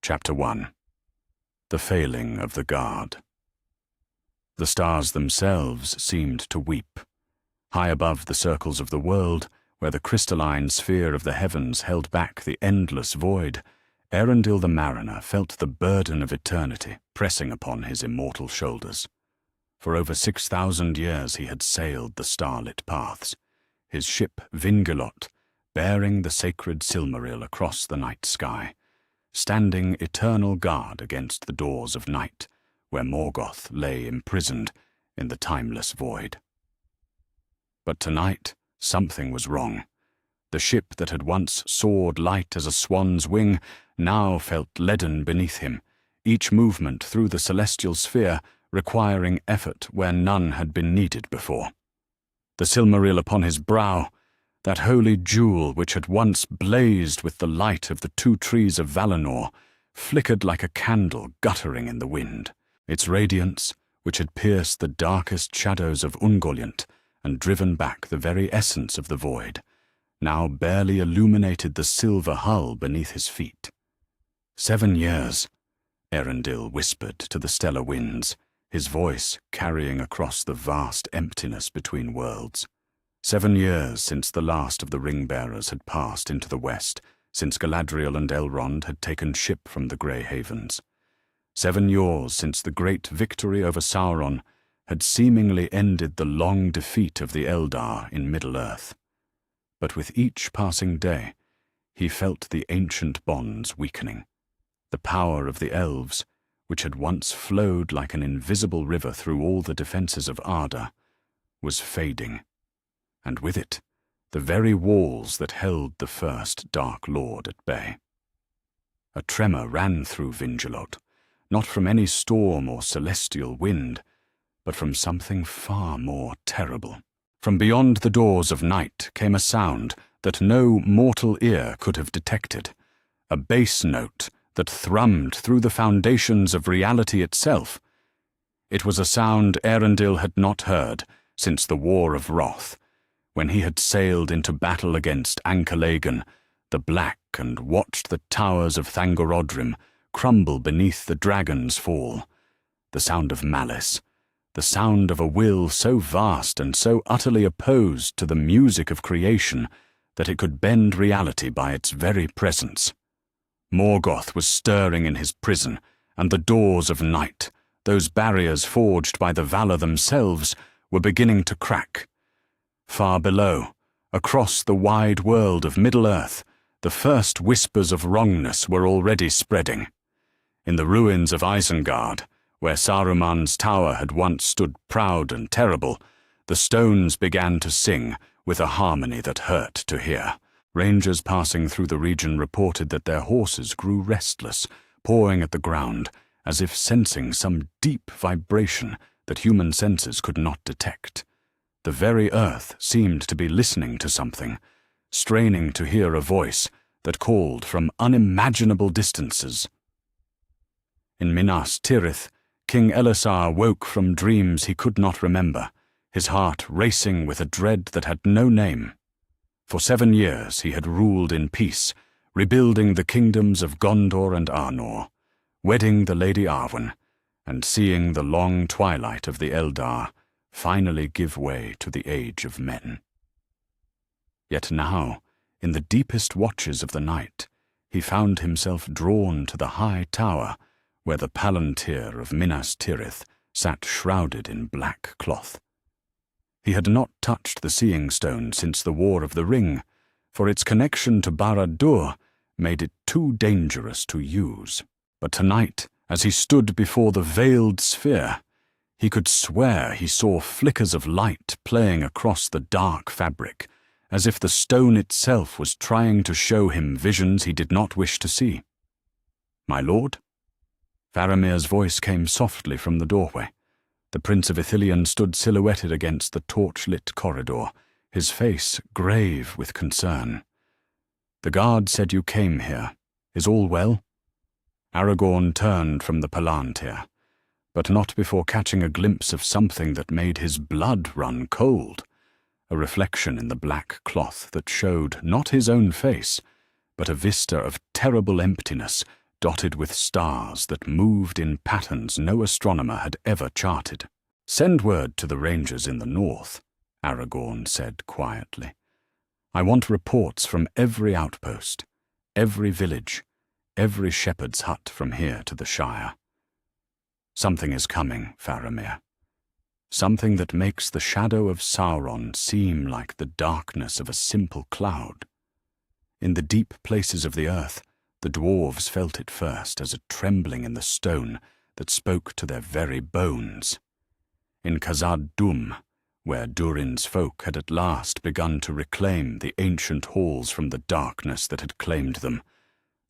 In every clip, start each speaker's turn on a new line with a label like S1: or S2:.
S1: Chapter 1. The Failing of the Guard. The stars themselves seemed to weep. High above the circles of the world, where the crystalline sphere of the heavens held back the endless void, Arundel the mariner felt the burden of eternity pressing upon his immortal shoulders. For over 6,000 years he had sailed the starlit paths, his ship Vingulot bearing the sacred Silmaril across the night sky, standing eternal guard against the doors of night, where Morgoth lay imprisoned in the timeless void. But tonight something was wrong. The ship that had once soared light as a swan's wing now felt leaden beneath him, each movement through the celestial sphere requiring effort where none had been needed before. The Silmaril upon his brow, that holy jewel which had once blazed with the light of the two trees of Valinor, flickered like a candle guttering in the wind. Its radiance, which had pierced the darkest shadows of Ungoliant and driven back the very essence of the void, now barely illuminated the silver hull beneath his feet. 7 years, Arundel whispered to the stellar winds, his voice carrying across the vast emptiness between worlds. 7 years since the last of the ring-bearers had passed into the west, since Galadriel and Elrond had taken ship from the Grey Havens. 7 years since the great victory over Sauron had seemingly ended the long defeat of the Eldar in Middle-earth. But with each passing day, he felt the ancient bonds weakening. The power of the elves, which had once flowed like an invisible river through all the defenses of Arda, was fading, and with it, the very walls that held the first Dark Lord at bay. A tremor ran through Vingulot, not from any storm or celestial wind, but from something far more terrible. From beyond the doors of night came a sound that no mortal ear could have detected, a bass note that thrummed through the foundations of reality itself. It was a sound Arundel had not heard since the War of Wrath, when he had sailed into battle against Ankh-Lagan, the Black, and watched the towers of Thangorodrim crumble beneath the dragon's fall. The sound of malice, the sound of a will so vast and so utterly opposed to the music of creation that it could bend reality by its very presence. Morgoth was stirring in his prison, and the doors of night, those barriers forged by the Valar themselves, were beginning to crack. Far below, across the wide world of Middle-earth, the first whispers of wrongness were already spreading. In the ruins of Isengard, where Saruman's tower had once stood proud and terrible, the stones began to sing with a harmony that hurt to hear. Rangers passing through the region reported that their horses grew restless, pawing at the ground, as if sensing some deep vibration that human senses could not detect. The very earth seemed to be listening to something, straining to hear a voice that called from unimaginable distances. In Minas Tirith, King Elessar woke from dreams he could not remember, his heart racing with a dread that had no name. For 7 years he had ruled in peace, rebuilding the kingdoms of Gondor and Arnor, wedding the Lady Arwen, and seeing the long twilight of the Eldar finally give way to the age of men. Yet now, in the deepest watches of the night, he found himself drawn to the high tower where the Palantir of Minas Tirith sat shrouded in black cloth. He had not touched the Seeing Stone since the War of the Ring, for its connection to Barad-dûr made it too dangerous to use. But tonight, as he stood before the veiled sphere, he could swear he saw flickers of light playing across the dark fabric, as if the stone itself was trying to show him visions he did not wish to see. "My lord?" Faramir's voice came softly from the doorway. The Prince of Ithilien stood silhouetted against the torch-lit corridor, his face grave with concern. "The guard said you came here. Is all well?" Aragorn turned from the Palantir, but not before catching a glimpse of something that made his blood run cold, a reflection in the black cloth that showed not his own face, but a vista of terrible emptiness dotted with stars that moved in patterns no astronomer had ever charted. "Send word to the rangers in the north," Aragorn said quietly. "I want reports from every outpost, every village, every shepherd's hut from here to the Shire. Something is coming, Faramir. Something that makes the shadow of Sauron seem like the darkness of a simple cloud. In the deep places of the earth, the dwarves felt it first as a trembling in the stone that spoke to their very bones. In Khazad-dûm, where Durin's folk had at last begun to reclaim the ancient halls from the darkness that had claimed them,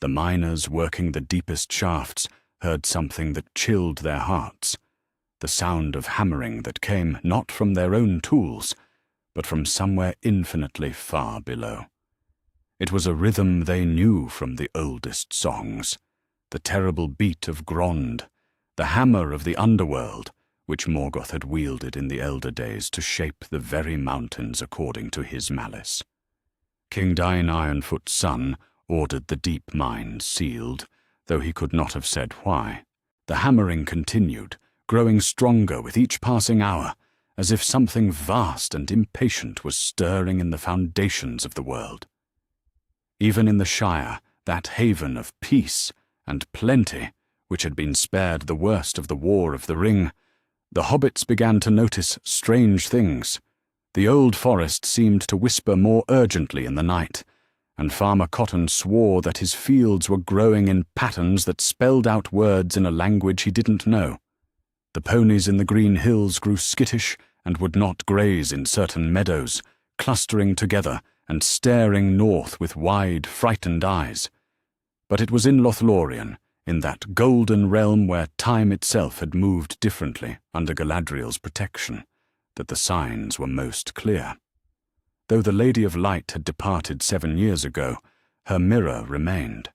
S1: the miners working the deepest shafts heard something that chilled their hearts, the sound of hammering that came not from their own tools, but from somewhere infinitely far below. It was a rhythm they knew from the oldest songs, the terrible beat of Grond, the hammer of the underworld, which Morgoth had wielded in the elder days to shape the very mountains according to his malice. King Dain Ironfoot's son ordered the deep mines sealed, though he could not have said why. The hammering continued, growing stronger with each passing hour, as if something vast and impatient was stirring in the foundations of the world. Even in the Shire, that haven of peace and plenty, which had been spared the worst of the War of the Ring, the hobbits began to notice strange things. The old forest seemed to whisper more urgently in the night, and Farmer Cotton swore that his fields were growing in patterns that spelled out words in a language he didn't know. The ponies in the green hills grew skittish and would not graze in certain meadows, clustering together and staring north with wide, frightened eyes. But it was in Lothlorien, in that golden realm where time itself had moved differently under Galadriel's protection, that the signs were most clear. Though the Lady of Light had departed 7 years ago, her mirror remained,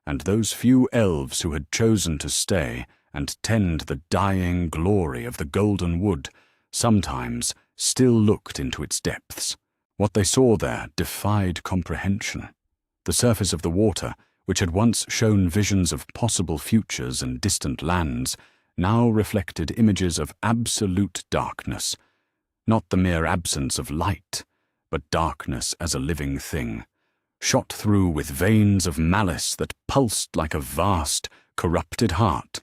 S1: and those few elves who had chosen to stay and tend the dying glory of the Golden Wood sometimes still looked into its depths. What they saw there defied comprehension. The surface of the water, which had once shown visions of possible futures and distant lands, now reflected images of absolute darkness, not the mere absence of light, but darkness as a living thing, shot through with veins of malice that pulsed like a vast, corrupted heart.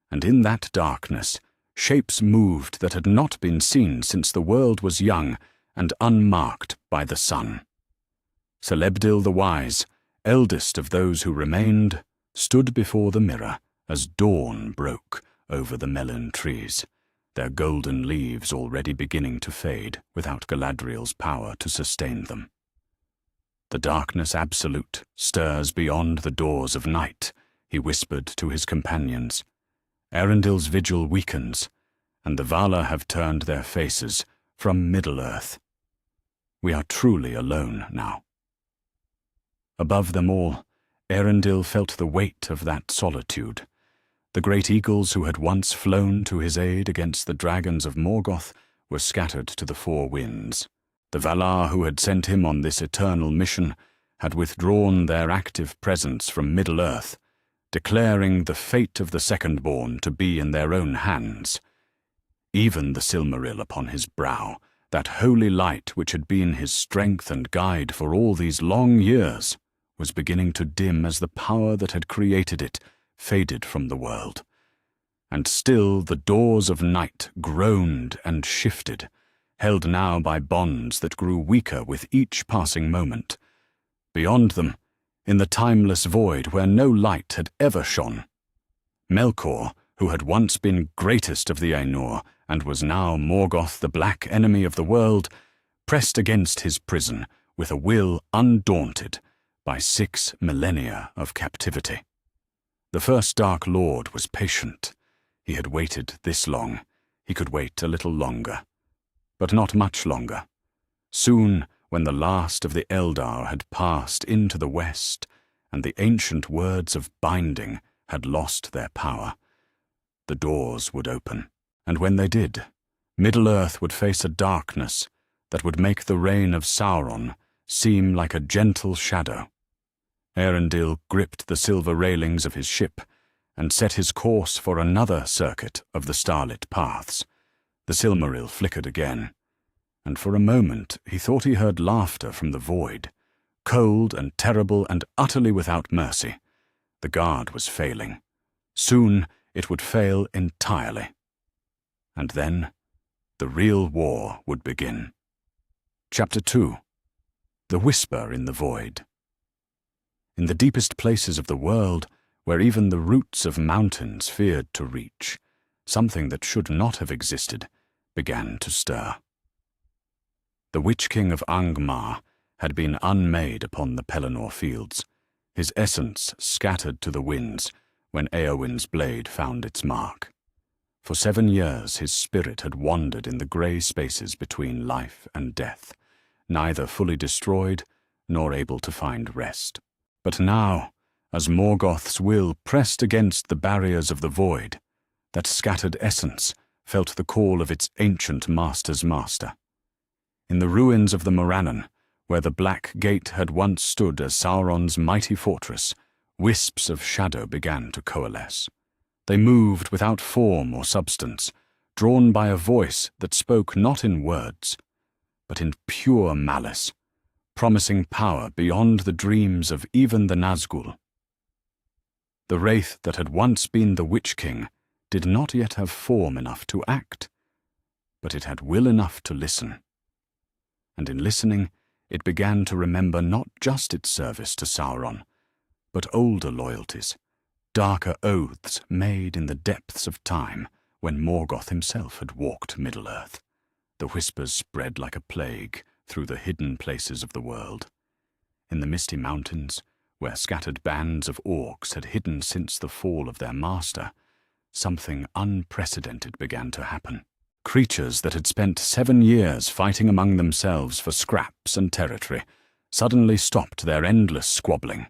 S1: And in that darkness, shapes moved that had not been seen since the world was young and unmarked by the sun. Celebdil the Wise, eldest of those who remained, stood before the mirror as dawn broke over the melon trees, their golden leaves already beginning to fade without Galadriel's power to sustain them. "The darkness absolute stirs beyond the doors of night," he whispered to his companions. "Erendil's vigil weakens, and the Valar have turned their faces from Middle-earth. We are truly alone now." Above them all, Erendil felt the weight of that solitude. The great eagles who had once flown to his aid against the dragons of Morgoth were scattered to the four winds. The Valar who had sent him on this eternal mission had withdrawn their active presence from Middle-earth, declaring the fate of the second-born to be in their own hands. Even the Silmaril upon his brow, that holy light which had been his strength and guide for all these long years, was beginning to dim as the power that had created it faded from the world. And still the doors of night groaned and shifted, held now by bonds that grew weaker with each passing moment. Beyond them, in the timeless void where no light had ever shone, Melkor, who had once been greatest of the Ainur and was now Morgoth, the black enemy of the world, pressed against his prison with a will undaunted by 6 millennia of captivity. The first Dark Lord was patient. He had waited this long. He could wait a little longer. But not much longer. Soon, when the last of the Eldar had passed into the west, and the ancient words of binding had lost their power, the doors would open. And when they did, Middle-earth would face a darkness that would make the reign of Sauron seem like a gentle shadow. Eärendil gripped the silver railings of his ship and set his course for another circuit of the starlit paths. The Silmaril flickered again, and for a moment he thought he heard laughter from the void, cold and terrible and utterly without mercy. The guard was failing. Soon it would fail entirely. And then the real war would begin. Chapter 2. The Whisper in the Void. In the deepest places of the world, where even the roots of mountains feared to reach, something that should not have existed began to stir. The Witch King of Angmar had been unmade upon the Pelennor fields, his essence scattered to the winds when Éowyn's blade found its mark. For 7 years his spirit had wandered in the grey spaces between life and death, neither fully destroyed nor able to find rest. But now, as Morgoth's will pressed against the barriers of the void, that scattered essence felt the call of its ancient master's master. In the ruins of the Morannon, where the Black Gate had once stood as Sauron's mighty fortress, wisps of shadow began to coalesce. They moved without form or substance, drawn by a voice that spoke not in words, but in pure malice, promising power beyond the dreams of even the Nazgûl. The wraith that had once been the Witch King did not yet have form enough to act, but it had will enough to listen. And in listening, it began to remember not just its service to Sauron, but older loyalties, darker oaths made in the depths of time when Morgoth himself had walked Middle-earth. The whispers spread like a plague through the hidden places of the world. In the misty mountains, where scattered bands of orcs had hidden since the fall of their master, something unprecedented began to happen. Creatures that had spent 7 years fighting among themselves for scraps and territory suddenly stopped their endless squabbling.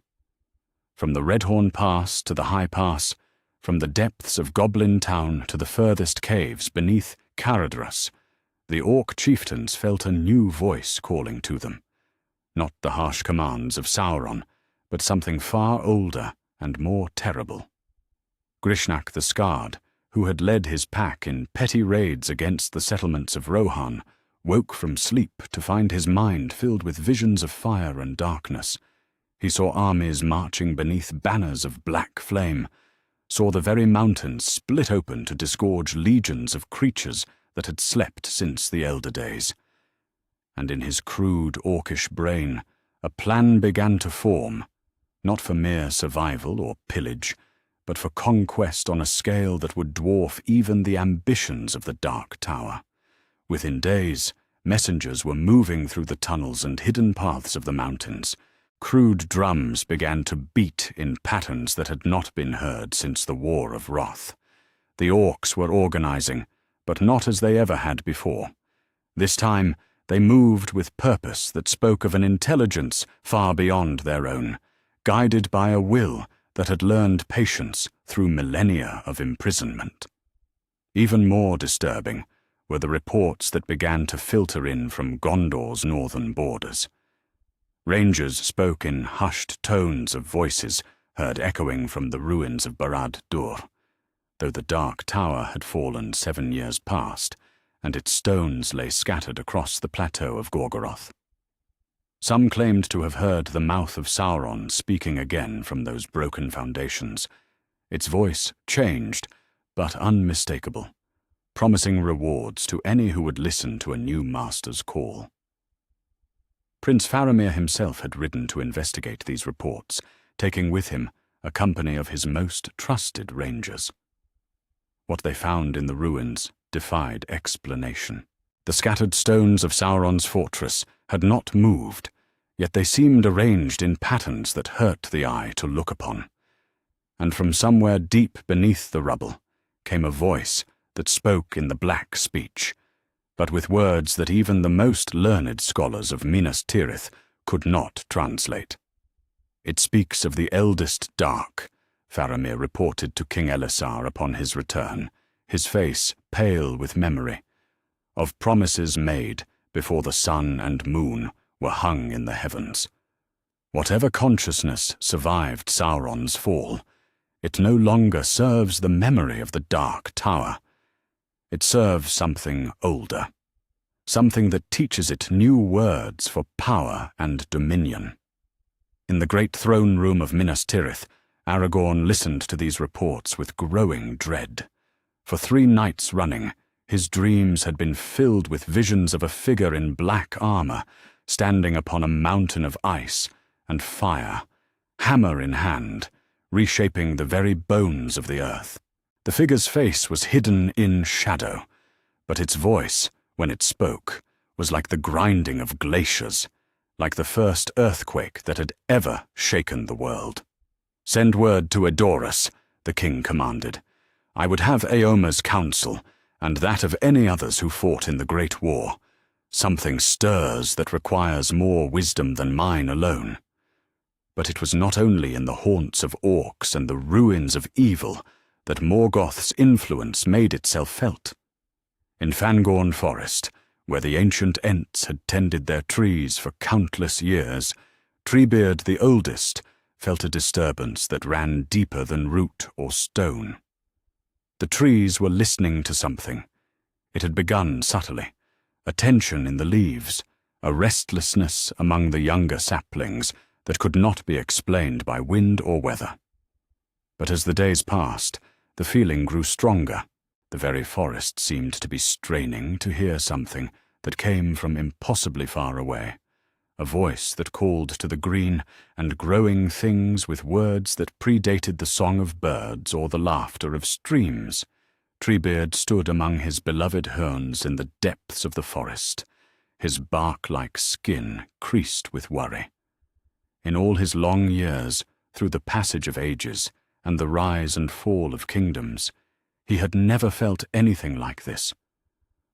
S1: From the Redhorn Pass to the High Pass, from the depths of Goblin Town to the furthest caves beneath Caradhras, the orc chieftains felt a new voice calling to them. Not the harsh commands of Sauron, but something far older and more terrible. Grishnak the Scarred, who had led his pack in petty raids against the settlements of Rohan, woke from sleep to find his mind filled with visions of fire and darkness. He saw armies marching beneath banners of black flame, saw the very mountains split open to disgorge legions of creatures that had slept since the elder days. And in his crude orcish brain, a plan began to form, not for mere survival or pillage, but for conquest on a scale that would dwarf even the ambitions of the Dark Tower. Within days, messengers were moving through the tunnels and hidden paths of the mountains. Crude drums began to beat in patterns that had not been heard since the War of Wrath. The orcs were organizing, but not as they ever had before. This time, they moved with purpose that spoke of an intelligence far beyond their own, guided by a will that had learned patience through millennia of imprisonment. Even more disturbing were the reports that began to filter in from Gondor's northern borders. Rangers spoke in hushed tones of voices heard echoing from the ruins of Barad-dûr, though the Dark Tower had fallen 7 years past, and its stones lay scattered across the plateau of Gorgoroth. Some claimed to have heard the mouth of Sauron speaking again from those broken foundations. Its voice changed, but unmistakable, promising rewards to any who would listen to a new master's call. Prince Faramir himself had ridden to investigate these reports, taking with him a company of his most trusted rangers. What they found in the ruins defied explanation. The scattered stones of Sauron's fortress had not moved, yet they seemed arranged in patterns that hurt the eye to look upon. And from somewhere deep beneath the rubble came a voice that spoke in the black speech, but with words that even the most learned scholars of Minas Tirith could not translate. It speaks of the eldest dark, Faramir reported to King Elessar upon his return, his face pale with memory, of promises made before the sun and moon were hung in the heavens. Whatever consciousness survived Sauron's fall, it no longer serves the memory of the Dark Tower. It serves something older, something that teaches it new words for power and dominion. In the great throne room of Minas Tirith, Aragorn listened to these reports with growing dread. For 3 nights running, his dreams had been filled with visions of a figure in black armor, standing upon a mountain of ice and fire, hammer in hand, reshaping the very bones of the earth. The figure's face was hidden in shadow, but its voice, when it spoke, was like the grinding of glaciers, like the first earthquake that had ever shaken the world. "Send word to Edoras," the king commanded. "I would have Eomer's counsel, and that of any others who fought in the Great War. Something stirs that requires more wisdom than mine alone." But it was not only in the haunts of orcs and the ruins of evil that Morgoth's influence made itself felt. In Fangorn Forest, where the ancient Ents had tended their trees for countless years, Treebeard the oldest felt a disturbance that ran deeper than root or stone. The trees were listening to something. It had begun subtly, a tension in the leaves, a restlessness among the younger saplings that could not be explained by wind or weather. But as the days passed, the feeling grew stronger. The very forest seemed to be straining to hear something that came from impossibly far away, a voice that called to the green and growing things with words that predated the song of birds or the laughter of streams. Treebeard stood among his beloved Huns in the depths of the forest, his bark-like skin creased with worry. In all his long years, through the passage of ages and the rise and fall of kingdoms, he had never felt anything like this.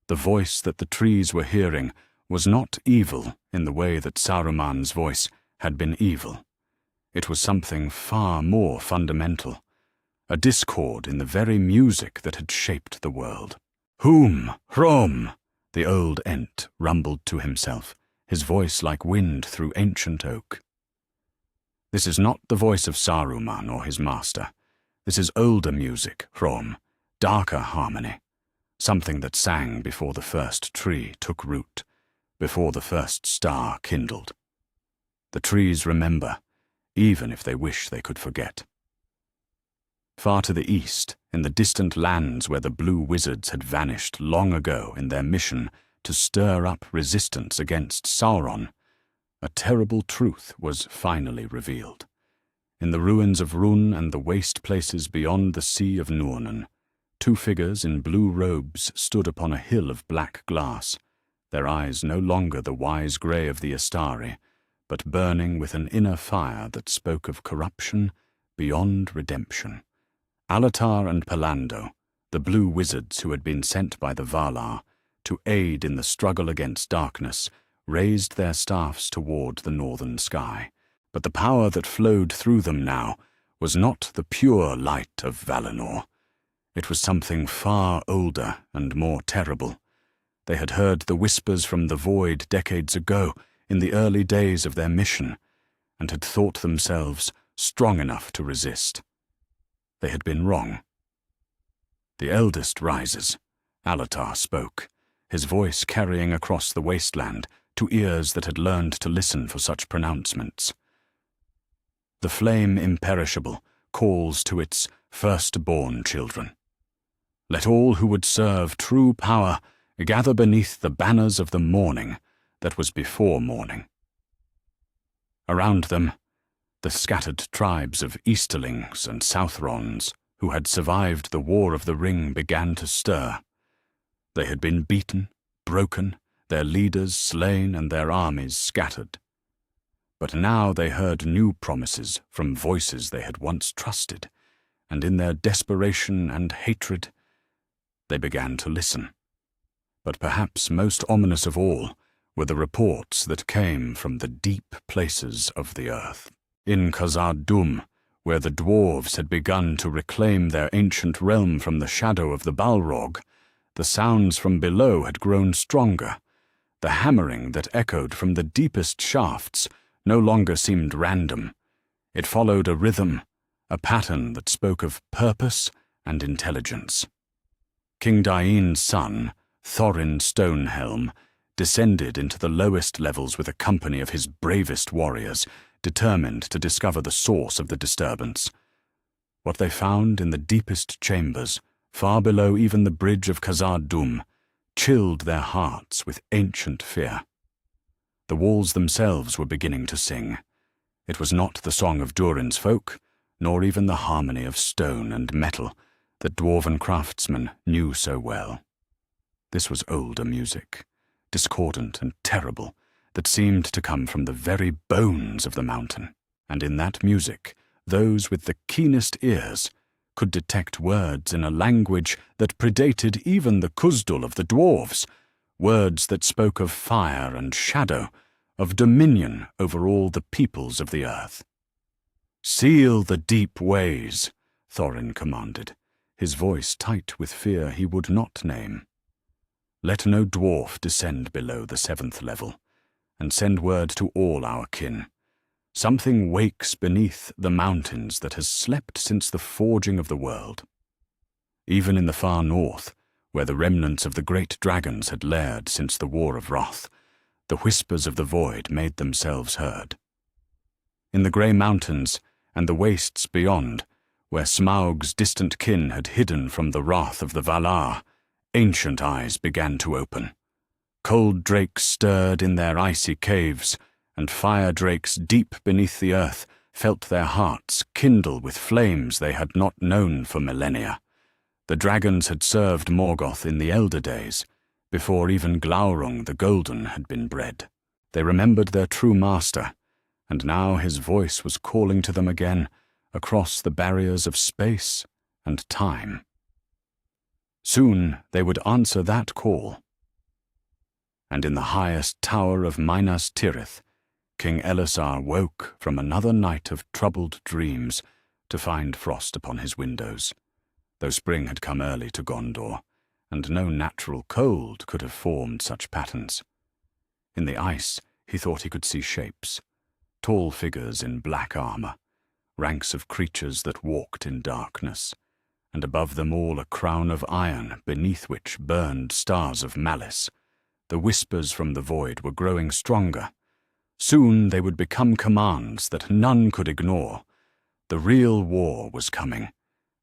S1: The voice that the trees were hearing was not evil in the way that Saruman's voice had been evil. It was something far more fundamental, a discord in the very music that had shaped the world. "Whom, Hrom," the old Ent rumbled to himself, his voice like wind through ancient oak. "This is not the voice of Saruman or his master. This is older music, Hrom, darker harmony, something that sang before the first tree took root, before the first star kindled. The trees remember, even if they wish they could forget." Far to the east, in the distant lands where the blue wizards had vanished long ago in their mission to stir up resistance against Sauron, a terrible truth was finally revealed. In the ruins of Run and the waste places beyond the Sea of Núrnen, 2 figures in blue robes stood upon a hill of black glass, their eyes no longer the wise grey of the Astari, but burning with an inner fire that spoke of corruption beyond redemption. Alatar and Palando, the blue wizards who had been sent by the Valar to aid in the struggle against darkness, raised their staffs toward the northern sky. But the power that flowed through them now was not the pure light of Valinor. It was something far older and more terrible. They had heard the whispers from the void decades ago, in the early days of their mission, and had thought themselves strong enough to resist. They had been wrong. "The eldest rises," Alatar spoke, his voice carrying across the wasteland to ears that had learned to listen for such pronouncements. "The flame imperishable calls to its firstborn children. Let all who would serve true power gather beneath the banners of the morning that was before morning." Around them, the scattered tribes of Easterlings and Southrons who had survived the War of the Ring began to stir. They had been beaten, broken, their leaders slain and their armies scattered. But now they heard new promises from voices they had once trusted, and in their desperation and hatred, they began to listen. But perhaps most ominous of all were the reports that came from the deep places of the earth. In Khazad-dûm, where the dwarves had begun to reclaim their ancient realm from the shadow of the Balrog, the sounds from below had grown stronger. The hammering that echoed from the deepest shafts no longer seemed random. It followed a rhythm, a pattern that spoke of purpose and intelligence. King Dain's son, Thorin Stonehelm, descended into the lowest levels with a company of his bravest warriors, determined to discover the source of the disturbance. What they found in the deepest chambers, far below even the bridge of Khazad-dûm, chilled their hearts with ancient fear. The walls themselves were beginning to sing. It was not the song of Durin's folk, nor even the harmony of stone and metal that dwarven craftsmen knew so well. This was older music, discordant and terrible, that seemed to come from the very bones of the mountain. And in that music, those with the keenest ears could detect words in a language that predated even the Khuzdul of the dwarves, words that spoke of fire and shadow, of dominion over all the peoples of the earth. "Seal the deep ways," Thorin commanded, his voice tight with fear he would not name. "Let no dwarf descend below the 7th level, and send word to all our kin. Something wakes beneath the mountains that has slept since the forging of the world." Even in the far north, where the remnants of the great dragons had laired since the War of Wrath, the whispers of the void made themselves heard. In the grey mountains and the wastes beyond, where Smaug's distant kin had hidden from the wrath of the Valar, ancient eyes began to open. Cold drakes stirred in their icy caves, and fire drakes deep beneath the earth felt their hearts kindle with flames they had not known for millennia. The dragons had served Morgoth in the elder days, before even Glaurung the Golden had been bred. They remembered their true master, and now his voice was calling to them again across the barriers of space and time. Soon they would answer that call. And in the highest tower of Minas Tirith, King Elessar woke from another night of troubled dreams to find frost upon his windows, though spring had come early to Gondor, and no natural cold could have formed such patterns. In the ice he thought he could see shapes, tall figures in black armor, ranks of creatures that walked in darkness, and above them all a crown of iron beneath which burned stars of malice. The whispers from the void were growing stronger. Soon they would become commands that none could ignore. The real war was coming,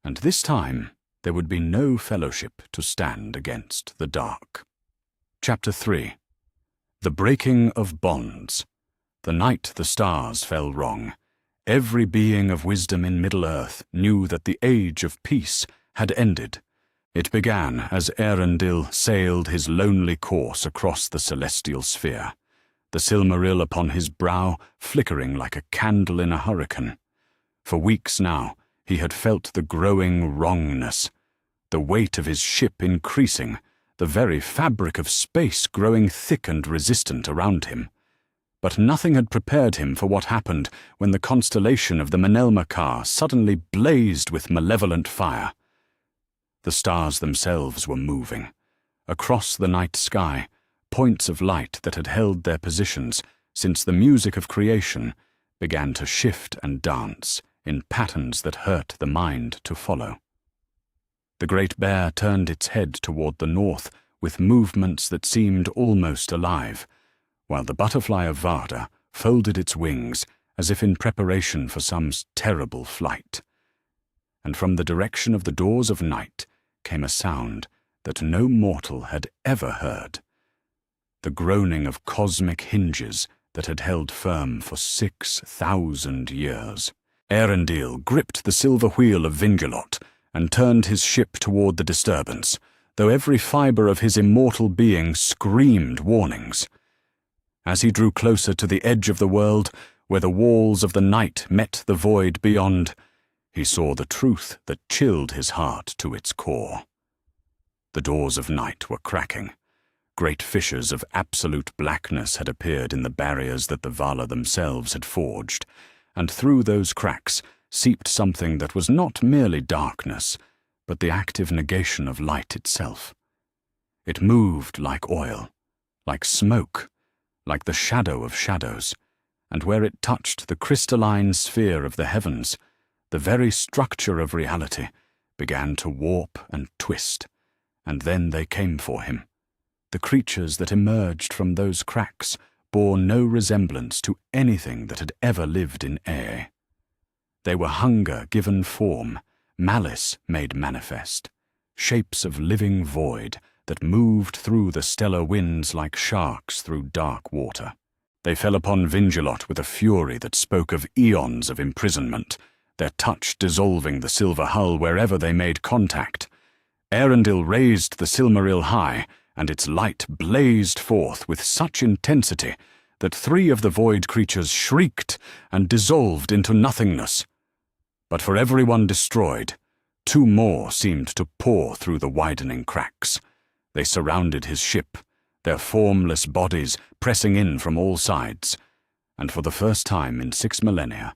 S1: and this time there would be no fellowship to stand against the dark. Chapter 3. The Breaking of Bonds. The night the stars fell wrong, every being of wisdom in Middle-earth knew that the age of peace had ended. It began as Eärendil sailed his lonely course across the celestial sphere, the Silmaril upon his brow flickering like a candle in a hurricane. For weeks now he had felt the growing wrongness, the weight of his ship increasing, the very fabric of space growing thick and resistant around him. But nothing had prepared him for what happened when the constellation of the Menelmacar suddenly blazed with malevolent fire. The stars themselves were moving. Across the night sky, points of light that had held their positions since the music of creation began to shift and dance in patterns that hurt the mind to follow. The great bear turned its head toward the north with movements that seemed almost alive, while the butterfly of Varda folded its wings as if in preparation for some terrible flight. And from the direction of the doors of night came a sound that no mortal had ever heard, the groaning of cosmic hinges that had held firm for 6,000 years. Eärendil gripped the silver wheel of Vingelot and turned his ship toward the disturbance, though every fiber of his immortal being screamed warnings. As he drew closer to the edge of the world, where the walls of the night met the void beyond, he saw the truth that chilled his heart to its core. The doors of night were cracking. Great fissures of absolute blackness had appeared in the barriers that the Valar themselves had forged, and through those cracks seeped something that was not merely darkness, but the active negation of light itself. It moved like oil, like smoke, like the shadow of shadows, and where it touched the crystalline sphere of the heavens, the very structure of reality began to warp and twist, and then they came for him. The creatures that emerged from those cracks bore no resemblance to anything that had ever lived in Ae. They were hunger given form, malice made manifest, shapes of living void that moved through the stellar winds like sharks through dark water. They fell upon Vingilot with a fury that spoke of eons of imprisonment, their touch dissolving the silver hull wherever they made contact. Eärendil raised the Silmaril high, and its light blazed forth with such intensity that 3 of the void creatures shrieked and dissolved into nothingness. But for every one destroyed, 2 more seemed to pour through the widening cracks. They surrounded his ship, their formless bodies pressing in from all sides, and for the first time in 6 millennia,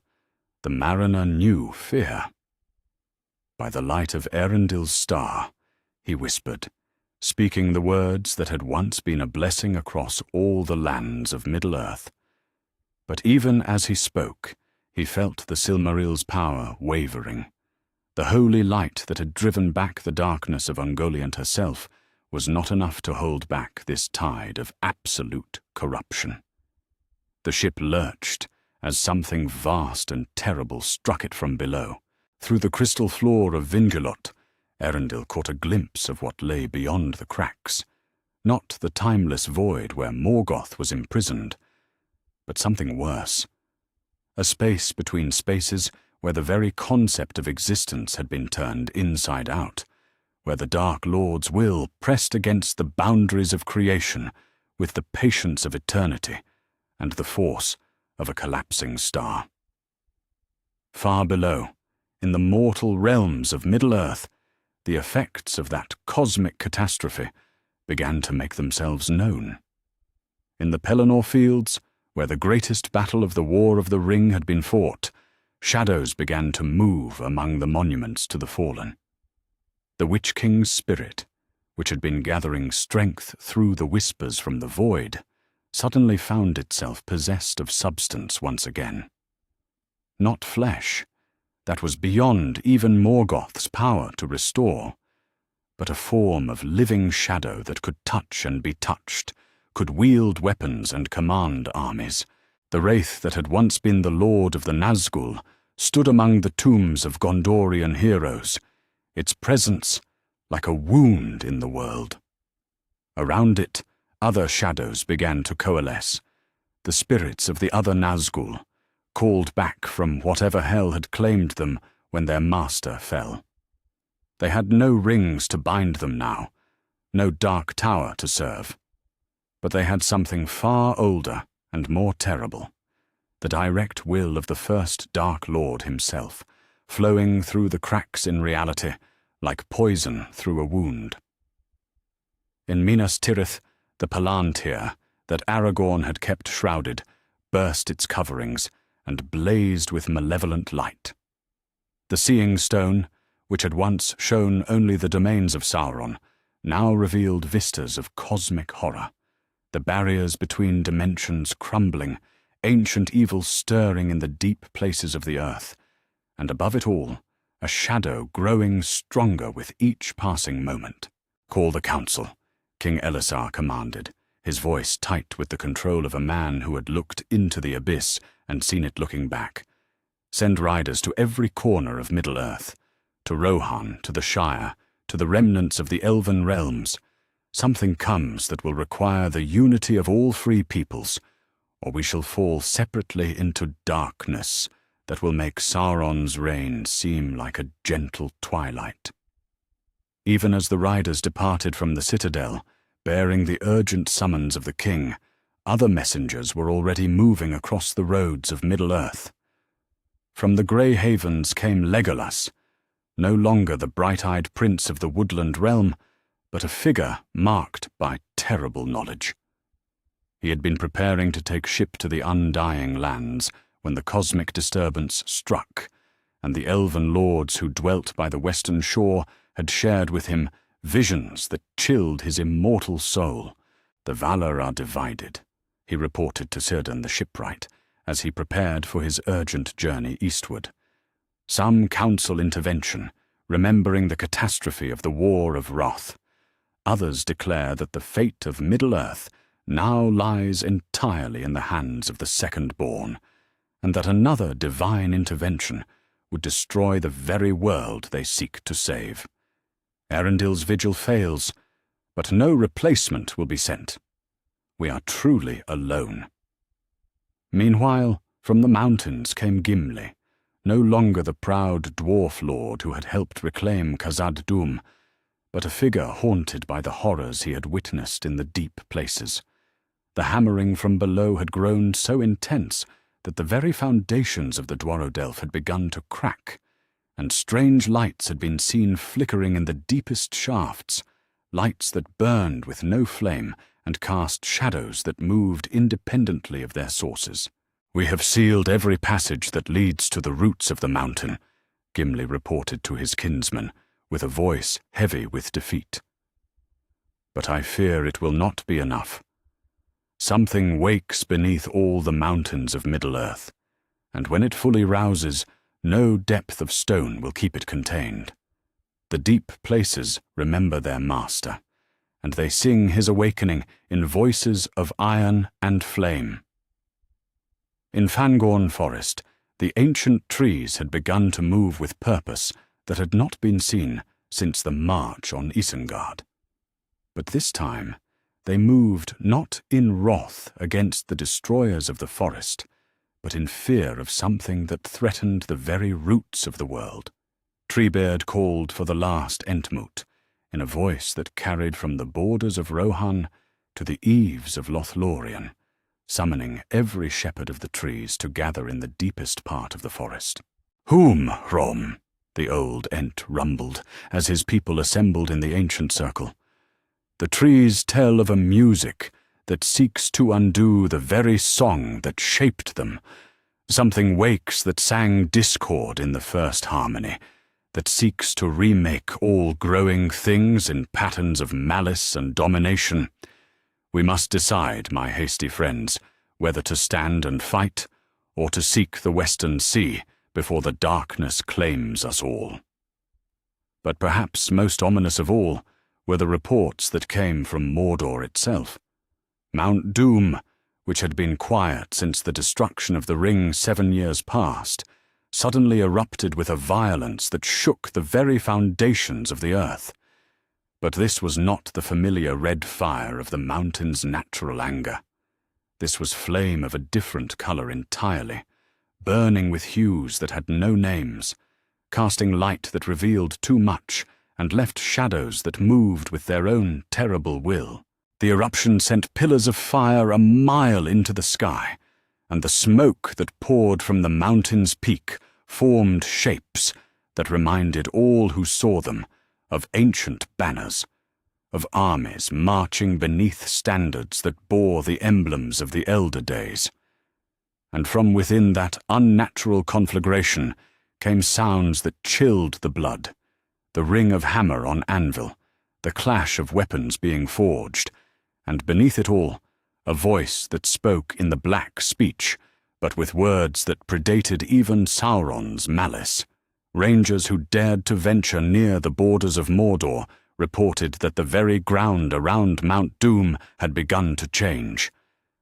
S1: the mariner knew fear. By the light of Eärendil's star, he whispered, speaking the words that had once been a blessing across all the lands of Middle-earth. But even as he spoke, he felt the Silmaril's power wavering. The holy light that had driven back the darkness of Ungoliant herself was not enough to hold back this tide of absolute corruption. The ship lurched as something vast and terrible struck it from below. Through the crystal floor of Vingilot, Eärendil caught a glimpse of what lay beyond the cracks, not the timeless void where Morgoth was imprisoned, but something worse. A space between spaces where the very concept of existence had been turned inside out, where the Dark Lord's will pressed against the boundaries of creation with the patience of eternity and the force of a collapsing star. Far below, in the mortal realms of Middle-earth, the effects of that cosmic catastrophe began to make themselves known. In the Pelennor fields, where the greatest battle of the War of the Ring had been fought, shadows began to move among the monuments to the fallen. The Witch King's spirit, which had been gathering strength through the whispers from the void, suddenly found itself possessed of substance once again. Not flesh, that was beyond even Morgoth's power to restore, but a form of living shadow that could touch and be touched, could wield weapons and command armies. The wraith that had once been the lord of the Nazgul stood among the tombs of Gondorian heroes, its presence like a wound in the world. Around it, other shadows began to coalesce, the spirits of the other Nazgul, called back from whatever hell had claimed them when their master fell. They had no rings to bind them now, no dark tower to serve. But they had something far older and more terrible, the direct will of the first Dark Lord himself, flowing through the cracks in reality like poison through a wound. In Minas Tirith, the Palantir that Aragorn had kept shrouded burst its coverings and blazed with malevolent light. The Seeing Stone, which had once shown only the domains of Sauron, now revealed vistas of cosmic horror, the barriers between dimensions crumbling, ancient evil stirring in the deep places of the earth, and above it all, a shadow growing stronger with each passing moment. "Call the council," King Elessar commanded, his voice tight with the control of a man who had looked into the abyss and seen it looking back. "Send riders to every corner of Middle-earth, to Rohan, to the Shire, to the remnants of the Elven realms. Something comes that will require the unity of all free peoples, or we shall fall separately into darkness that will make Sauron's reign seem like a gentle twilight." Even as the riders departed from the citadel, bearing the urgent summons of the king, other messengers were already moving across the roads of Middle-earth. From the Grey Havens came Legolas, no longer the bright-eyed prince of the woodland realm, but a figure marked by terrible knowledge. He had been preparing to take ship to the Undying Lands when the cosmic disturbance struck, and the elven lords who dwelt by the western shore had shared with him visions that chilled his immortal soul. "The Valar are divided," he reported to Círdan the shipwright, as he prepared for his urgent journey eastward. Some council intervention, remembering the catastrophe of the War of Wrath. Others declare that the fate of Middle-earth now lies entirely in the hands of the Second-born, and that another divine intervention would destroy the very world they seek to save. Arundel's vigil fails, but no replacement will be sent. We are truly alone. Meanwhile, from the mountains came Gimli, no longer the proud dwarf lord who had helped reclaim Khazad-dûm, but a figure haunted by the horrors he had witnessed in the deep places. The hammering from below had grown so intense that the very foundations of the Dworodelf had begun to crack, and strange lights had been seen flickering in the deepest shafts, lights that burned with no flame and cast shadows that moved independently of their sources. "We have sealed every passage that leads to the roots of the mountain," Gimli reported to his kinsman, with a voice heavy with defeat. "But I fear it will not be enough. Something wakes beneath all the mountains of Middle-earth, and when it fully rouses, no depth of stone will keep it contained. The deep places remember their master, and they sing his awakening in voices of iron and flame." In Fangorn Forest, the ancient trees had begun to move with purpose that had not been seen since the march on Isengard. But this time, they moved not in wrath against the destroyers of the forest, but in fear of something that threatened the very roots of the world. Treebeard called for the last Entmoot, in a voice that carried from the borders of Rohan to the eaves of Lothlorien, summoning every shepherd of the trees to gather in the deepest part of the forest. "Whom, Hrom?" the old Ent rumbled, as his people assembled in the ancient circle. "The trees tell of a music that seeks to undo the very song that shaped them. Something wakes that sang discord in the first harmony, that seeks to remake all growing things in patterns of malice and domination. We must decide, my hasty friends, whether to stand and fight, or to seek the Western Sea before the darkness claims us all." But perhaps most ominous of all were the reports that came from Mordor itself. Mount Doom, which had been quiet since the destruction of the ring 7 years past, suddenly erupted with a violence that shook the very foundations of the earth. But this was not the familiar red fire of the mountain's natural anger. This was flame of a different color entirely, burning with hues that had no names, casting light that revealed too much and left shadows that moved with their own terrible will. The eruption sent pillars of fire a mile into the sky, and the smoke that poured from the mountain's peak formed shapes that reminded all who saw them of ancient banners, of armies marching beneath standards that bore the emblems of the elder days. And from within that unnatural conflagration came sounds that chilled the blood, the ring of hammer on anvil, the clash of weapons being forged, and beneath it all, a voice that spoke in the black speech, but with words that predated even Sauron's malice. Rangers who dared to venture near the borders of Mordor reported that the very ground around Mount Doom had begun to change.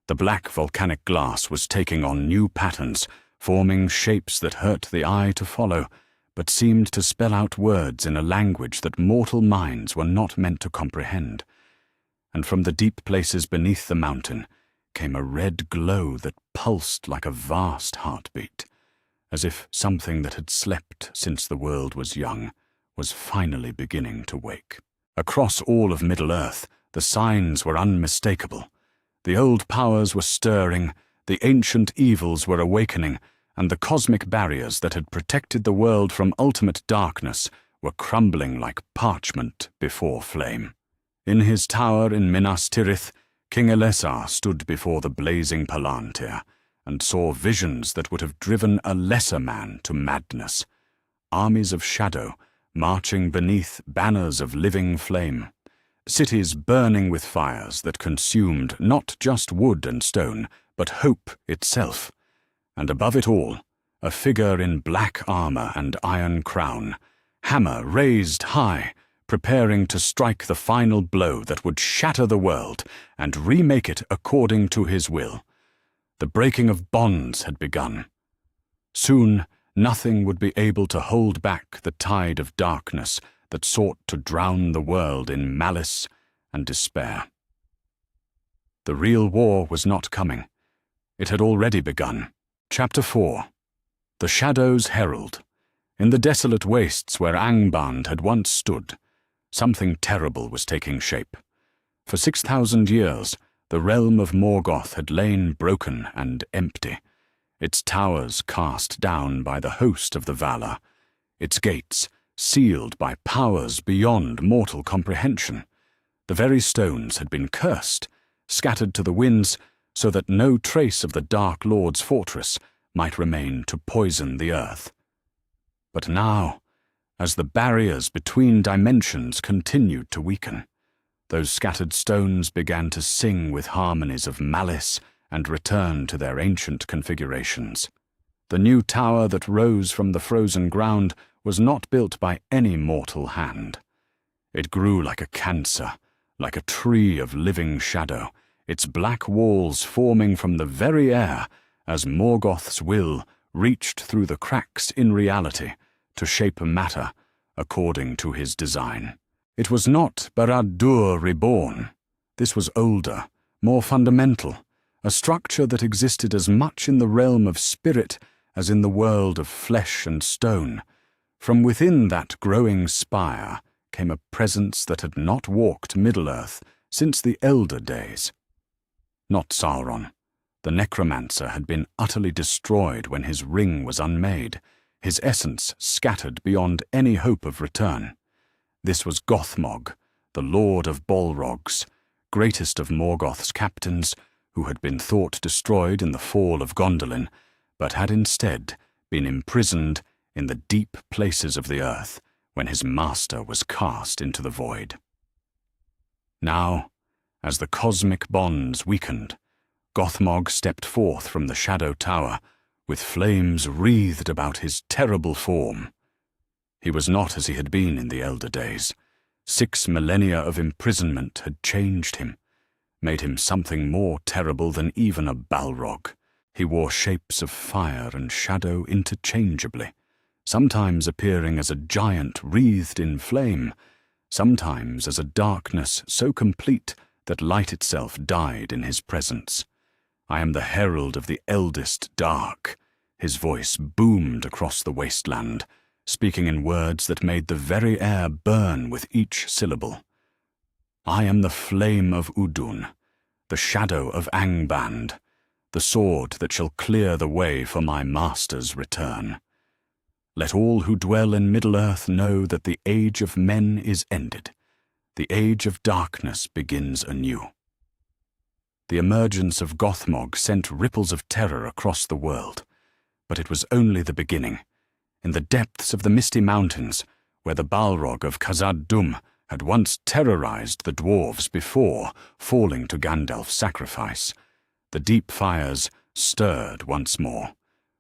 S1: The black volcanic glass was taking on new patterns, forming shapes that hurt the eye to follow, but seemed to spell out words in a language that mortal minds were not meant to comprehend. And from the deep places beneath the mountain came a red glow that pulsed like a vast heartbeat, as if something that had slept since the world was young was finally beginning to wake. Across all of Middle-earth, the signs were unmistakable. The old powers were stirring, the ancient evils were awakening, and the cosmic barriers that had protected the world from ultimate darkness were crumbling like parchment before flame. In his tower in Minas Tirith, King Elessar stood before the blazing Palantir and saw visions that would have driven a lesser man to madness. Armies of shadow marching beneath banners of living flame. Cities burning with fires that consumed not just wood and stone, but hope itself. and above it all, a figure in black armor and iron crown, hammer raised high, preparing to strike the final blow that would shatter the world and remake it according to his will. The breaking of bonds had begun. Soon, nothing would be able to hold back the tide of darkness that sought to drown the world in malice and despair. The real war was not coming. It had already begun. Chapter 4. The Shadow's Herald. In the desolate wastes where Angband had once stood, something terrible was taking shape. For 6,000 years, the realm of Morgoth had lain broken and empty, its towers cast down by the host of the Valar, its gates sealed by powers beyond mortal comprehension. The very stones had been cursed, scattered to the winds, so that no trace of the Dark Lord's fortress might remain to poison the earth. But now, as the barriers between dimensions continued to weaken, those scattered stones began to sing with harmonies of malice and return to their ancient configurations. The new tower that rose from the frozen ground was not built by any mortal hand. It grew like a cancer, like a tree of living shadow, its black walls forming from the very air as Morgoth's will reached through the cracks in reality to shape matter according to his design. It was not Barad-dûr reborn. This was older, more fundamental, a structure that existed as much in the realm of spirit as in the world of flesh and stone. From within that growing spire came a presence that had not walked Middle-earth since the Elder days. Not Sauron. The necromancer had been utterly destroyed when his ring was unmade, his essence scattered beyond any hope of return. This was Gothmog, the Lord of Balrogs, greatest of Morgoth's captains, who had been thought destroyed in the fall of Gondolin, but had instead been imprisoned in the deep places of the earth when his master was cast into the void. Now, as the cosmic bonds weakened, Gothmog stepped forth from the Shadow Tower, with flames wreathed about his terrible form. He was not as he had been in the Elder days. 6 millennia of imprisonment had changed him, made him something more terrible than even a Balrog. He wore shapes of fire and shadow interchangeably, sometimes appearing as a giant wreathed in flame, sometimes as a darkness so complete that light itself died in his presence. I am the herald of the eldest dark. His voice boomed across the wasteland, speaking in words that made the very air burn with each syllable. I am the flame of Udun, the shadow of Angband, the sword that shall clear the way for my master's return. Let all who dwell in Middle-earth know that the age of men is ended. The age of darkness begins anew. The emergence of Gothmog sent ripples of terror across the world, but it was only the beginning. In the depths of the misty mountains, where the Balrog of Khazad-dûm had once terrorized the dwarves before falling to Gandalf's sacrifice, the deep fires stirred once more.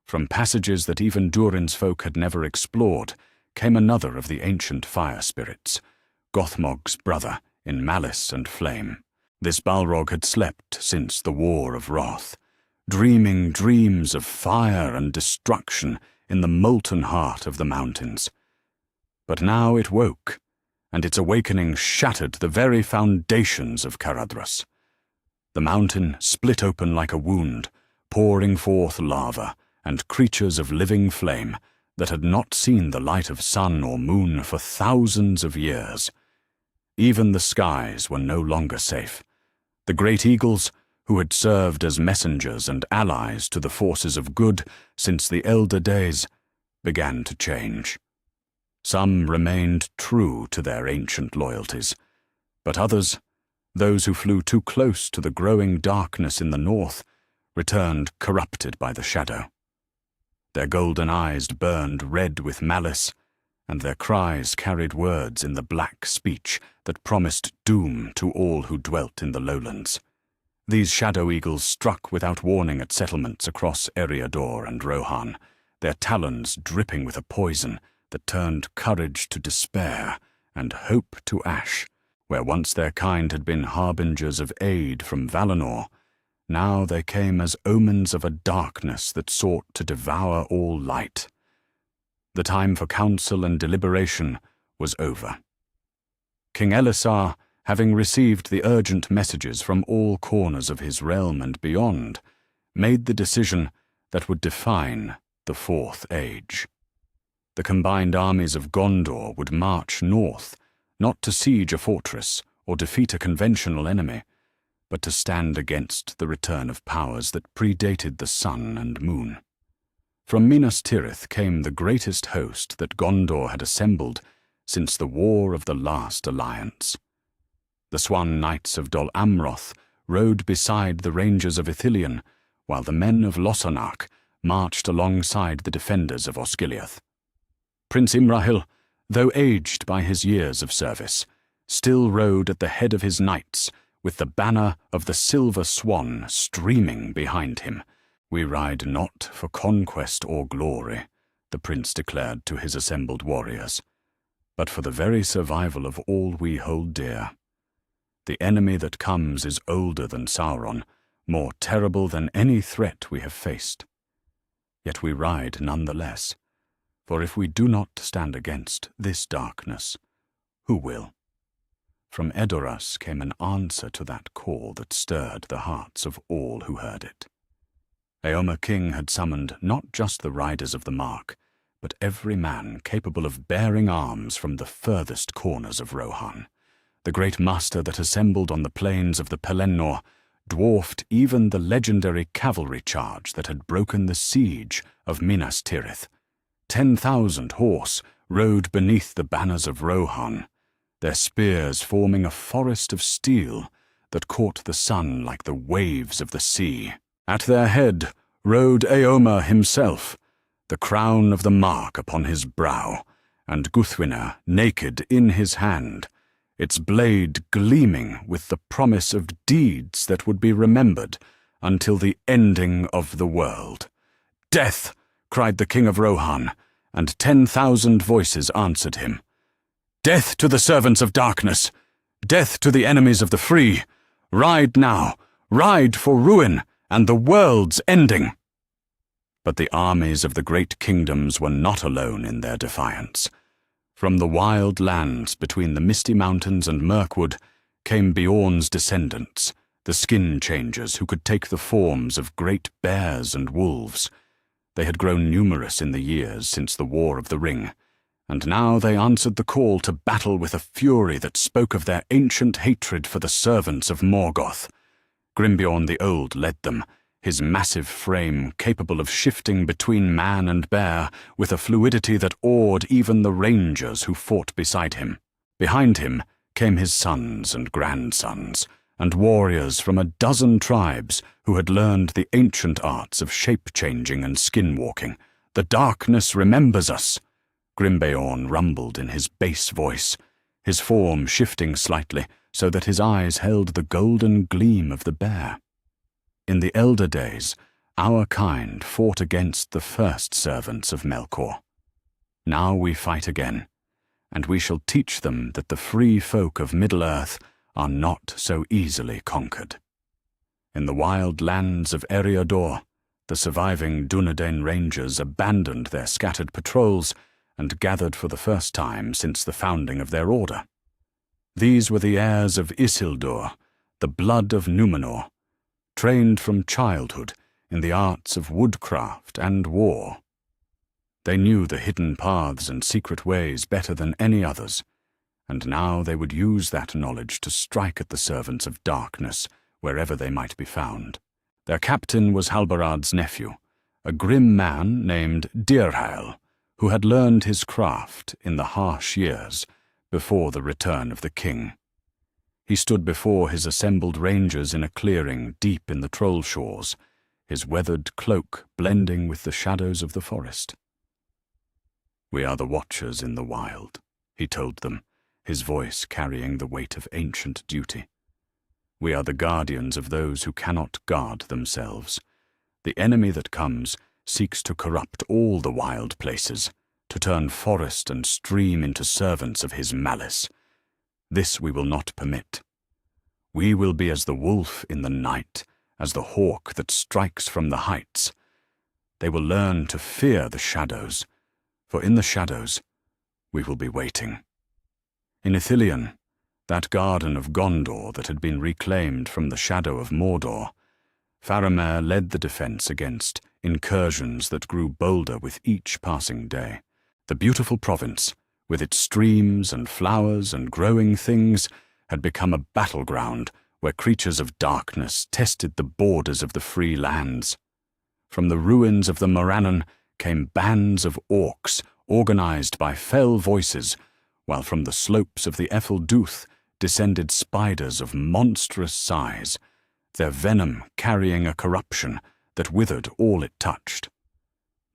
S1: From passages that even Durin's folk had never explored came another of the ancient fire spirits, Gothmog's brother in malice and flame. This Balrog had slept since the War of Wrath, dreaming dreams of fire and destruction in the molten heart of the mountains. But now it woke, and its awakening shattered the very foundations of Caradhras. The mountain split open like a wound, pouring forth lava and creatures of living flame that had not seen the light of sun or moon for thousands of years. Even the skies were no longer safe. The great eagles, who had served as messengers and allies to the forces of good since the Elder days, began to change. Some remained true to their ancient loyalties, but others, those who flew too close to the growing darkness in the north, returned corrupted by the shadow. Their golden eyes burned red with malice, and their cries carried words in the black speech that promised doom to all who dwelt in the lowlands. These shadow eagles struck without warning at settlements across Eriador and Rohan, their talons dripping with a poison that turned courage to despair and hope to ash. Where once their kind had been harbingers of aid from Valinor, now they came as omens of a darkness that sought to devour all light. The time for counsel and deliberation was over. King Elisar, having received the urgent messages from all corners of his realm and beyond, made the decision that would define the Fourth Age. The combined armies of Gondor would march north, not to siege a fortress or defeat a conventional enemy, but to stand against the return of powers that predated the sun and moon. From Minas Tirith came the greatest host that Gondor had assembled since the War of the Last Alliance. The Swan Knights of Dol Amroth rode beside the rangers of Ithilien, while the men of Lossarnach marched alongside the defenders of Osgiliath. Prince Imrahil, though aged by his years of service, still rode at the head of his knights, with the banner of the Silver Swan streaming behind him. "We ride not for conquest or glory," the prince declared to his assembled warriors, "but for the very survival of all we hold dear. The enemy that comes is older than Sauron, more terrible than any threat we have faced. Yet we ride nonetheless, for if we do not stand against this darkness, who will?" From Edoras came an answer to that call that stirred the hearts of all who heard it. Éomer King had summoned not just the riders of the Mark, but every man capable of bearing arms from the furthest corners of Rohan. The great muster that assembled on the plains of the Pelennor dwarfed even the legendary cavalry charge that had broken the siege of Minas Tirith. 10,000 horse rode beneath the banners of Rohan, their spears forming a forest of steel that caught the sun like the waves of the sea. At their head rode Éomer himself, the crown of the Mark upon his brow, and Guthwiner naked in his hand, its blade gleaming with the promise of deeds that would be remembered until the ending of the world. "Death!" cried the king of Rohan, and 10,000 voices answered him. "Death to the servants of darkness! Death to the enemies of the free! Ride now! Ride for ruin and the world's ending!" But the armies of the great kingdoms were not alone in their defiance. From the wild lands between the Misty Mountains and Mirkwood came Beorn's descendants, the skin changers who could take the forms of great bears and wolves. They had grown numerous in the years since the War of the Ring, and now they answered the call to battle with a fury that spoke of their ancient hatred for the servants of Morgoth. Grimbeorn the Old led them, his massive frame capable of shifting between man and bear with a fluidity that awed even the rangers who fought beside him. Behind him came his sons and grandsons, and warriors from a dozen tribes who had learned the ancient arts of shape-changing and skin-walking. "The darkness remembers us," Grimbeorn rumbled in his bass voice, his form shifting slightly so that his eyes held the golden gleam of the bear. "In the elder days, our kind fought against the first servants of Melkor. Now we fight again, and we shall teach them that the free folk of Middle-earth are not so easily conquered." In the wild lands of Eriador, the surviving Dunedain Rangers abandoned their scattered patrols and gathered for the first time since the founding of their order. These were the heirs of Isildur, the blood of Númenor, trained from childhood in the arts of woodcraft and war. They knew the hidden paths and secret ways better than any others, and now they would use that knowledge to strike at the servants of darkness wherever they might be found. Their captain was Halbarad's nephew, a grim man named Dirhael, who had learned his craft in the harsh years before the return of the king. He stood before his assembled rangers in a clearing deep in the troll shores, his weathered cloak blending with the shadows of the forest. "We are the Watchers in the wild," he told them, his voice carrying the weight of ancient duty. We are the guardians of those who cannot guard themselves. The enemy that comes seeks to corrupt all the wild places, to turn forest and stream into servants of his malice. This we will not permit. We will be as the wolf in the night, as the hawk that strikes from the heights. They will learn to fear the shadows, for in the shadows we will be waiting. In Ithilien, that garden of Gondor that had been reclaimed from the shadow of Mordor, Faramir led the defense against incursions that grew bolder with each passing day. The beautiful province, with its streams and flowers and growing things, had become a battleground where creatures of darkness tested the borders of the free lands. From the ruins of the Morannon came bands of orcs organized by fell voices, while from the slopes of the Efelduth descended spiders of monstrous size, their venom carrying a corruption that withered all it touched.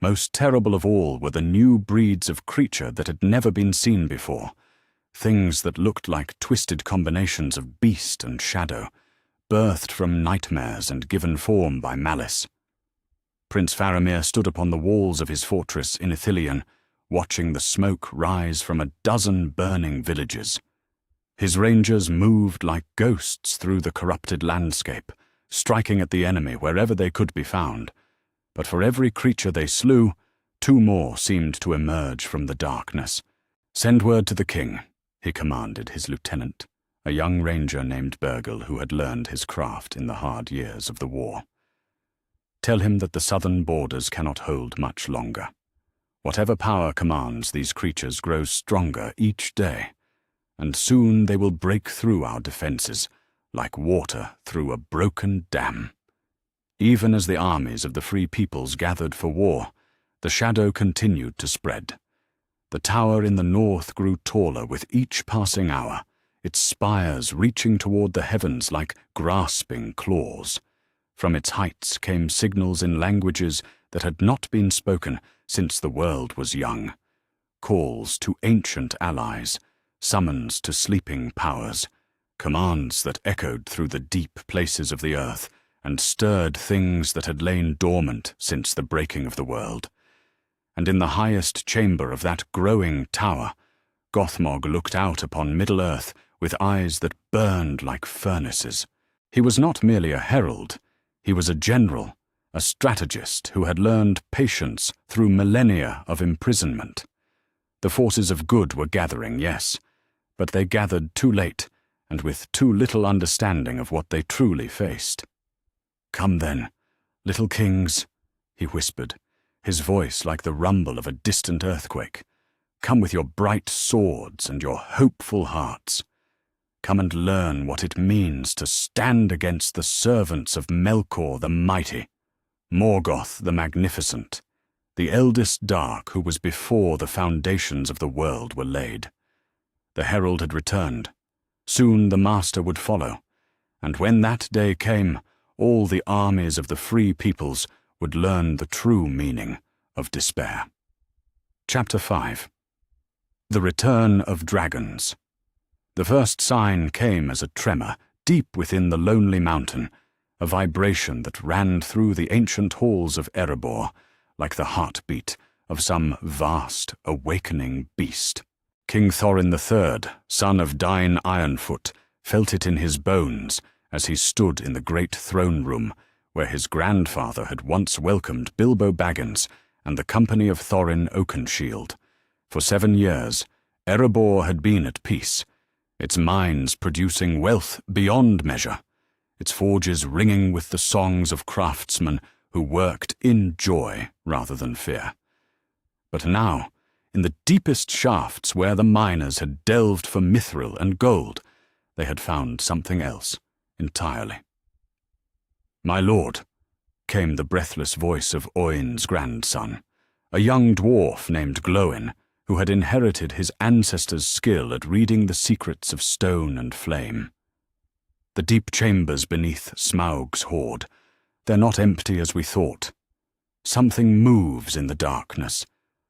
S1: Most terrible of all were the new breeds of creature that had never been seen before, things that looked like twisted combinations of beast and shadow, birthed from nightmares and given form by malice. Prince Faramir stood upon the walls of his fortress in Ithilien, watching the smoke rise from a dozen burning villages. His rangers moved like ghosts through the corrupted landscape, striking at the enemy wherever they could be found. But for every creature they slew, 2 more seemed to emerge from the darkness. "Send word to the king," he commanded his lieutenant, a young ranger named Bergil who had learned his craft in the hard years of the war. "Tell him that the southern borders cannot hold much longer. Whatever power commands these creatures grows stronger each day, and soon they will break through our defenses like water through a broken dam." Even as the armies of the free peoples gathered for war, the shadow continued to spread. The tower in the north grew taller with each passing hour, its spires reaching toward the heavens like grasping claws. From its heights came signals in languages that had not been spoken since the world was young, calls to ancient allies, summons to sleeping powers, commands that echoed through the deep places of the earth and stirred things that had lain dormant since the breaking of the world. And in the highest chamber of that growing tower, Gothmog looked out upon Middle-earth with eyes that burned like furnaces. He was not merely a herald, he was a general, a strategist who had learned patience through millennia of imprisonment. The forces of good were gathering, yes, but they gathered too late and with too little understanding of what they truly faced. "Come then, little kings," he whispered, his voice like the rumble of a distant earthquake. "Come with your bright swords and your hopeful hearts. Come and learn what it means to stand against the servants of Melkor the Mighty, Morgoth the Magnificent, the eldest dark who was before the foundations of the world were laid." The herald had returned. Soon the master would follow, and when that day came, all the armies of the free peoples would learn the true meaning of despair. Chapter 5. The Return of Dragons. The first sign came as a tremor deep within the lonely mountain, a vibration that ran through the ancient halls of Erebor, like the heartbeat of some vast, awakening beast. King Thorin III, son of Dain Ironfoot, felt it in his bones as he stood in the great throne room where his grandfather had once welcomed Bilbo Baggins and the company of Thorin Oakenshield. For 7 years, Erebor had been at peace, its mines producing wealth beyond measure, its forges ringing with the songs of craftsmen who worked in joy rather than fear. But now, in the deepest shafts where the miners had delved for mithril and gold, they had found something else entirely. "My lord," came the breathless voice of Oin's grandson, a young dwarf named Glóin, who had inherited his ancestors' skill at reading the secrets of stone and flame. "The deep chambers beneath Smaug's hoard, they're not empty as we thought. Something moves in the darkness,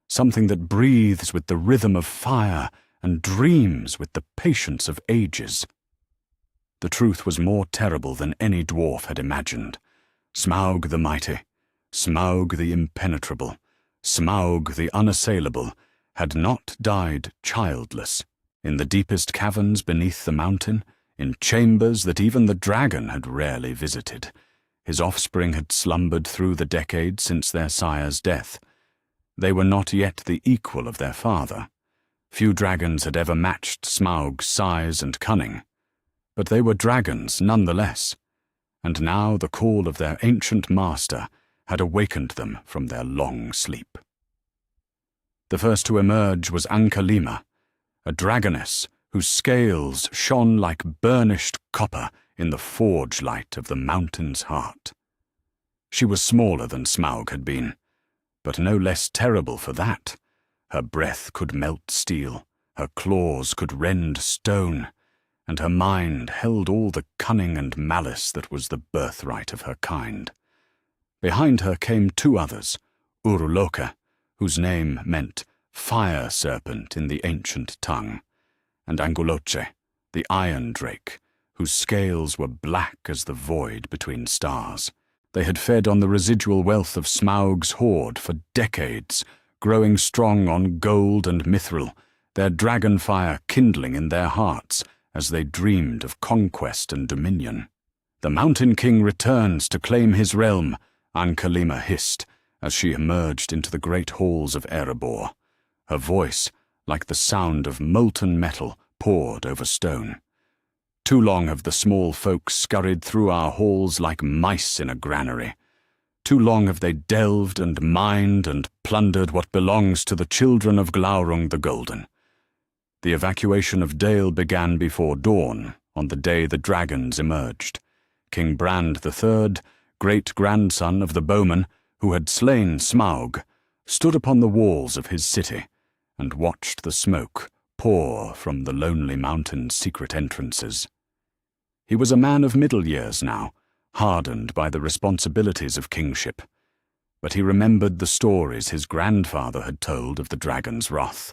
S1: something that breathes with the rhythm of fire and dreams with the patience of ages." The truth was more terrible than any dwarf had imagined. Smaug the mighty, Smaug the impenetrable, Smaug the unassailable, had not died childless. In the deepest caverns beneath the mountain, in chambers that even the dragon had rarely visited, his offspring had slumbered through the decades since their sire's death. They were not yet the equal of their father. Few dragons had ever matched Smaug's size and cunning. But they were dragons nonetheless, and now the call of their ancient master had awakened them from their long sleep. The first to emerge was Ankalima, a dragoness whose scales shone like burnished copper in the forge light of the mountain's heart. She was smaller than Smaug had been, but no less terrible for that. Her breath could melt steel, her claws could rend stone, and her mind held all the cunning and malice that was the birthright of her kind. Behind her came two others, Uruloka, whose name meant fire serpent in the ancient tongue, and Anguloche, the iron drake, whose scales were black as the void between stars. They had fed on the residual wealth of Smaug's hoard for decades, growing strong on gold and mithril, their dragon fire kindling in their hearts as they dreamed of conquest and dominion. "The Mountain King returns to claim his realm," Ankalima hissed as she emerged into the great halls of Erebor. Her voice, like the sound of molten metal poured over stone. "Too long have the small folk scurried through our halls like mice in a granary. Too long have they delved and mined and plundered what belongs to the children of Glaurung the Golden." The evacuation of Dale began before dawn, on the day the dragons emerged. King Brand III, great-grandson of the bowman who had slain Smaug, stood upon the walls of his city and watched the smoke pour from the lonely mountain's secret entrances. He was a man of middle years now, hardened by the responsibilities of kingship, but he remembered the stories his grandfather had told of the dragon's wrath,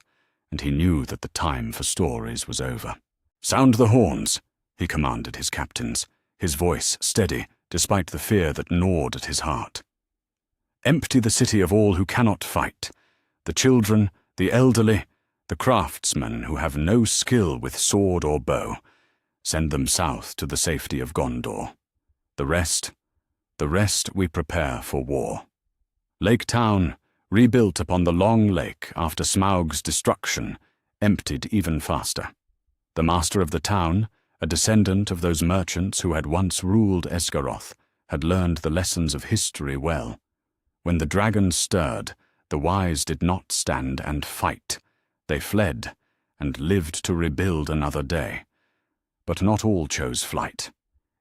S1: and he knew that the time for stories was over. "Sound the horns," he commanded his captains, his voice steady despite the fear that gnawed at his heart. "Empty the city of all who cannot fight, the children, the elderly, the craftsmen who have no skill with sword or bow. Send them south to the safety of Gondor. The rest we prepare for war." Lake Town, rebuilt upon the long lake after Smaug's destruction, emptied even faster. The master of the town, a descendant of those merchants who had once ruled Esgaroth, had learned the lessons of history well. When the dragons stirred, the wise did not stand and fight. They fled, and lived to rebuild another day. But not all chose flight.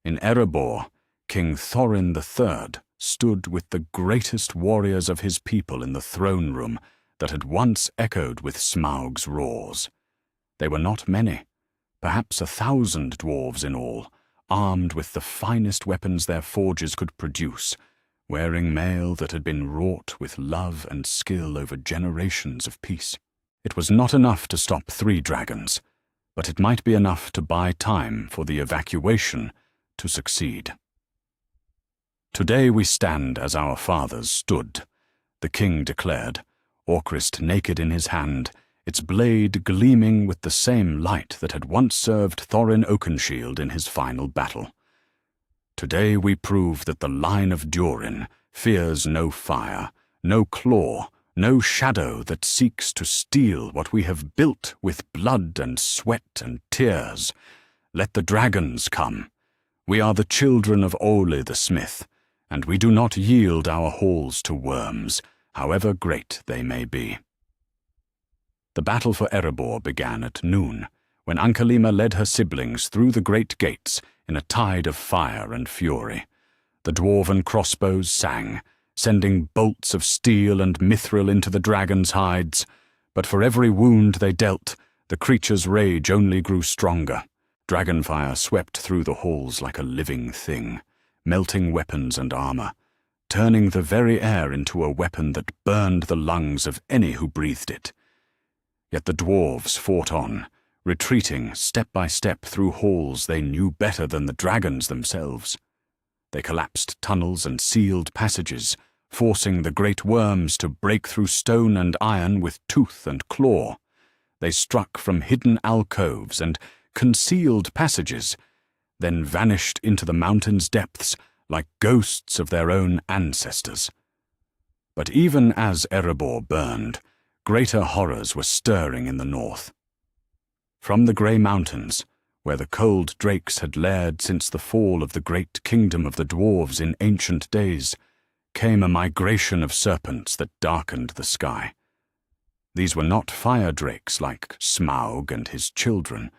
S1: In Erebor, King Thorin III stood with the greatest warriors of his people in the throne room that had once echoed with Smaug's roars. They were not many, perhaps 1,000 dwarves in all, armed with the finest weapons their forges could produce, wearing mail that had been wrought with love and skill over generations of peace. It was not enough to stop 3 dragons, but it might be enough to buy time for the evacuation to succeed. "Today we stand as our fathers stood," the king declared, Orcrist naked in his hand, its blade gleaming with the same light that had once served Thorin Oakenshield in his final battle. "Today we prove that the line of Durin fears no fire, no claw, no shadow that seeks to steal what we have built with blood and sweat and tears. Let the dragons come. We are the children of Ole the Smith, and we do not yield our halls to worms, however great they may be." The battle for Erebor began at noon, when Ankalima led her siblings through the great gates in a tide of fire and fury. The dwarven crossbows sang, sending bolts of steel and mithril into the dragons' hides, but for every wound they dealt, the creature's rage only grew stronger. Dragonfire swept through the halls like a living thing, melting weapons and armor, turning the very air into a weapon that burned the lungs of any who breathed it. Yet the dwarves fought on, retreating step by step through halls they knew better than the dragons themselves. They collapsed tunnels and sealed passages, forcing the great worms to break through stone and iron with tooth and claw. They struck from hidden alcoves and concealed passages, then vanished into the mountain's depths like ghosts of their own ancestors. But even as Erebor burned, greater horrors were stirring in the north. From the grey mountains, where the cold drakes had laired since the fall of the great kingdom of the dwarves in ancient days, came a migration of serpents that darkened the sky. These were not fire drakes like Smaug and his children,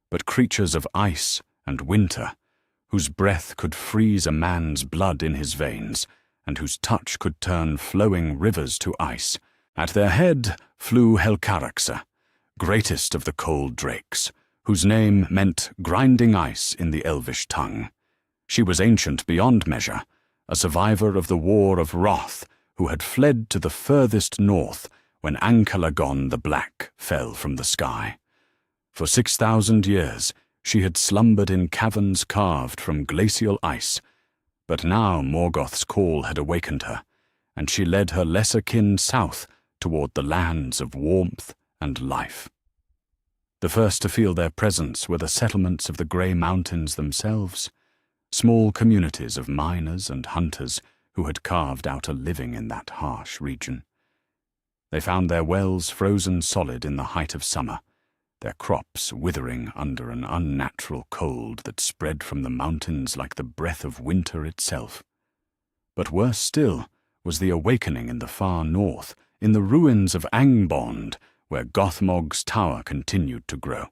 S1: but creatures of ice and winter, whose breath could freeze a man's blood in his veins, and whose touch could turn flowing rivers to ice. At their head flew Helcaraxa, greatest of the cold drakes, whose name meant grinding ice in the elvish tongue. She was ancient beyond measure, a survivor of the War of Wrath, who had fled to the furthest north when Ankalagon the Black fell from the sky. For 6,000 years she had slumbered in caverns carved from glacial ice, but now Morgoth's call had awakened her, and she led her lesser kin south toward the lands of warmth and life. The first to feel their presence were the settlements of the grey mountains themselves, small communities of miners and hunters who had carved out a living in that harsh region. They found their wells frozen solid in the height of summer, their crops withering under an unnatural cold that spread from the mountains like the breath of winter itself. But worse still was the awakening in the far north, in the ruins of Angbond, where Gothmog's tower continued to grow.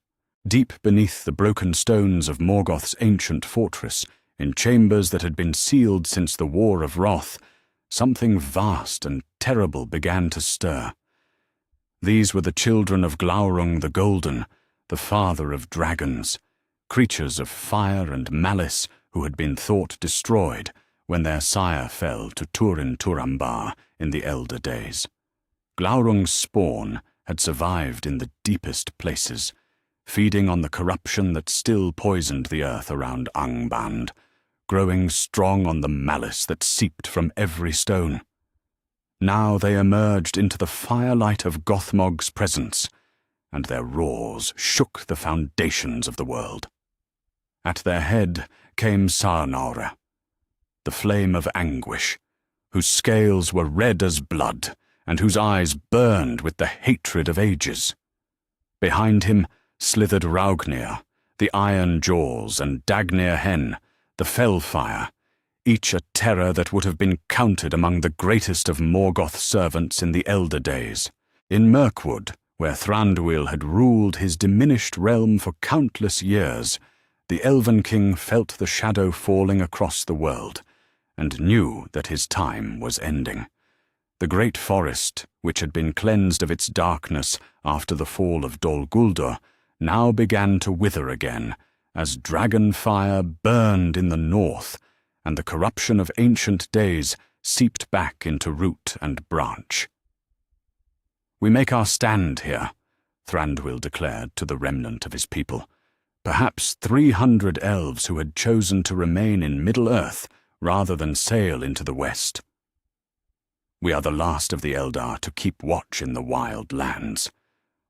S1: Deep beneath the broken stones of Morgoth's ancient fortress, in chambers that had been sealed since the War of Wrath, something vast and terrible began to stir. These were the children of Glaurung the Golden, the father of dragons, creatures of fire and malice who had been thought destroyed when their sire fell to Turin Turambar in the elder days. Glaurung's spawn had survived in the deepest places, feeding on the corruption that still poisoned the earth around Angband, growing strong on the malice that seeped from every stone. Now they emerged into the firelight of Gothmog's presence, and their roars shook the foundations of the world. At their head came Sarnaura, the flame of anguish, whose scales were red as blood, and whose eyes burned with the hatred of ages. Behind him slithered Raugnir, the Iron Jaws, and Dagnir Hen, the Fellfire, each a terror that would have been counted among the greatest of Morgoth's servants in the elder days. In Mirkwood, where Thranduil had ruled his diminished realm for countless years, the Elven King felt the shadow falling across the world, and knew that his time was ending. The great forest, which had been cleansed of its darkness after the fall of Dol Guldur, now began to wither again, as dragon fire burned in the north, and the corruption of ancient days seeped back into root and branch. "We make our stand here," Thranduil declared to the remnant of his people, perhaps 300 elves who had chosen to remain in Middle-earth rather than sail into the west. "We are the last of the Eldar to keep watch in the wild lands.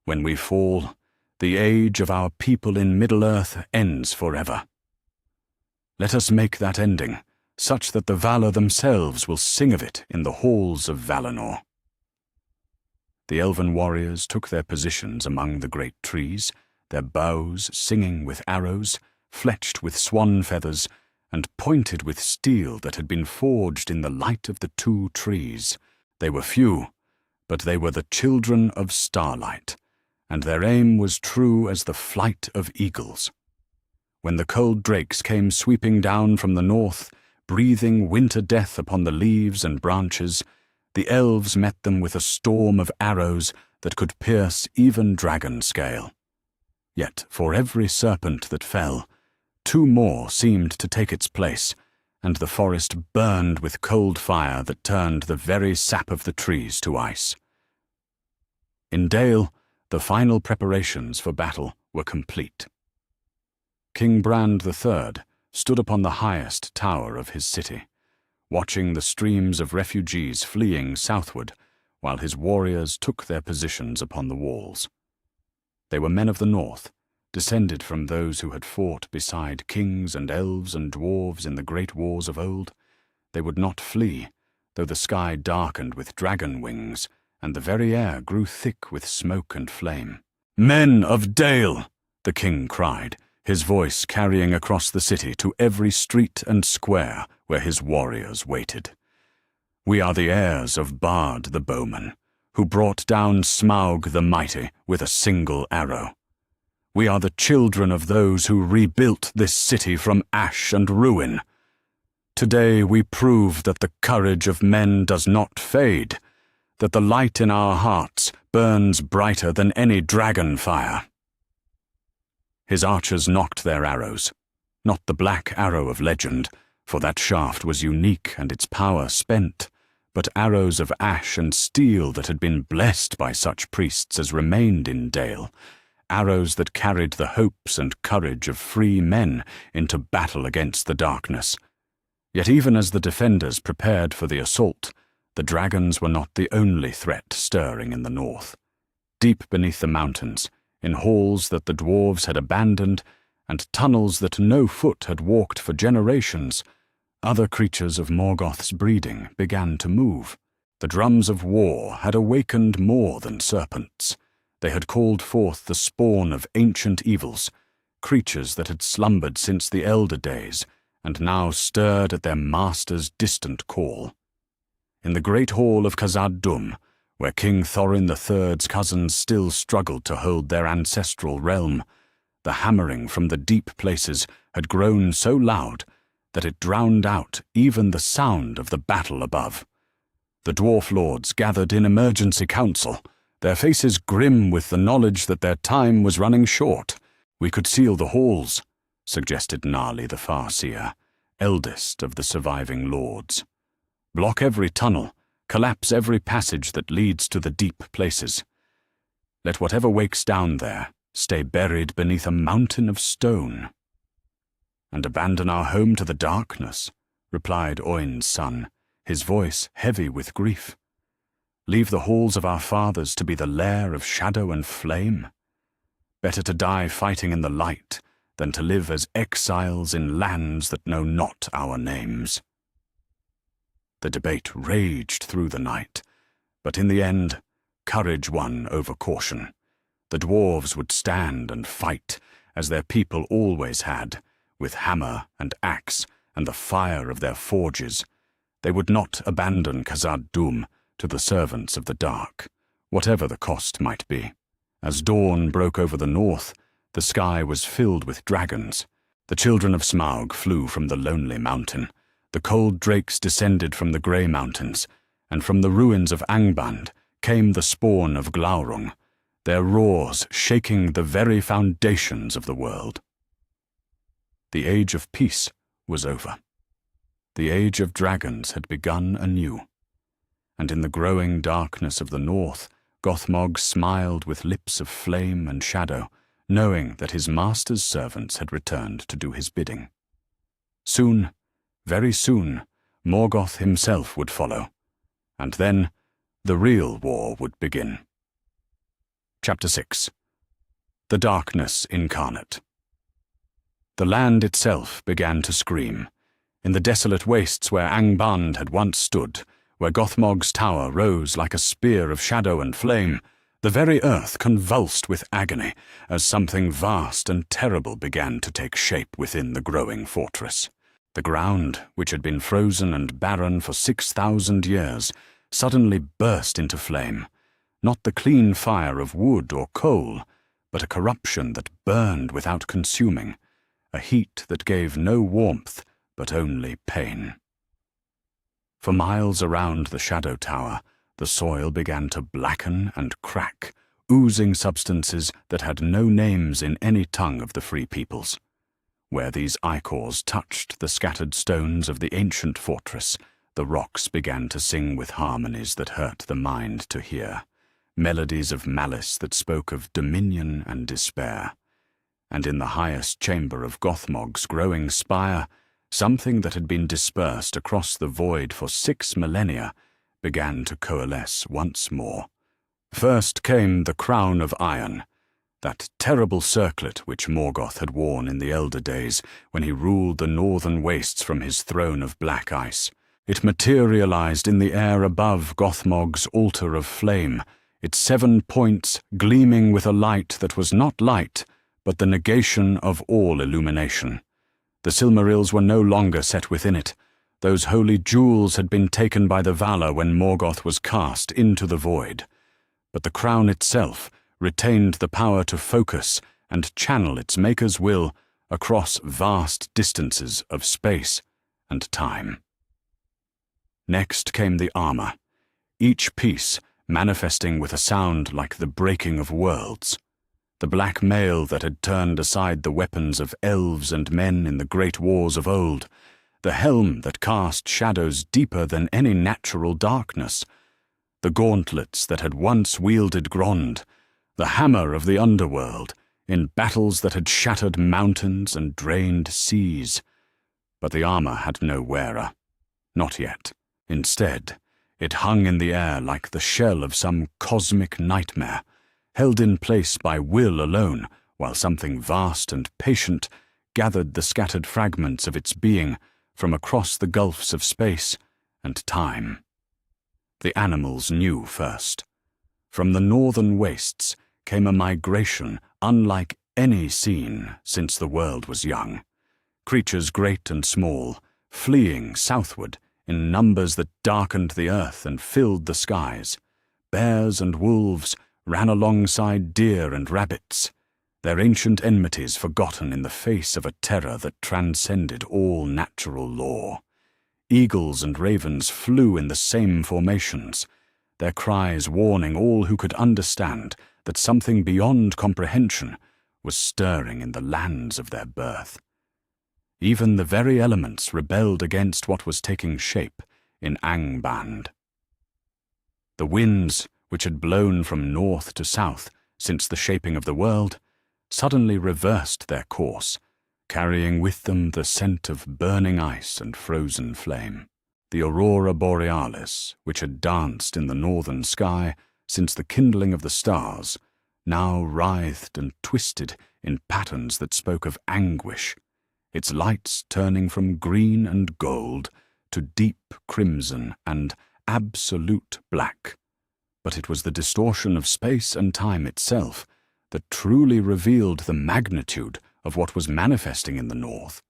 S1: When we fall, the age of our people in Middle-earth ends forever. Let us make that ending, such that the Valar themselves will sing of it in the halls of Valinor." The elven warriors took their positions among the great trees, their bows singing with arrows, fletched with swan feathers, and pointed with steel that had been forged in the light of the two trees. They were few, but they were the children of starlight, and their aim was true as the flight of eagles. When the cold drakes came sweeping down from the north, breathing winter death upon the leaves and branches, the elves met them with a storm of arrows that could pierce even dragon scale. Yet for every serpent that fell, 2 more seemed to take its place, and the forest burned with cold fire that turned the very sap of the trees to ice. In Dale, the final preparations for battle were complete. King Brand III stood upon the highest tower of his city, watching the streams of refugees fleeing southward while his warriors took their positions upon the walls. They were men of the north, descended from those who had fought beside kings and elves and dwarves in the great wars of old. They would not flee, though the sky darkened with dragon wings, and the very air grew thick with smoke and flame. "Men of Dale!" the king cried, his voice carrying across the city to every street and square where his warriors waited. "We are the heirs of Bard the bowman, who brought down Smaug the mighty with a single arrow. We are the children of those who rebuilt this city from ash and ruin. Today we prove that the courage of men does not fade, that the light in our hearts burns brighter than any dragon fire." His archers knocked their arrows, not the black arrow of legend, for that shaft was unique and its power spent, but arrows of ash and steel that had been blessed by such priests as remained in Dale, arrows that carried the hopes and courage of free men into battle against the darkness. Yet even as the defenders prepared for the assault, the dragons were not the only threat stirring in the north. Deep beneath the mountains, in halls that the dwarves had abandoned, and tunnels that no foot had walked for generations, other creatures of Morgoth's breeding began to move. The drums of war had awakened more than serpents. They had called forth the spawn of ancient evils, creatures that had slumbered since the elder days, and now stirred at their master's distant call. In the great hall of Khazad-dûm, where King Thorin III's cousins still struggled to hold their ancestral realm, the hammering from the deep places had grown so loud that it drowned out even the sound of the battle above. The dwarf lords gathered in emergency council, their faces grim with the knowledge that their time was running short. "We could seal the halls," suggested Gnarly the Farseer, eldest of the surviving lords. "Block every tunnel, collapse every passage that leads to the deep places. Let whatever wakes down there stay buried beneath a mountain of stone." "And abandon our home to the darkness," replied Oin's son, his voice heavy with grief. "Leave the halls of our fathers to be the lair of shadow and flame? Better to die fighting in the light than to live as exiles in lands that know not our names." The debate raged through the night, but in the end, courage won over caution. The dwarves would stand and fight, as their people always had, with hammer and axe and the fire of their forges. They would not abandon Khazad-dûm to the servants of the dark, whatever the cost might be. As dawn broke over the north, the sky was filled with dragons. The children of Smaug flew from the lonely mountain. The cold drakes descended from the grey mountains, and from the ruins of Angband came the spawn of Glaurung, their roars shaking the very foundations of the world. The age of peace was over. The age of dragons had begun anew. And in the growing darkness of the north, Gothmog smiled with lips of flame and shadow, knowing that his master's servants had returned to do his bidding. Soon, very soon, Morgoth himself would follow, and then the real war would begin. Chapter 6. The Darkness Incarnate. The land itself began to scream. In the desolate wastes where Angband had once stood, where Gothmog's tower rose like a spear of shadow and flame, the very earth convulsed with agony as something vast and terrible began to take shape within the growing fortress. The ground, which had been frozen and barren for 6,000 years, suddenly burst into flame, not the clean fire of wood or coal, but a corruption that burned without consuming, a heat that gave no warmth but only pain. For miles around the Shadow Tower, the soil began to blacken and crack, oozing substances that had no names in any tongue of the Free Peoples. Where these ichors touched the scattered stones of the ancient fortress, the rocks began to sing with harmonies that hurt the mind to hear, melodies of malice that spoke of dominion and despair. and in the highest chamber of Gothmog's growing spire, something that had been dispersed across the void for 6 millennia began to coalesce once more. First came the crown of iron, that terrible circlet which Morgoth had worn in the elder days when he ruled the northern wastes from his throne of black ice. It materialized in the air above Gothmog's altar of flame, its 7 points gleaming with a light that was not light, but the negation of all illumination. The Silmarils were no longer set within it. Those holy jewels had been taken by the Valar when Morgoth was cast into the void. But the crown itself retained the power to focus and channel its maker's will across vast distances of space and time. Next came the armor, each piece manifesting with a sound like the breaking of worlds. The black mail that had turned aside the weapons of elves and men in the great wars of old, the helm that cast shadows deeper than any natural darkness, the gauntlets that had once wielded Grond, the hammer of the underworld, in battles that had shattered mountains and drained seas. But the armor had no wearer. Not yet. Instead, it hung in the air like the shell of some cosmic nightmare, held in place by will alone, while something vast and patient gathered the scattered fragments of its being from across the gulfs of space and time. The animals knew first. From the northern wastes came a migration unlike any seen since the world was young. Creatures great and small, fleeing southward in numbers that darkened the earth and filled the skies. Bears and wolves ran alongside deer and rabbits, their ancient enmities forgotten in the face of a terror that transcended all natural law. Eagles and ravens flew in the same formations, their cries warning all who could understand that something beyond comprehension was stirring in the lands of their birth. Even the very elements rebelled against what was taking shape in Angband. The winds, which had blown from north to south since the shaping of the world, suddenly reversed their course, carrying with them the scent of burning ice and frozen flame. The aurora borealis, which had danced in the northern sky since the kindling of the stars, now writhed and twisted in patterns that spoke of anguish, its lights turning from green and gold to deep crimson and absolute black. But it was the distortion of space and time itself that truly revealed the magnitude of what was manifesting in the north.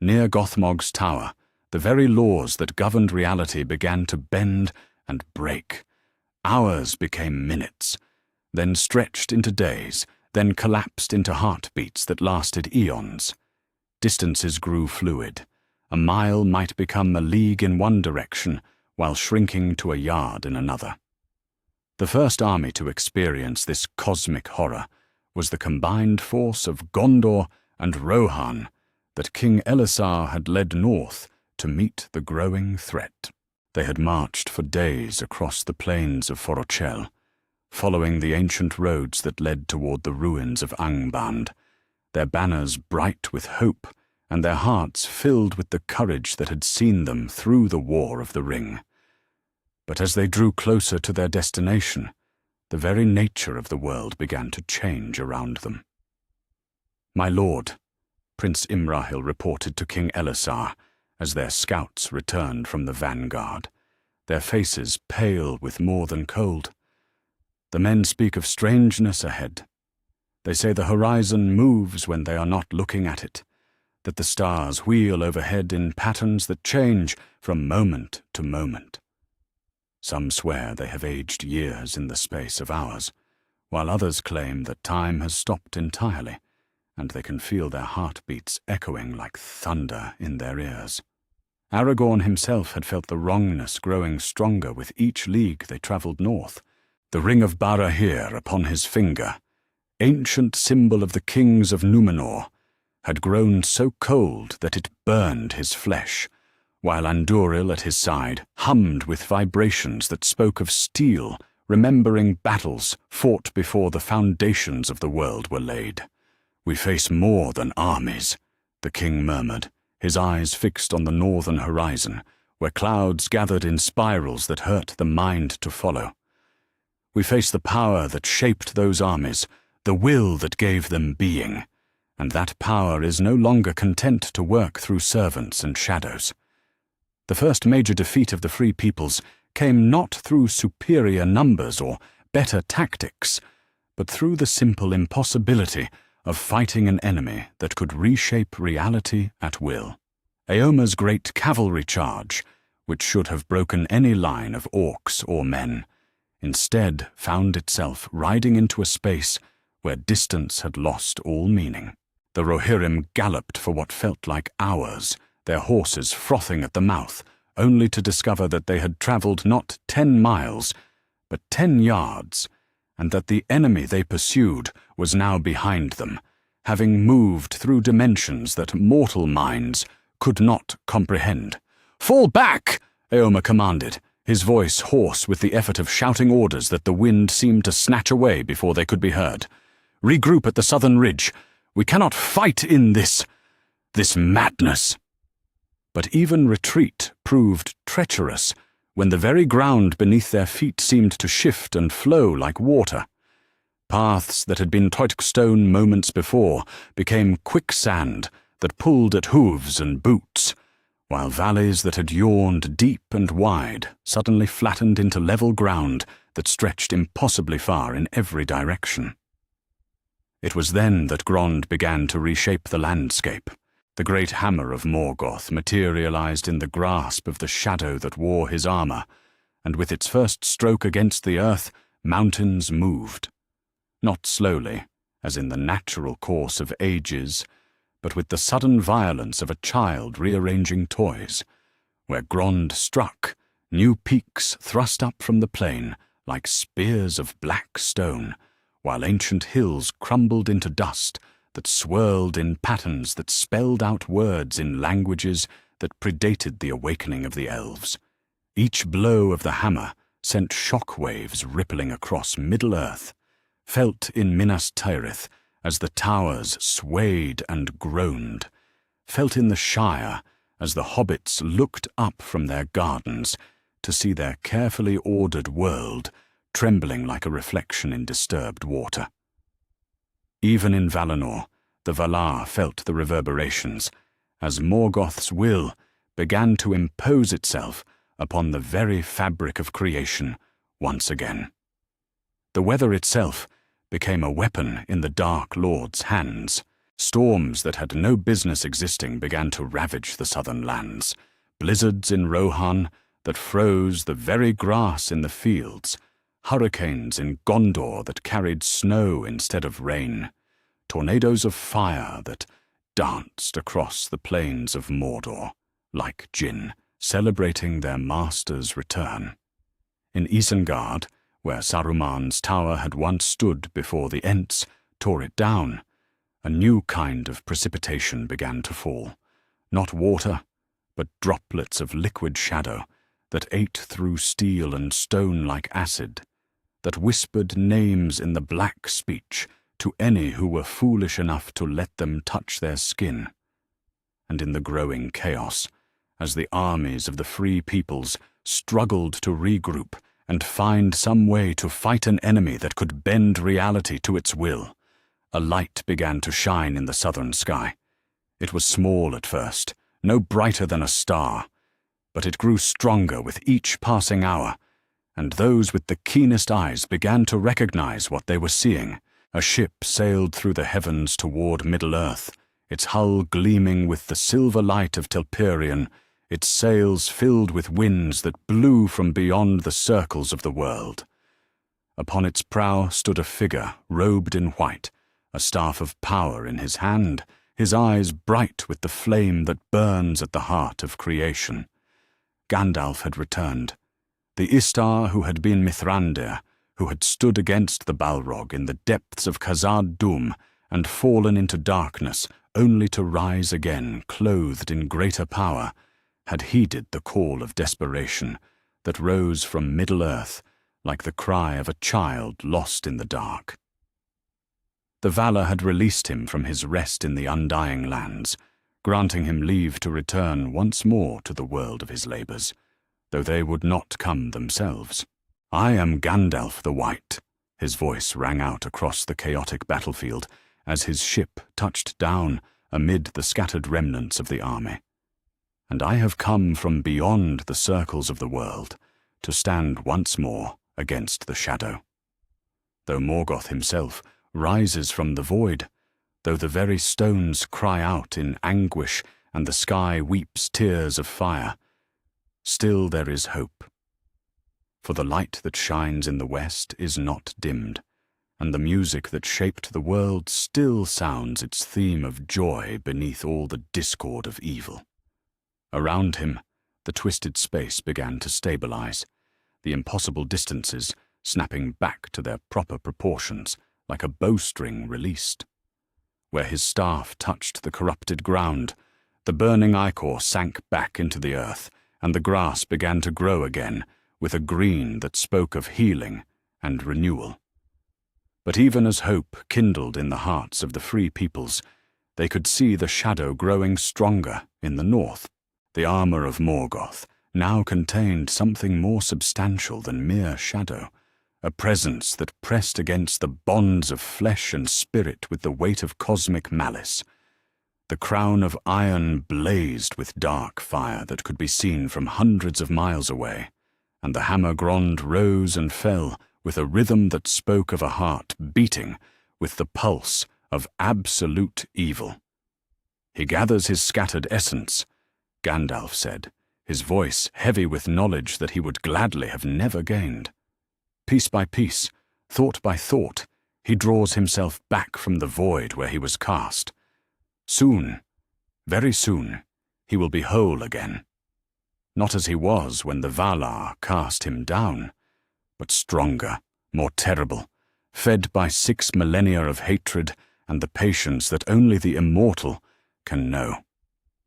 S1: Near Gothmog's tower, the very laws that governed reality began to bend and break. Hours became minutes, then stretched into days, then collapsed into heartbeats that lasted eons. Distances grew fluid. A mile might become a league in one direction, while shrinking to a yard in another. The first army to experience this cosmic horror was the combined force of Gondor and Rohan that King Elessar had led north to meet the growing threat. They had marched for days across the plains of Forochel, following the ancient roads that led toward the ruins of Angband, their banners bright with hope and their hearts filled with the courage that had seen them through the War of the Ring. But as they drew closer to their destination, the very nature of the world began to change around them. "My lord," Prince Imrahil reported to King Elessar as their scouts returned from the vanguard, their faces pale with more than cold. "The men speak of strangeness ahead. They say the horizon moves when they are not looking at it, that the stars wheel overhead in patterns that change from moment to moment. Some swear they have aged years in the space of hours, while others claim that time has stopped entirely, and they can feel their heartbeats echoing like thunder in their ears." Aragorn himself had felt the wrongness growing stronger with each league they travelled north. The ring of Barahir upon his finger, ancient symbol of the kings of Númenor, had grown so cold that it burned his flesh, while Andúril at his side hummed with vibrations that spoke of steel, remembering battles fought before the foundations of the world were laid. "We face more than armies," the king murmured, his eyes fixed on the northern horizon, where clouds gathered in spirals that hurt the mind to follow. "We face the power that shaped those armies, the will that gave them being, and that power is no longer content to work through servants and shadows. The first major defeat of the Free Peoples came not through superior numbers or better tactics, but through the simple impossibility of fighting an enemy that could reshape reality at will. Eomer's great cavalry charge, which should have broken any line of orcs or men, instead found itself riding into a space where distance had lost all meaning. The Rohirrim galloped for what felt like hours, their horses frothing at the mouth, only to discover that they had travelled not 10 miles, but 10 yards, and that the enemy they pursued was now behind them, having moved through dimensions that mortal minds could not comprehend. "Fall back!" Eomer commanded, his voice hoarse with the effort of shouting orders that the wind seemed to snatch away before they could be heard. "Regroup at the southern ridge. We cannot fight in this madness." But even retreat proved treacherous when the very ground beneath their feet seemed to shift and flow like water. Paths that had been stone moments before became quicksand that pulled at hooves and boots, while valleys that had yawned deep and wide suddenly flattened into level ground that stretched impossibly far in every direction. It was then that Grond began to reshape the landscape. The great hammer of Morgoth materialized in the grasp of the shadow that wore his armor, and with its first stroke against the earth, mountains moved. Not slowly, as in the natural course of ages, but with the sudden violence of a child rearranging toys. Where Grond struck, new peaks thrust up from the plain like spears of black stone, while ancient hills crumbled into dust that swirled in patterns that spelled out words in languages that predated the awakening of the elves. Each blow of the hammer sent shock waves rippling across Middle-earth, felt in Minas Tirith as the towers swayed and groaned, felt in the Shire as the hobbits looked up from their gardens to see their carefully ordered world trembling like a reflection in disturbed water. Even in Valinor, the Valar felt the reverberations, as Morgoth's will began to impose itself upon the very fabric of creation once again. The weather itself became a weapon in the Dark Lord's hands. Storms that had no business existing began to ravage the southern lands, blizzards in Rohan that froze the very grass in the fields, hurricanes in Gondor that carried snow instead of rain, tornadoes of fire that danced across the plains of Mordor, like Jinn, celebrating their master's return. In Isengard, where Saruman's tower had once stood before the Ents tore it down, a new kind of precipitation began to fall, not water, but droplets of liquid shadow that ate through steel and stone like acid, that whispered names in the black speech to any who were foolish enough to let them touch their skin. And in the growing chaos, as the armies of the Free Peoples struggled to regroup and find some way to fight an enemy that could bend reality to its will, a light began to shine in the southern sky. It was small at first, no brighter than a star, but it grew stronger with each passing hour, and those with the keenest eyes began to recognize what they were seeing. A ship sailed through the heavens toward Middle-earth, its hull gleaming with the silver light of Telperion, its sails filled with winds that blew from beyond the circles of the world. Upon its prow stood a figure robed in white, a staff of power in his hand, his eyes bright with the flame that burns at the heart of creation. Gandalf had returned, the Istar who had been Mithrandir, who had stood against the Balrog in the depths of Khazad Dûm and fallen into darkness only to rise again clothed in greater power, had heeded the call of desperation that rose from Middle-earth like the cry of a child lost in the dark. The Valor had released him from his rest in the undying lands, granting him leave to return once more to the world of his labours, though they would not come themselves. "I am Gandalf the White," his voice rang out across the chaotic battlefield as his ship touched down amid the scattered remnants of the army. "And I have come from beyond the circles of the world to stand once more against the shadow. Though Morgoth himself rises from the void, though the very stones cry out in anguish and the sky weeps tears of fire, still there is hope. For the light that shines in the west is not dimmed, and the music that shaped the world still sounds its theme of joy beneath all the discord of evil." Around him, the twisted space began to stabilize, the impossible distances snapping back to their proper proportions like a bowstring released. Where his staff touched the corrupted ground, the burning ichor sank back into the earth, and the grass began to grow again with a green that spoke of healing and renewal. But even as hope kindled in the hearts of the free peoples, they could see the shadow growing stronger in the north. The armor of Morgoth now contained something more substantial than mere shadow, a presence that pressed against the bonds of flesh and spirit with the weight of cosmic malice. The crown of iron blazed with dark fire that could be seen from hundreds of miles away, and the hammer grond rose and fell with a rhythm that spoke of a heart beating with the pulse of absolute evil. "He gathers his scattered essence," Gandalf said, his voice heavy with knowledge that he would gladly have never gained. "Piece by piece, thought by thought, he draws himself back from the void where he was cast. Soon, very soon, he will be whole again. Not as he was when the Valar cast him down, but stronger, more terrible, fed by 6 millennia of hatred and the patience that only the immortal can know."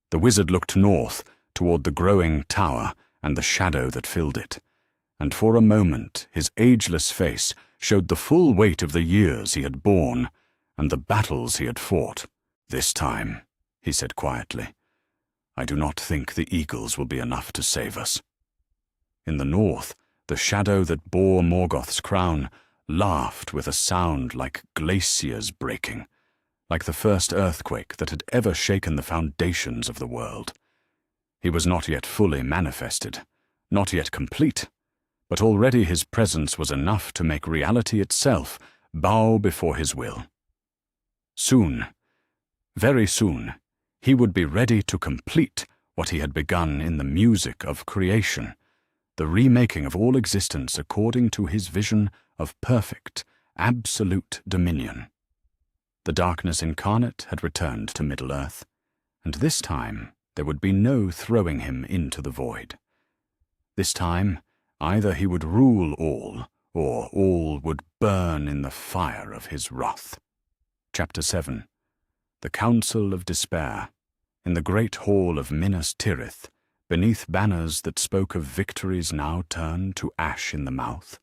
S1: The wizard looked north toward the growing tower and the shadow that filled it, and for a moment his ageless face showed the full weight of the years he had borne and the battles he had fought. "This time," he said quietly, "I do not think the eagles will be enough to save us." In the north, the shadow that bore Morgoth's crown laughed with a sound like glaciers breaking, like the first earthquake that had ever shaken the foundations of the world. He was not yet fully manifested, not yet complete, but already his presence was enough to make reality itself bow before his will. Soon, very soon, he would be ready to complete what he had begun in the music of creation, the remaking of all existence according to his vision of perfect, absolute dominion. The darkness incarnate had returned to Middle-earth, and this time there would be no throwing him into the void. This time, either he would rule all, or all would burn in the fire of his wrath. Chapter 7. The Council of Despair. In the great hall of Minas Tirith, beneath banners that spoke of victories now turned to ash in the mouth,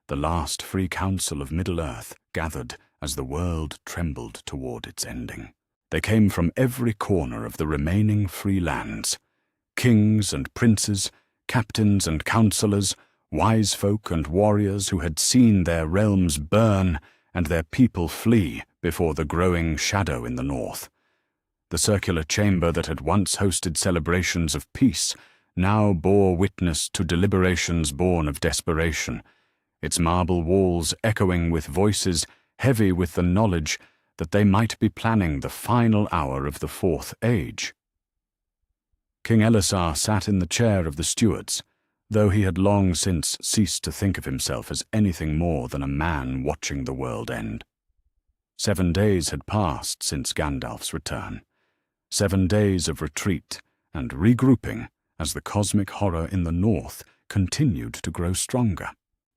S1: the last free council of Middle-earth gathered as the world trembled toward its ending. They came from every corner of the remaining free lands, kings and princes, captains and councillors, wise folk and warriors who had seen their realms burn and their people flee before the growing shadow in the north. The circular chamber that had once hosted celebrations of peace now bore witness to deliberations born of desperation, its marble walls echoing with voices heavy with the knowledge that they might be planning the final hour of the Fourth Age. King Elessar sat in the chair of the stewards, though he had long since ceased to think of himself as anything more than a man watching the world end. 7 days had passed since Gandalf's return, 7 days of retreat and regrouping as the cosmic horror in the north continued to grow stronger.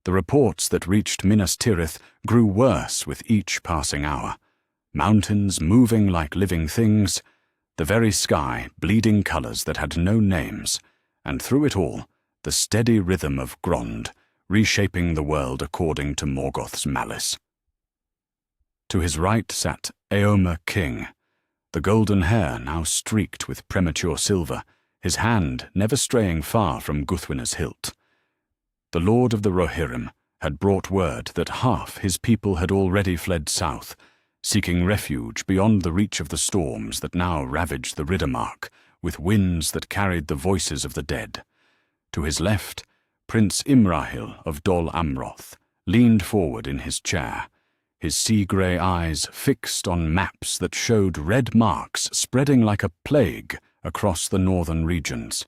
S1: The reports that reached Minas Tirith grew worse with each passing hour, mountains moving like living things, the very sky bleeding colors that had no names, and through it all, the steady rhythm of Grond, reshaping the world according to Morgoth's malice. To his right sat Eomer King, the golden hair now streaked with premature silver, his hand never straying far from Guthwinner's hilt. The Lord of the Rohirrim had brought word that half his people had already fled south, seeking refuge beyond the reach of the storms that now ravaged the Riddermark, with winds that carried the voices of the dead. To his left, Prince Imrahil of Dol Amroth leaned forward in his chair, his sea-grey eyes fixed on maps that showed red marks spreading like a plague across the northern regions.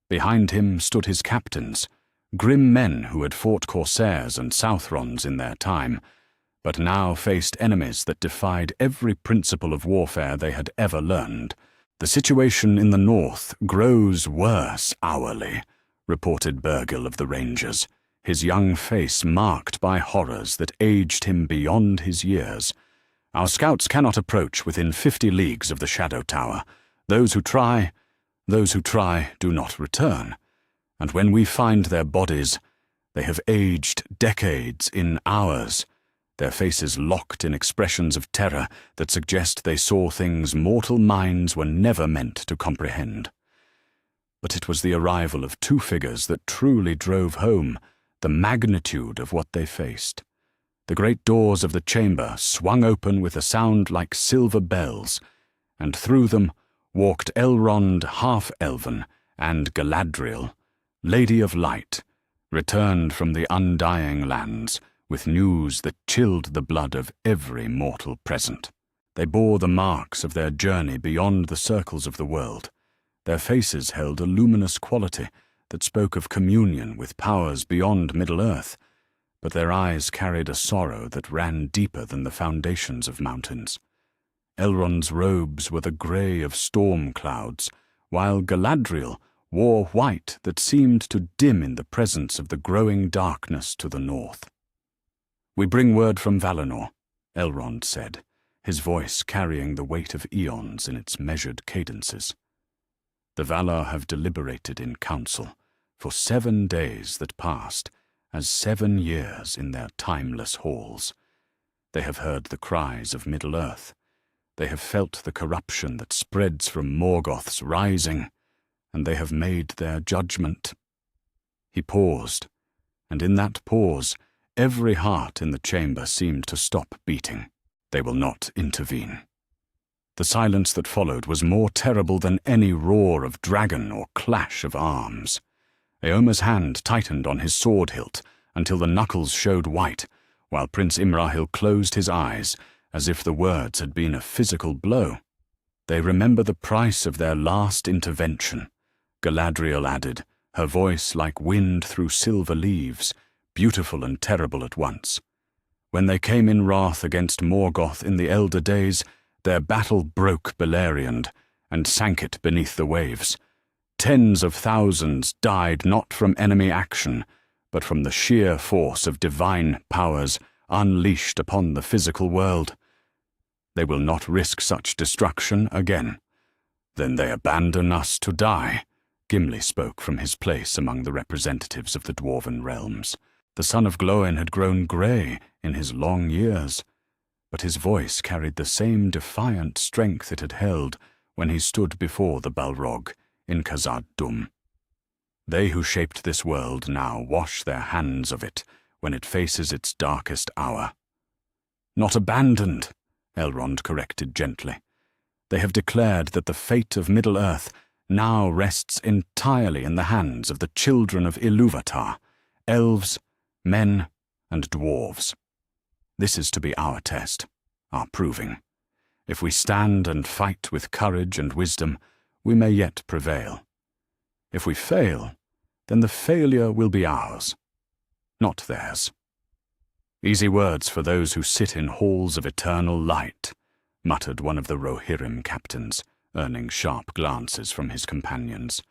S1: Behind him stood his captains, grim men who had fought corsairs and Southrons in their time, but now faced enemies that defied every principle of warfare they had ever learned. "The situation in the north grows worse hourly," reported Burgil of the Rangers, his young face marked by horrors that aged him beyond his years. "Our scouts cannot approach within 50 leagues of the Shadow Tower. Those who try do not return. And when we find their bodies, they have aged decades in hours, their faces locked in expressions of terror that suggest they saw things mortal minds were never meant to comprehend." But it was the arrival of two figures that truly drove home the magnitude of what they faced. The great doors of the chamber swung open with a sound like silver bells, and through them walked Elrond Half-Elven and Galadriel, Lady of Light, returned from the Undying Lands with news that chilled the blood of every mortal present. They bore the marks of their journey beyond the circles of the world. Their faces held a luminous quality that spoke of communion with powers beyond Middle-earth, but their eyes carried a sorrow that ran deeper than the foundations of mountains. Elrond's robes were the grey of storm clouds, while Galadriel wore white that seemed to dim in the presence of the growing darkness to the north. "We bring word from Valinor," Elrond said, his voice carrying the weight of eons in its measured cadences. "The Valar have deliberated in council for 7 days that passed as 7 years in their timeless halls. They have heard the cries of Middle-earth. They have felt the corruption that spreads from Morgoth's rising, and they have made their judgment." He paused, and in that pause, every heart in the chamber seemed to stop beating. "They will not intervene." The silence that followed was more terrible than any roar of dragon or clash of arms. Eomer's hand tightened on his sword hilt until the knuckles showed white, while Prince Imrahil closed his eyes as if the words had been a physical blow. "They remember the price of their last intervention," Galadriel added, her voice like wind through silver leaves, beautiful and terrible at once. "When they came in wrath against Morgoth in the elder days, their battle broke Beleriand and sank it beneath the waves. Tens of thousands died not from enemy action, but from the sheer force of divine powers unleashed upon the physical world. They will not risk such destruction again." "Then they abandon us to die," Gimli spoke from his place among the representatives of the dwarven realms. The son of Glóin had grown grey in his long years, but his voice carried the same defiant strength it had held when he stood before the Balrog in Khazad Dûm. "They who shaped this world now wash their hands of it when it faces its darkest hour." "Not abandoned," Elrond corrected gently. "They have declared that the fate of Middle-earth now rests entirely in the hands of the children of Ilúvatar, elves, men, and dwarves. This is to be our test, our proving. If we stand and fight with courage and wisdom, we may yet prevail. If we fail, then the failure will be ours, not theirs." "Easy words for those who sit in halls of eternal light," muttered one of the Rohirrim captains, earning sharp glances from his companions.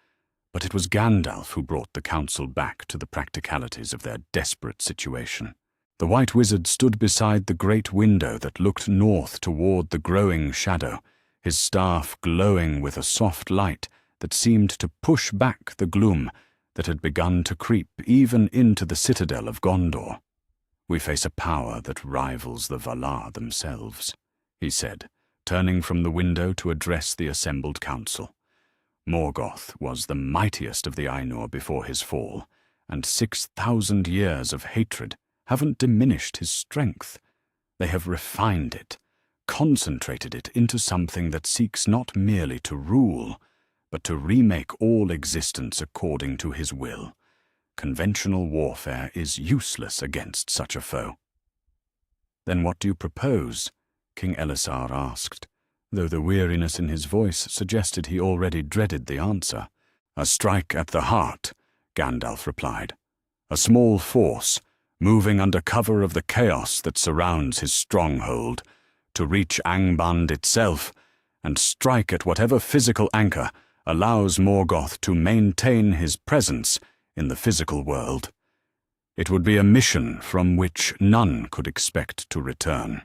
S1: But it was Gandalf who brought the council back to the practicalities of their desperate situation. The White Wizard stood beside the great window that looked north toward the growing shadow, his staff glowing with a soft light that seemed to push back the gloom that had begun to creep even into the citadel of Gondor. "We face a power that rivals the Valar themselves," he said, turning from the window to address the assembled council. "Morgoth was the mightiest of the Ainur before his fall, and 6,000 years of hatred haven't diminished his strength. They have refined it, concentrated it into something that seeks not merely to rule, but to remake all existence according to his will. Conventional warfare is useless against such a foe." "Then what do you propose?" King Elisar asked, though the weariness in his voice suggested he already dreaded the answer. "A strike at the heart," Gandalf replied. "A small force, moving under cover of the chaos that surrounds his stronghold, to reach Angband itself, and strike at whatever physical anchor allows Morgoth to maintain his presence in the physical world. It would be a mission from which none could expect to return."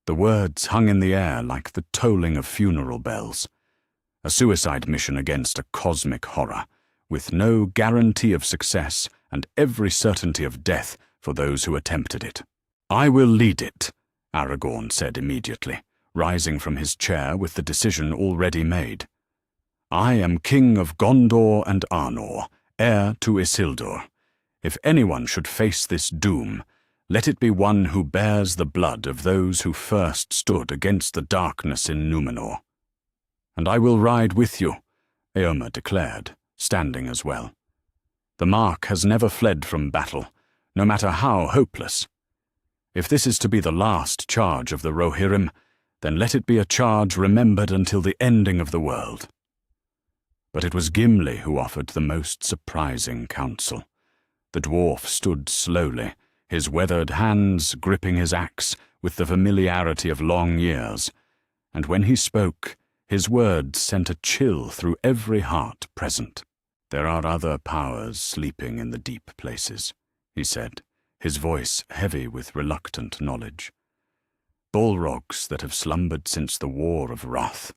S1: The words hung in the air like the tolling of funeral bells. A suicide mission against a cosmic horror, with no guarantee of success and every certainty of death for those who attempted it. "I will lead it," Aragorn said immediately, rising from his chair with the decision already made. "I am King of Gondor and Arnor, heir to Isildur. If anyone should face this doom, let it be one who bears the blood of those who first stood against the darkness in Númenor." "And I will ride with you," Éomer declared, standing as well. "The Mark has never fled from battle, no matter how hopeless. If this is to be the last charge of the Rohirrim, then let it be a charge remembered until the ending of the world." But it was Gimli who offered the most surprising counsel. The dwarf stood slowly, his weathered hands gripping his axe with the familiarity of long years, and when he spoke, his words sent a chill through every heart present. "There are other powers sleeping in the deep places," he said, his voice heavy with reluctant knowledge. "Balrogs that have slumbered since the War of Wrath.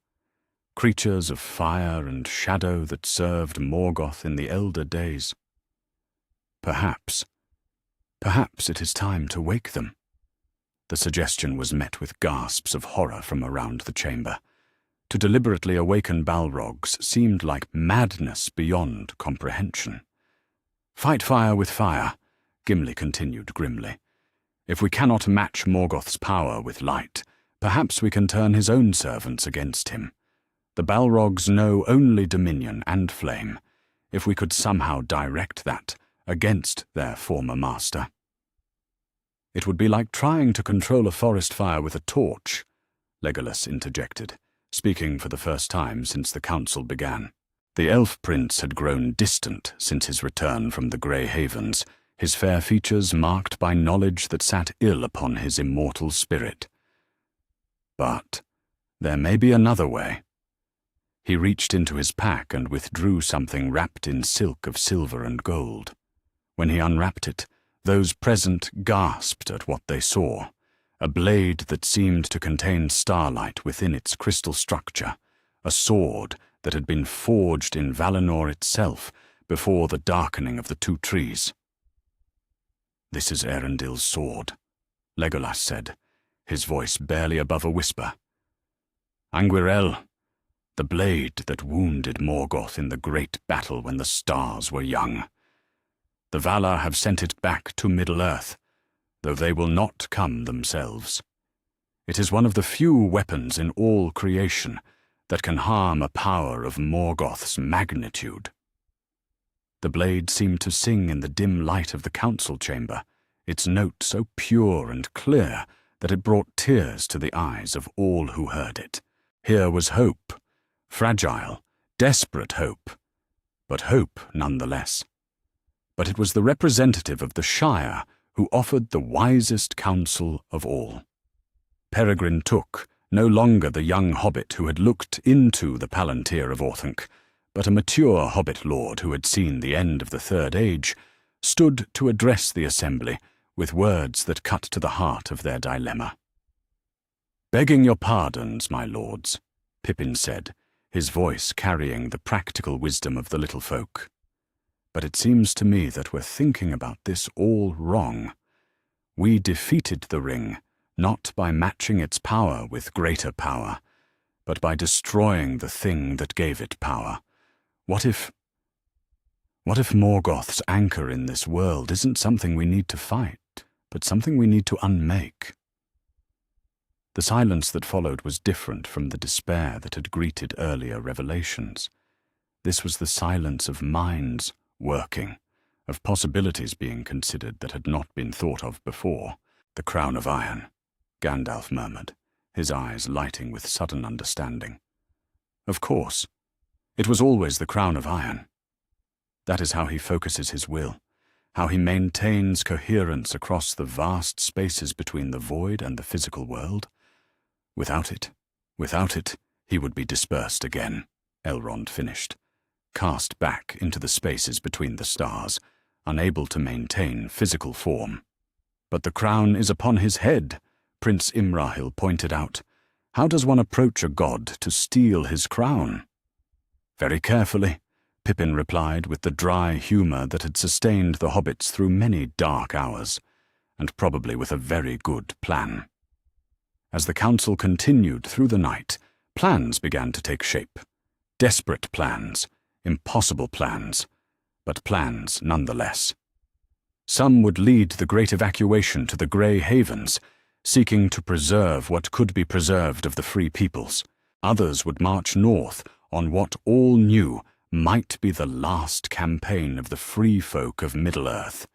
S1: Creatures of fire and shadow that served Morgoth in the elder days. Perhaps it is time to wake them." The suggestion was met with gasps of horror from around the chamber. To deliberately awaken Balrogs seemed like madness beyond comprehension. "Fight fire with fire," Gimli continued grimly. "If we cannot match Morgoth's power with light, perhaps we can turn his own servants against him. The Balrogs know only dominion and flame. If we could somehow direct that against their former master." "It would be like trying to control a forest fire with a torch," Legolas interjected, speaking for the first time since the council began. The elf prince had grown distant since his return from the Grey Havens, his fair features marked by knowledge that sat ill upon his immortal spirit. "But there may be another way." He reached into his pack and withdrew something wrapped in silk of silver and gold. When he unwrapped it, those present gasped at what they saw, a blade that seemed to contain starlight within its crystal structure, a sword that had been forged in Valinor itself before the darkening of the two trees. "This is Erendil's sword," Legolas said, his voice barely above a whisper. "Anguirel, the blade that wounded Morgoth in the great battle when the stars were young. The Valar have sent it back to Middle-earth, though they will not come themselves. It is one of the few weapons in all creation that can harm a power of Morgoth's magnitude." The blade seemed to sing in the dim light of the council chamber, its note so pure and clear that it brought tears to the eyes of all who heard it. Here was hope, fragile, desperate hope, but hope nonetheless. But it was the representative of the Shire who offered the wisest counsel of all. Peregrine Took, no longer the young hobbit who had looked into the Palantir of Orthanc, but a mature hobbit lord who had seen the end of the Third Age, stood to address the assembly with words that cut to the heart of their dilemma. "Begging your pardons, my lords," Pippin said, his voice carrying the practical wisdom of the little folk. "But it seems to me that we're thinking about this all wrong. We defeated the ring, not by matching its power with greater power, but by destroying the thing that gave it power. What if Morgoth's anchor in this world isn't something we need to fight, but something we need to unmake? The silence that followed was different from the despair that had greeted earlier revelations. This was the silence of minds working, of possibilities being considered that had not been thought of before. "The crown of iron," Gandalf murmured, his eyes lighting with sudden understanding. Of course, it was always the crown of iron. That is how he focuses his will, how he maintains coherence across the vast spaces between the void and the physical world. Without it, he would be dispersed again, Elrond finished, cast back into the spaces between the stars, unable to maintain physical form. "But the crown is upon his head," Prince Imrahil pointed out. "How does one approach a god to steal his crown?" "Very carefully," Pippin replied with the dry humour that had sustained the hobbits through many dark hours, and probably with a very good plan. As the council continued through the night, plans began to take shape. Desperate plans, impossible plans, but plans nonetheless. Some would lead the great evacuation to the Grey Havens, seeking to preserve what could be preserved of the free peoples. Others would march north on what all knew might be the last campaign of the free folk of Middle-earth.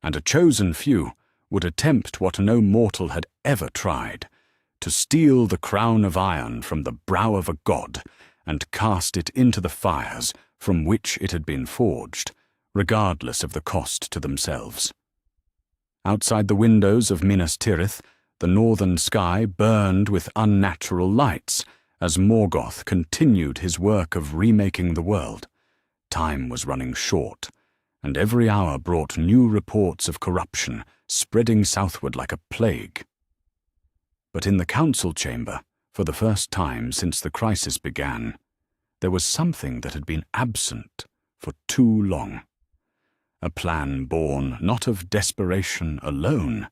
S1: And a chosen few would attempt what no mortal had ever tried, to steal the crown of iron from the brow of a god and cast it into the fires from which it had been forged, regardless of the cost to themselves. Outside the windows of Minas Tirith, the northern sky burned with unnatural lights as Morgoth continued his work of remaking the world. Time was running short, and every hour brought new reports of corruption spreading southward like a plague. But in the council chamber, for the first time since the crisis began, there was something that had been absent for too long. A plan born not of desperation alone,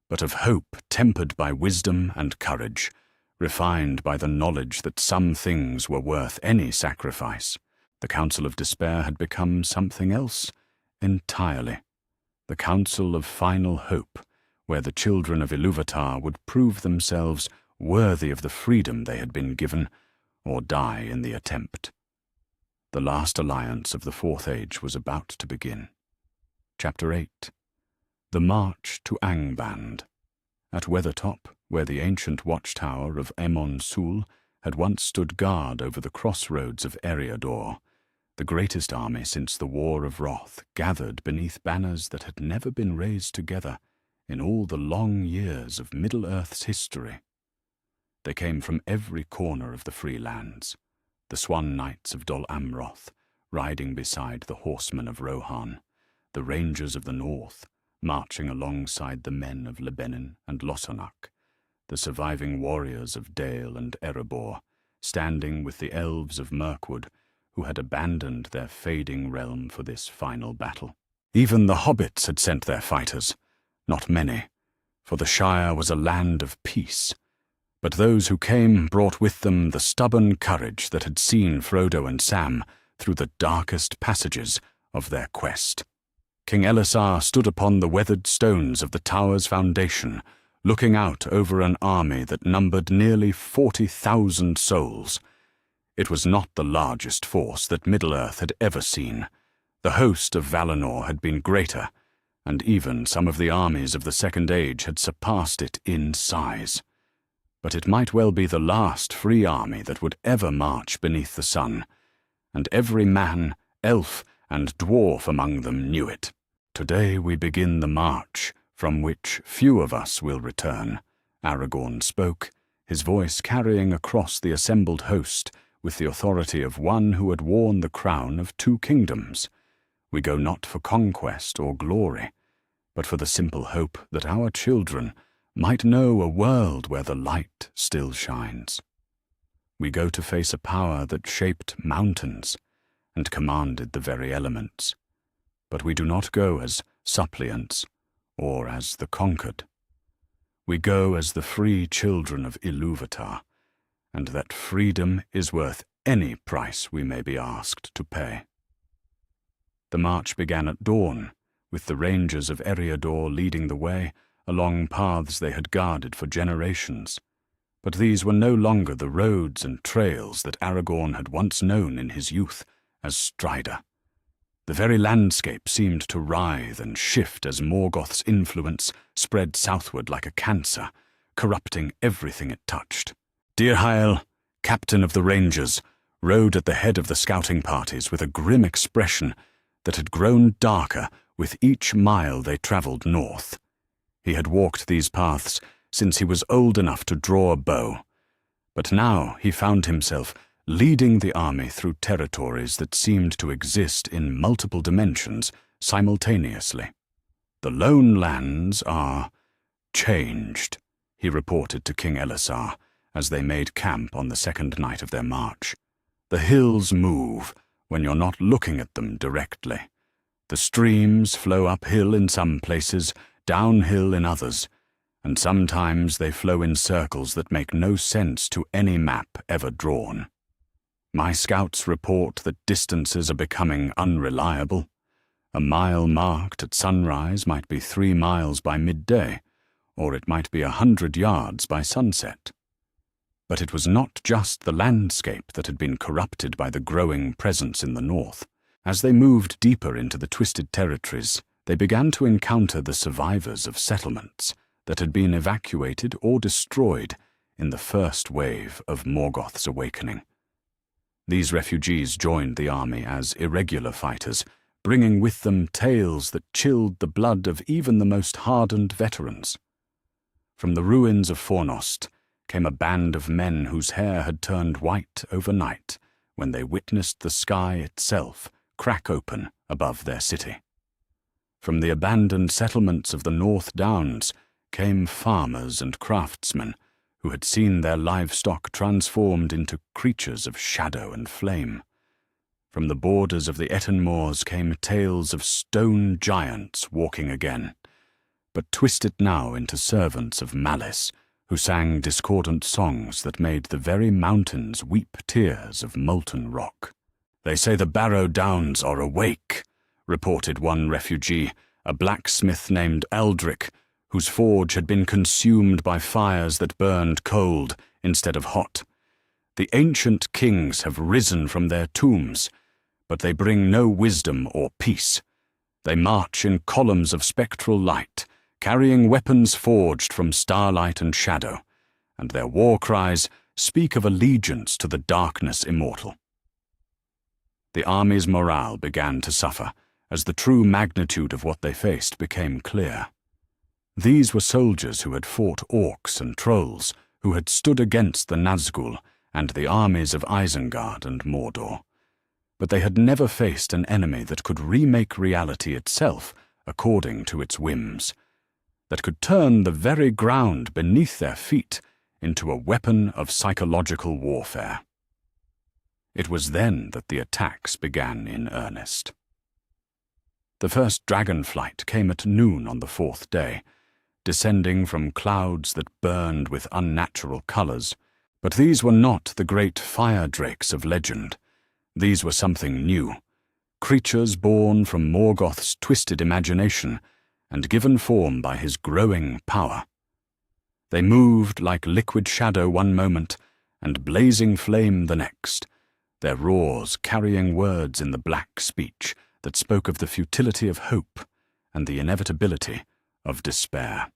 S1: but of hope tempered by wisdom and courage, refined by the knowledge that some things were worth any sacrifice. The Council of Despair had become something else entirely. The Council of Final Hope, where the children of Ilúvatar would prove themselves worthy of the freedom they had been given, or die in the attempt. The last alliance of the Fourth Age was about to begin. Chapter 8. The March to Angband. At Weathertop, where the ancient watchtower of Emon Sul had once stood guard over the crossroads of Eriador, the greatest army since the War of Wrath gathered beneath banners that had never been raised together in all the long years of Middle-earth's history. They came from every corner of the free lands, the Swan Knights of Dol Amroth, riding beside the horsemen of Rohan, the rangers of the north, marching alongside the men of Lebanon and Lossarnoch, the surviving warriors of Dale and Erebor, standing with the elves of Mirkwood, who had abandoned their fading realm for this final battle. Even the hobbits had sent their fighters, not many, for the Shire was a land of peace. But those who came brought with them the stubborn courage that had seen Frodo and Sam through the darkest passages of their quest. King Elisar stood upon the weathered stones of the tower's foundation, looking out over an army that numbered nearly 40,000 souls. It was not the largest force that Middle-earth had ever seen. The host of Valinor had been greater, and even some of the armies of the Second Age had surpassed it in size. But it might well be the last free army that would ever march beneath the sun, and every man, elf, and dwarf among them knew it. "Today we begin the march, from which few of us will return," Aragorn spoke, his voice carrying across the assembled host with the authority of one who had worn the crown of 2 kingdoms. "We go not for conquest or glory, but for the simple hope that our children might know a world where the light still shines. We go to face a power that shaped mountains and commanded the very elements. But we do not go as suppliants or as the conquered. We go as the free children of Ilúvatar, and that freedom is worth any price we may be asked to pay. The march began at dawn, with the rangers of Eriador leading the way along paths they had guarded for generations. But these were no longer the roads and trails that Aragorn had once known in his youth as Strider. The very landscape seemed to writhe and shift as Morgoth's influence spread southward like a cancer, corrupting everything it touched. Dirhael, captain of the Rangers, rode at the head of the scouting parties with a grim expression that had grown darker with each mile they travelled north. He had walked these paths since he was old enough to draw a bow, but now he found himself leading the army through territories that seemed to exist in multiple dimensions simultaneously. "The lone lands are changed," he reported to King Elessar as they made camp on the second night of their march. "The hills move when you're not looking at them directly. The streams flow uphill in some places, downhill in others, and sometimes they flow in circles that make no sense to any map ever drawn. My scouts report that distances are becoming unreliable. A mile marked at sunrise might be 3 miles by midday, or it might be 100 yards by sunset." But it was not just the landscape that had been corrupted by the growing presence in the north. As they moved deeper into the twisted territories, they began to encounter the survivors of settlements that had been evacuated or destroyed in the first wave of Morgoth's awakening. These refugees joined the army as irregular fighters, bringing with them tales that chilled the blood of even the most hardened veterans. From the ruins of Fornost came a band of men whose hair had turned white overnight when they witnessed the sky itself crack open above their city. From the abandoned settlements of the North Downs came farmers and craftsmen who had seen their livestock transformed into creatures of shadow and flame. From the borders of the Etten Moors came tales of stone giants walking again, but twisted now into servants of malice who sang discordant songs that made the very mountains weep tears of molten rock. "They say the Barrow Downs are awake," reported one refugee, a blacksmith named Eldrick, whose forge had been consumed by fires that burned cold instead of hot. "The ancient kings have risen from their tombs, but they bring no wisdom or peace. They march in columns of spectral light, carrying weapons forged from starlight and shadow, and their war cries speak of allegiance to the darkness immortal." The army's morale began to suffer as the true magnitude of what they faced became clear. These were soldiers who had fought orcs and trolls, who had stood against the Nazgûl and the armies of Isengard and Mordor. But they had never faced an enemy that could remake reality itself according to its whims, that could turn the very ground beneath their feet into a weapon of psychological warfare. It was then that the attacks began in earnest. The first dragonflight came at noon on the 4th day, descending from clouds that burned with unnatural colors. But these were not the great fire drakes of legend. These were something new, creatures born from Morgoth's twisted imagination and given form by his growing power. They moved like liquid shadow one moment and blazing flame the next, their roars carrying words in the black speech that spoke of the futility of hope and the inevitability of despair.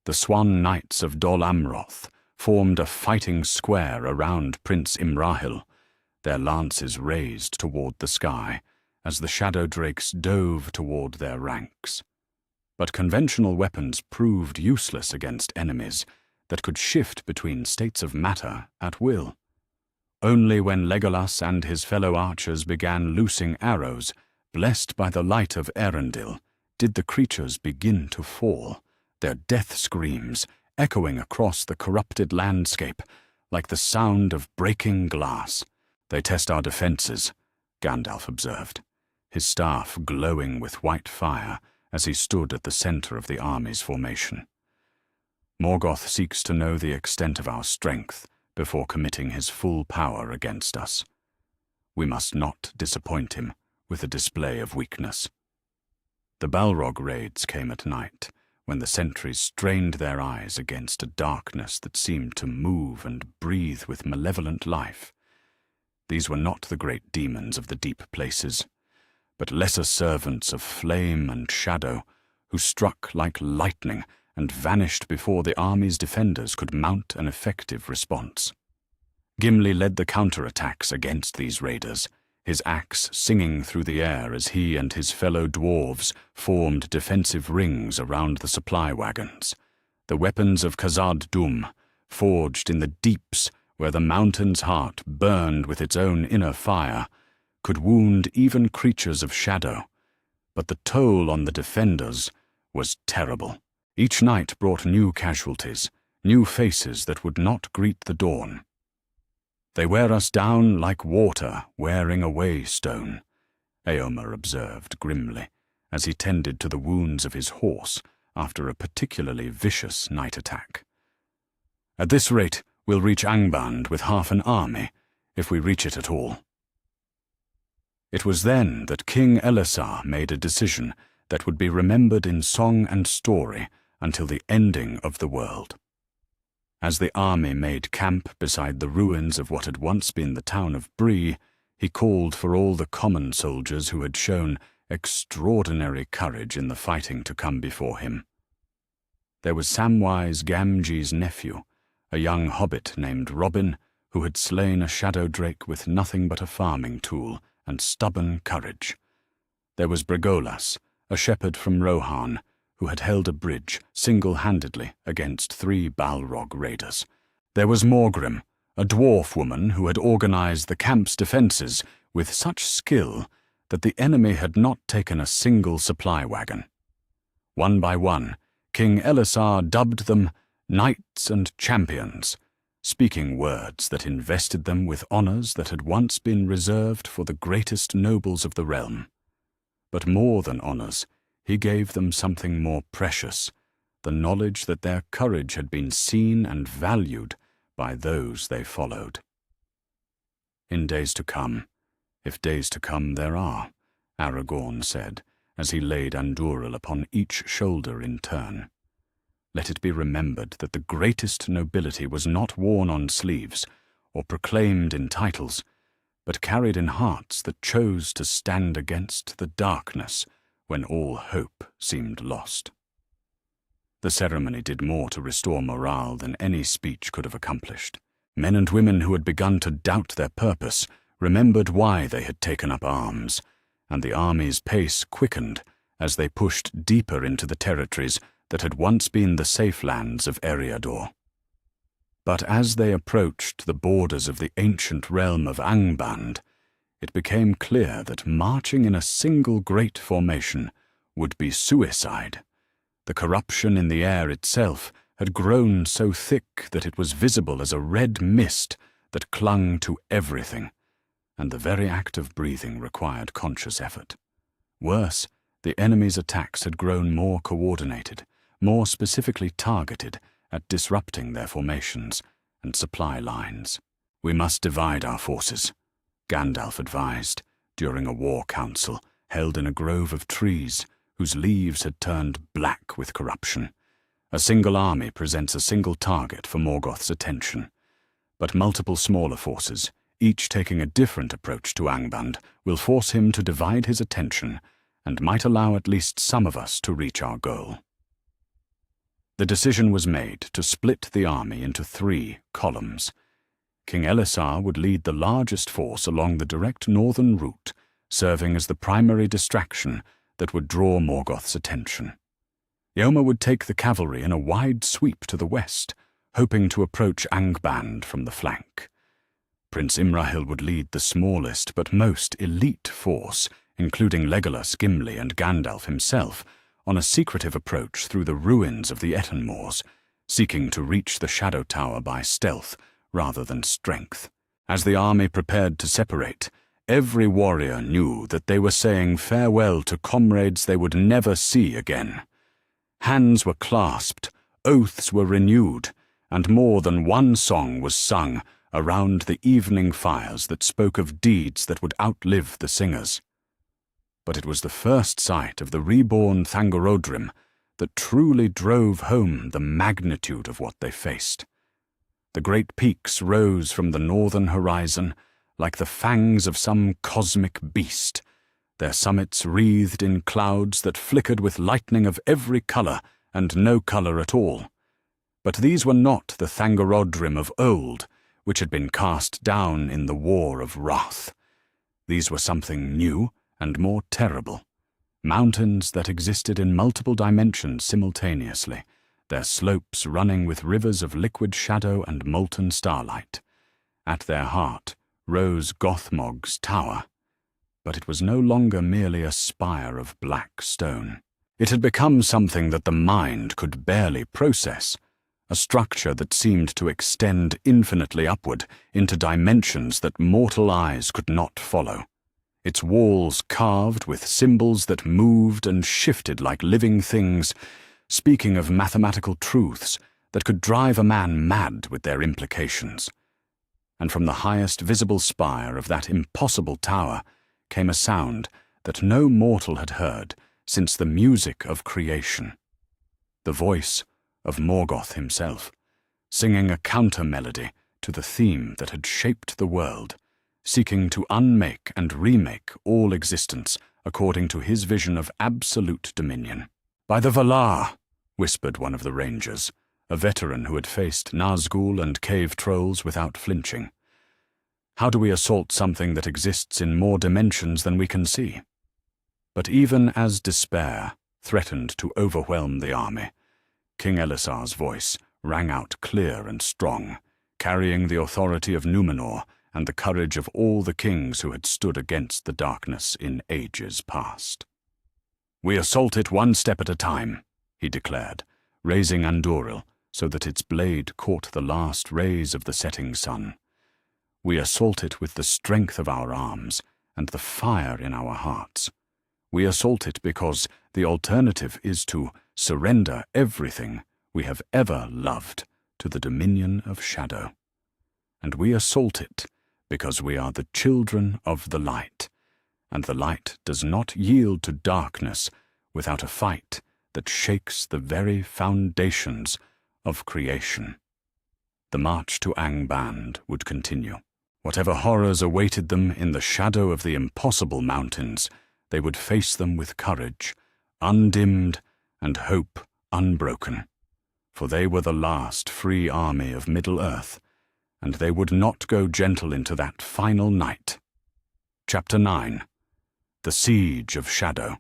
S1: The Swan Knights of Dol Amroth formed a fighting square around Prince Imrahil, their lances raised toward the sky as the shadow drakes dove toward their ranks. But conventional weapons proved useless against enemies that could shift between states of matter at will. Only when Legolas and his fellow archers began loosing arrows, blessed by the light of Erendil, did the creatures begin to fall, their death screams echoing across the corrupted landscape like the sound of breaking glass. "They test our defenses," Gandalf observed, his staff glowing with white fire as he stood at the center of the army's formation. Morgoth seeks to know the extent of our strength before committing his full power against us. We must not disappoint him with a display of weakness. The Balrog raids came at night, when the sentries strained their eyes against a darkness that seemed to move and breathe with malevolent life. These were not the great demons of the deep places, but lesser servants of flame and shadow, who struck like lightning and vanished before the army's defenders could mount an effective response. Gimli led the counterattacks against these raiders, his axe singing through the air as he and his fellow dwarves formed defensive rings around the supply wagons. The weapons of Khazad-dûm, forged in the deeps where the mountain's heart burned with its own inner fire, could wound even creatures of shadow, but the toll on the defenders was terrible. Each night brought new casualties, new faces that would not greet the dawn. "They wear us down like water wearing away stone," Eomer observed grimly, as he tended to the wounds of his horse after a particularly vicious night attack. "At this rate, we'll reach Angband with half an army, if we reach it at all." It was then that King Elessar made a decision that would be remembered in song and story until the ending of the world. As the army made camp beside the ruins of what had once been the town of Bree, he called for all the common soldiers who had shown extraordinary courage in the fighting to come before him. There was Samwise Gamgee's nephew, a young hobbit named Robin, who had slain a shadow drake with nothing but a farming tool and stubborn courage. There was Bregolas, a shepherd from Rohan, who had held a bridge single-handedly against 3 Balrog raiders. There was Morgrim, a dwarf woman who had organized the camp's defenses with such skill that the enemy had not taken a single supply wagon. One by one, King Elessar dubbed them knights and champions, speaking words that invested them with honors that had once been reserved for the greatest nobles of the realm. But more than honors, he gave them something more precious, the knowledge that their courage had been seen and valued by those they followed. "In days to come, if days to come there are," Aragorn said, as he laid Andúril upon each shoulder in turn. "Let it be remembered that the greatest nobility was not worn on sleeves or proclaimed in titles, but carried in hearts that chose to stand against the darkness when all hope seemed lost." The ceremony did more to restore morale than any speech could have accomplished. Men and women who had begun to doubt their purpose remembered why they had taken up arms, and the army's pace quickened as they pushed deeper into the territories that had once been the safe lands of Eriador. But as they approached the borders of the ancient realm of Angband, it became clear that marching in a single great formation would be suicide. The corruption in the air itself had grown so thick that it was visible as a red mist that clung to everything, and the very act of breathing required conscious effort. Worse, the enemy's attacks had grown more coordinated, more specifically targeted at disrupting their formations and supply lines. "We must divide our forces," Gandalf advised during a war council held in a grove of trees whose leaves had turned black with corruption. "A single army presents a single target for Morgoth's attention, but multiple smaller forces, each taking a different approach to Angband, will force him to divide his attention and might allow at least some of us to reach our goal." The decision was made to split the army into 3 columns. King Elessar would lead the largest force along the direct northern route, serving as the primary distraction that would draw Morgoth's attention. Eomer would take the cavalry in a wide sweep to the west, hoping to approach Angband from the flank. Prince Imrahil would lead the smallest but most elite force, including Legolas, Gimli, and Gandalf himself, on a secretive approach through the ruins of the Etenmoors, seeking to reach the Shadow Tower by stealth rather than strength. As the army prepared to separate, Every warrior knew that they were saying farewell to comrades they would never see again. Hands were clasped, oaths were renewed, and more than one song was sung around the evening fires that spoke of deeds that would outlive the singers. But it was the first sight of the reborn Thangorodrim that truly drove home the magnitude of what they faced. The great peaks rose from the northern horizon like the fangs of some cosmic beast, their summits wreathed in clouds that flickered with lightning of every color and no color at all. But these were not the Thangorodrim of old, which had been cast down in the war of wrath. These were something new and more terrible, mountains that existed in multiple dimensions simultaneously, their slopes running with rivers of liquid shadow and molten starlight. At their heart rose Gothmog's tower, but it was no longer merely a spire of black stone. It had become something that the mind could barely process, a structure that seemed to extend infinitely upward into dimensions that mortal eyes could not follow. Its walls carved with symbols that moved and shifted like living things, speaking of mathematical truths that could drive a man mad with their implications. And from the highest visible spire of that impossible tower came a sound that no mortal had heard since the music of creation. The voice of Morgoth himself, singing a counter-melody to the theme that had shaped the world, seeking to unmake and remake all existence according to his vision of absolute dominion. "By the Valar," whispered one of the rangers, a veteran who had faced Nazgul and cave trolls without flinching. "How do we assault something that exists in more dimensions than we can see?" But even as despair threatened to overwhelm the army, King Elisar's voice rang out clear and strong, carrying the authority of Numenor and the courage of all the kings who had stood against the darkness in ages past. "We assault it one step at a time," he declared, raising Andúril so that its blade caught the last rays of the setting sun. "We assault it with the strength of our arms and the fire in our hearts. We assault it because the alternative is to surrender everything we have ever loved to the dominion of shadow. And we assault it because we are the children of the light, and the light does not yield to darkness without a fight that shakes the very foundations of creation." The march to Angband would continue. Whatever horrors awaited them in the shadow of the impossible mountains, they would face them with courage, undimmed, and hope unbroken. For they were the last free army of Middle-earth, and they would not go gentle into that final night. Chapter 9. The Siege of Shadow.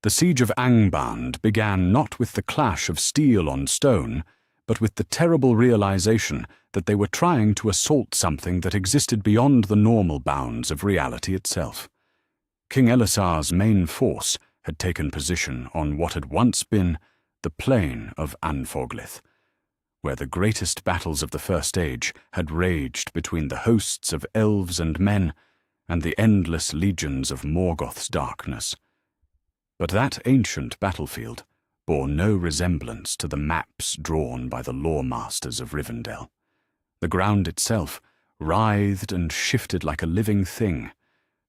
S1: The siege of Angband began not with the clash of steel on stone, but with the terrible realization that they were trying to assault something that existed beyond the normal bounds of reality itself. King Elisar's main force had taken position on what had once been the plain of Anfoglith, where the greatest battles of the First Age had raged between the hosts of elves and men and the endless legions of Morgoth's darkness. But that ancient battlefield bore no resemblance to the maps drawn by the lore-masters of Rivendell. The ground itself writhed and shifted like a living thing,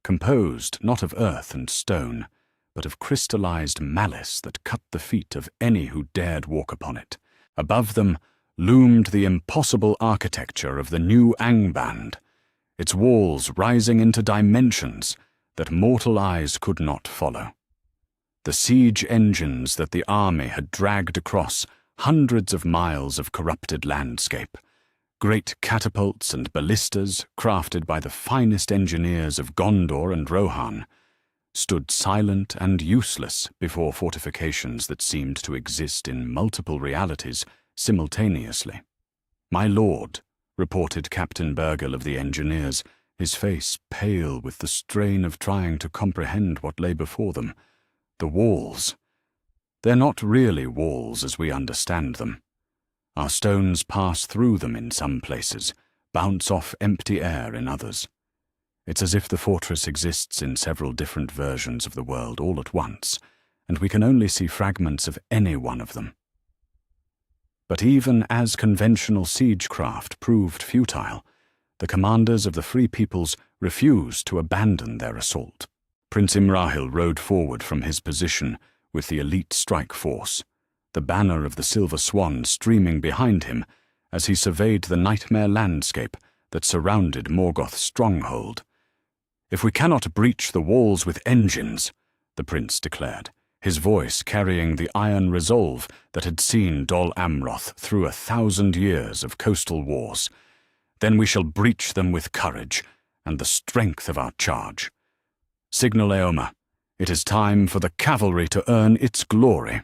S1: composed not of earth and stone, but of crystallized malice that cut the feet of any who dared walk upon it. Above them loomed the impossible architecture of the new Angband, its walls rising into dimensions that mortal eyes could not follow. The siege engines that the army had dragged across hundreds of miles of corrupted landscape, great catapults and ballistas crafted by the finest engineers of Gondor and Rohan, stood silent and useless before fortifications that seemed to exist in multiple realities simultaneously. "My lord," reported Captain Burgil of the engineers, his face pale with the strain of trying to comprehend what lay before them, "the walls. They're not really walls as we understand them. Our stones pass through them in some places, bounce off empty air in others. It's as if the fortress exists in several different versions of the world all at once, and we can only see fragments of any one of them. But even as conventional siegecraft proved futile, the commanders of the Free Peoples refused to abandon their assault. Prince Imrahil rode forward from his position with the elite strike force, the banner of the Silver Swan streaming behind him as he surveyed the nightmare landscape that surrounded Morgoth's stronghold. "If we cannot breach the walls with engines," the prince declared, his voice carrying the iron resolve that had seen Dol Amroth through 1,000 years of coastal wars, "then we shall breach them with courage and the strength of our charge. Signal Eoma, it is time for the cavalry to earn its glory."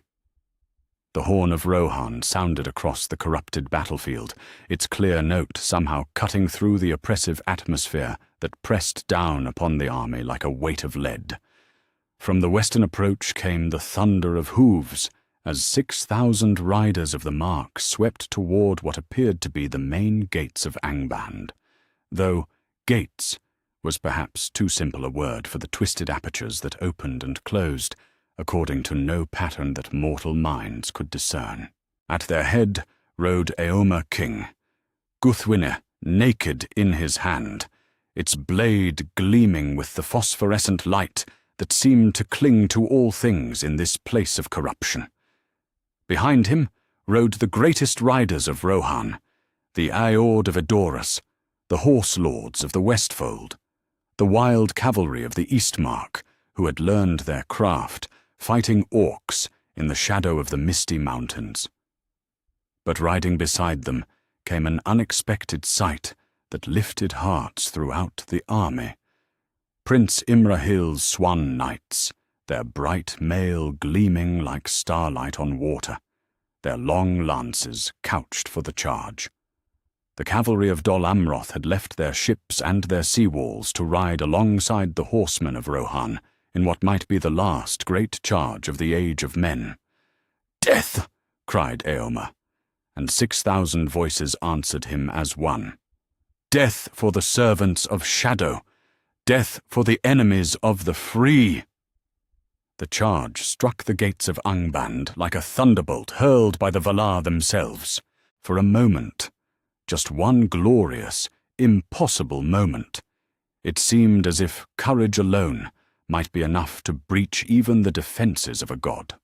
S1: The horn of Rohan sounded across the corrupted battlefield, its clear note somehow cutting through the oppressive atmosphere that pressed down upon the army like a weight of lead. From the western approach came the thunder of hooves as 6,000 riders of the Mark swept toward what appeared to be the main gates of Angband, though gates was perhaps too simple a word for the twisted apertures that opened and closed, according to no pattern that mortal minds could discern. At their head rode Eoma King, Guthwine naked in his hand, its blade gleaming with the phosphorescent light that seemed to cling to all things in this place of corruption. Behind him rode the greatest riders of Rohan, the Aord of Edoras, the horse lords of the Westfold, the wild cavalry of the Eastmark, who had learned their craft, fighting orcs in the shadow of the misty mountains. But riding beside them came an unexpected sight that lifted hearts throughout the army. Prince Imrahil's swan knights, their bright mail gleaming like starlight on water, their long lances couched for the charge. The cavalry of Dol Amroth had left their ships and their sea walls to ride alongside the horsemen of Rohan in what might be the last great charge of the Age of Men. "Death!" cried Eoma, and 6,000 voices answered him as one. "Death for the servants of Shadow! Death for the enemies of the free!" The charge struck the gates of Angband like a thunderbolt hurled by the Valar themselves. For a moment, just one glorious, impossible moment, it seemed as if courage alone might be enough to breach even the defenses of a god.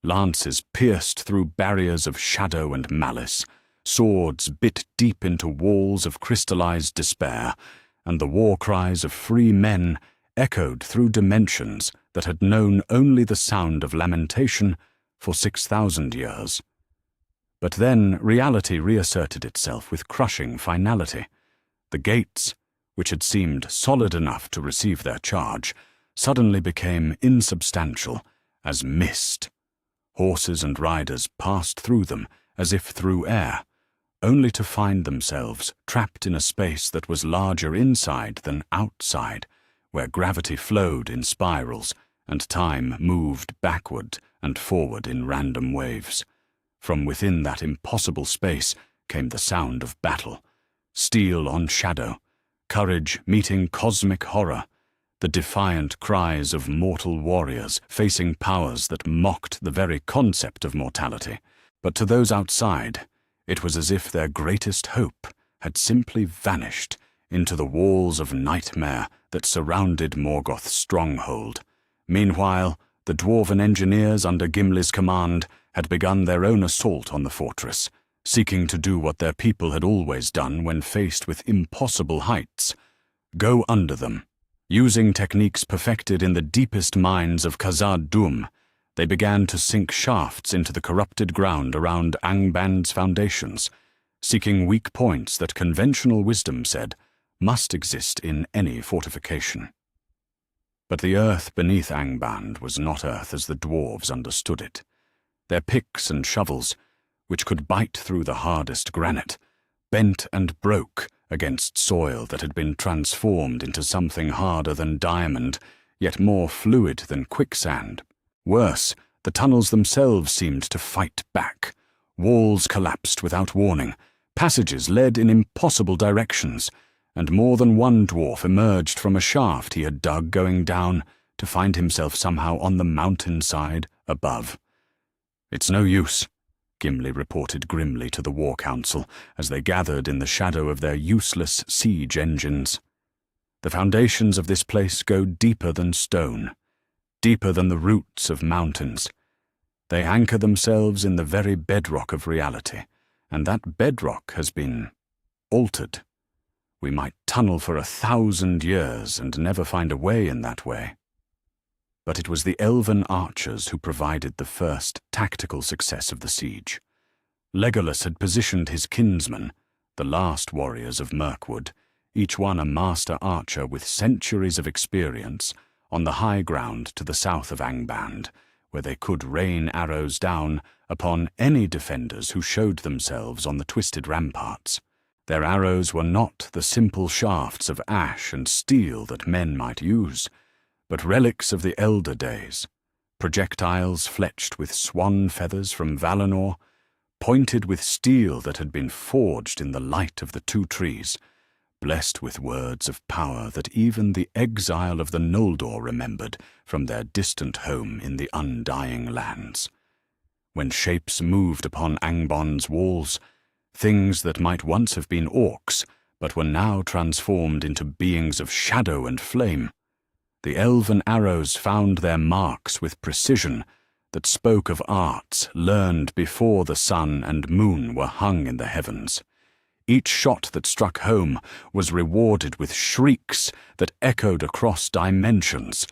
S1: Lances pierced through barriers of shadow and malice, swords bit deep into walls of crystallized despair, and the war cries of free men echoed through dimensions that had known only the sound of lamentation for 6,000 years. But then reality reasserted itself with crushing finality. The gates, which had seemed solid enough to receive their charge, suddenly became insubstantial as mist. Horses and riders passed through them as if through air, only to find themselves trapped in a space that was larger inside than outside, where gravity flowed in spirals and time moved backward and forward in random waves. From within that impossible space came the sound of battle, steel on shadow, courage meeting cosmic horror, the defiant cries of mortal warriors facing powers that mocked the very concept of mortality. But to those outside, it was as if their greatest hope had simply vanished into the walls of nightmare that surrounded Morgoth's stronghold. Meanwhile, the dwarven engineers under Gimli's command had begun their own assault on the fortress, seeking to do what their people had always done when faced with impossible heights: go under them. Using techniques perfected in the deepest mines of Khazad-dûm, they began to sink shafts into the corrupted ground around Angband's foundations, seeking weak points that conventional wisdom said must exist in any fortification. But the earth beneath Angband was not earth as the dwarves understood it. Their picks and shovels, which could bite through the hardest granite, bent and broke against soil that had been transformed into something harder than diamond, yet more fluid than quicksand. Worse, the tunnels themselves seemed to fight back. Walls collapsed without warning, passages led in impossible directions, and more than one dwarf emerged from a shaft he had dug going down to find himself somehow on the mountainside above. "It's no use," Gimli reported grimly to the War Council as they gathered in the shadow of their useless siege engines. "The foundations of this place go deeper than stone, deeper than the roots of mountains. They anchor themselves in the very bedrock of reality, and that bedrock has been altered. We might tunnel for 1,000 years and never find a way in that way." But it was the elven archers who provided the first tactical success of the siege. Legolas had positioned his kinsmen, the last warriors of Mirkwood, each one a master archer with centuries of experience, on the high ground to the south of Angband, where they could rain arrows down upon any defenders who showed themselves on the twisted ramparts. Their arrows were not the simple shafts of ash and steel that men might use, but relics of the elder days, projectiles fletched with swan feathers from Valinor, pointed with steel that had been forged in the light of the two trees, blessed with words of power that even the exile of the Noldor remembered from their distant home in the Undying Lands. When shapes moved upon Angband's walls, things that might once have been orcs, but were now transformed into beings of shadow and flame, the elven arrows found their marks with precision that spoke of arts learned before the sun and moon were hung in the heavens. Each shot that struck home was rewarded with shrieks that echoed across dimensions,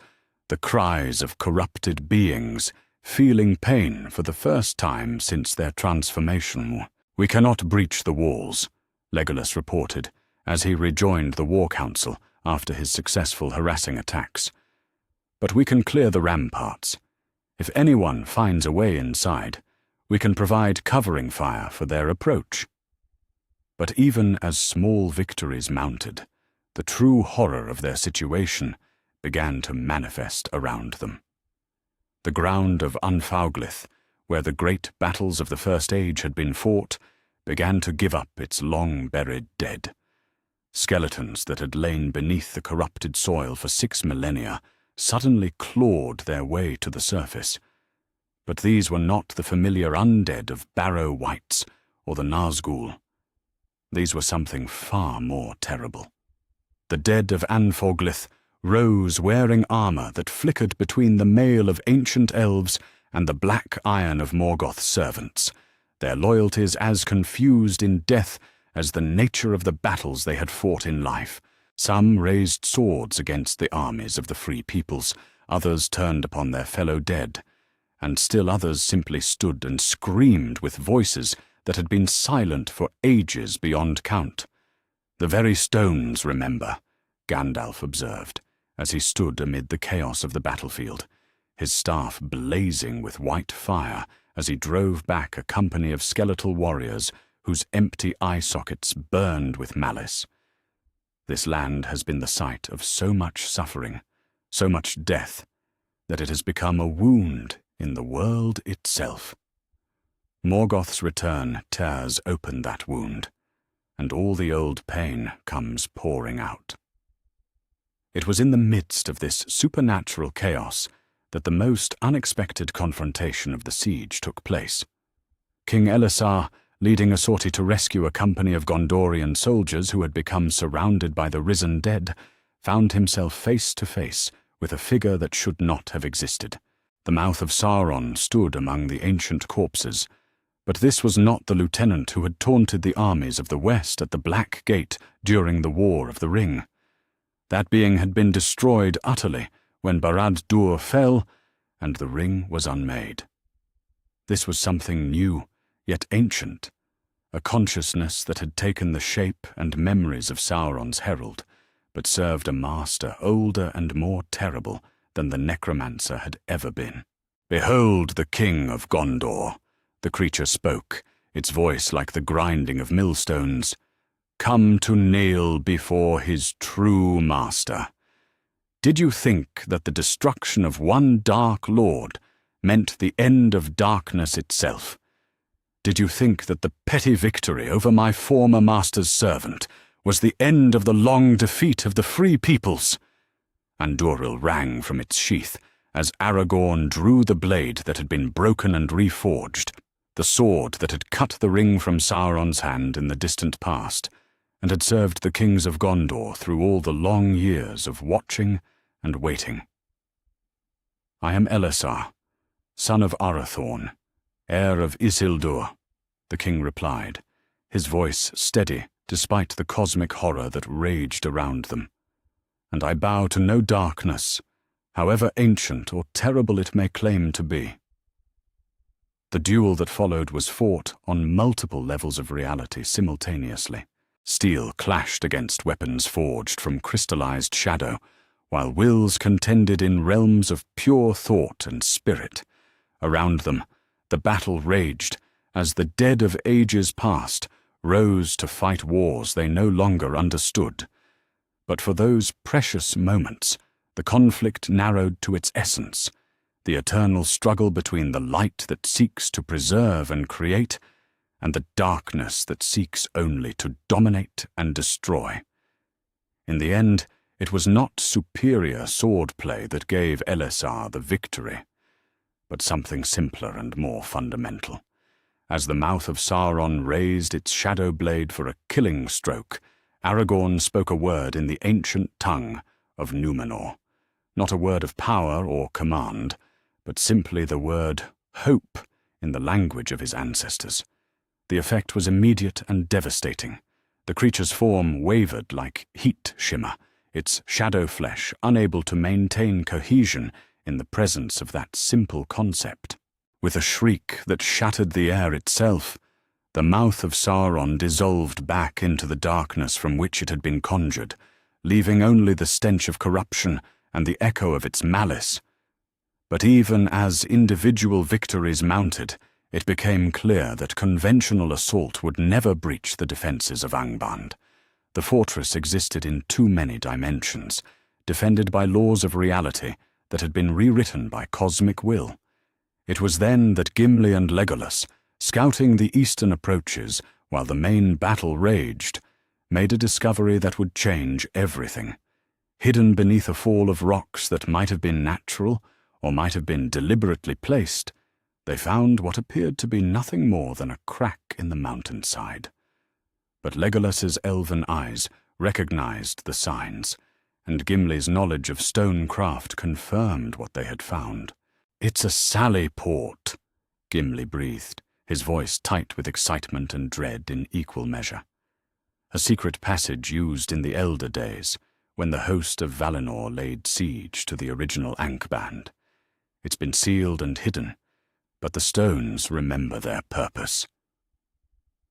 S1: the cries of corrupted beings feeling pain for the first time since their transformation. "We cannot breach the walls," Legolas reported as he rejoined the War Council after his successful harassing attacks. "But we can clear the ramparts. If anyone finds a way inside, we can provide covering fire for their approach." But even as small victories mounted, the true horror of their situation began to manifest around them. The ground of Unfauglith, where the great battles of the First Age had been fought, began to give up its long-buried dead. Skeletons that had lain beneath the corrupted soil for 6 millennia suddenly clawed their way to the surface. But these were not the familiar undead of Barrow Wights or the Nazgul. These were something far more terrible. The dead of Anfauglith rose wearing armor that flickered between the mail of ancient elves and the black iron of Morgoth's servants, their loyalties as confused in death as the nature of the battles they had fought in life. Some raised swords against the armies of the free peoples, others turned upon their fellow dead, and still others simply stood and screamed with voices that had been silent for ages beyond count. "The very stones remember," Gandalf observed, as he stood amid the chaos of the battlefield, his staff blazing with white fire as he drove back a company of skeletal warriors whose empty eye sockets burned with malice. "This land has been the site of so much suffering, so much death, that it has become a wound in the world itself. Morgoth's return tears open that wound, and all the old pain comes pouring out." It was in the midst of this supernatural chaos that the most unexpected confrontation of the siege took place. King Elisar, leading a sortie to rescue a company of Gondorian soldiers who had become surrounded by the risen dead, found himself face to face with a figure that should not have existed. The mouth of Sauron stood among the ancient corpses, but this was not the lieutenant who had taunted the armies of the West at the Black Gate during the War of the Ring. That being had been destroyed utterly when Barad-dûr fell, and the ring was unmade. This was something new, yet ancient, a consciousness that had taken the shape and memories of Sauron's herald, but served a master older and more terrible than the necromancer had ever been. "Behold the king of Gondor," the creature spoke, its voice like the grinding of millstones, "come to kneel before his true master. Did you think that the destruction of one dark lord meant the end of darkness itself? Did you think that the petty victory over my former master's servant was the end of the long defeat of the free peoples. Andúril rang from its sheath as Aragorn drew the blade that had been broken and reforged, the sword that had cut the ring from Sauron's hand in the distant past, and had served the kings of Gondor through all the long years of watching and waiting. "I am Elessar, son of Arathorn, heir of Isildur," the king replied, his voice steady despite the cosmic horror that raged around them. "And I bow to no darkness, however ancient or terrible it may claim to be." The duel that followed was fought on multiple levels of reality simultaneously. Steel clashed against weapons forged from crystallized shadow, while wills contended in realms of pure thought and spirit. Around them, the battle raged as the dead of ages past rose to fight wars they no longer understood. But for those precious moments, the conflict narrowed to its essence, the eternal struggle between the light that seeks to preserve and create and the darkness that seeks only to dominate and destroy. In the end, it was not superior swordplay that gave Elessar the victory, but something simpler and more fundamental. As the mouth of Sauron raised its shadow blade for a killing stroke, Aragorn spoke a word in the ancient tongue of Númenor. Not a word of power or command, but simply the word hope in the language of his ancestors. The effect was immediate and devastating. The creature's form wavered like heat shimmer, its shadow flesh unable to maintain cohesion in the presence of that simple concept. With a shriek that shattered the air itself, the mouth of Sauron dissolved back into the darkness from which it had been conjured, leaving only the stench of corruption and the echo of its malice. But even as individual victories mounted, it became clear that conventional assault would never breach the defenses of Angband. The fortress existed in too many dimensions, defended by laws of reality that had been rewritten by cosmic will. It was then that Gimli and Legolas, scouting the eastern approaches while the main battle raged, made a discovery that would change everything. Hidden beneath a fall of rocks that might have been natural or might have been deliberately placed, they found what appeared to be nothing more than a crack in the mountainside. But Legolas's elven eyes recognized the signs, and Gimli's knowledge of stone craft confirmed what they had found. "It's a sally port," Gimli breathed, his voice tight with excitement and dread in equal measure. A secret passage used in the Elder Days, when the host of Valinor laid siege to the original Angband. It's been sealed and hidden, but the stones remember their purpose.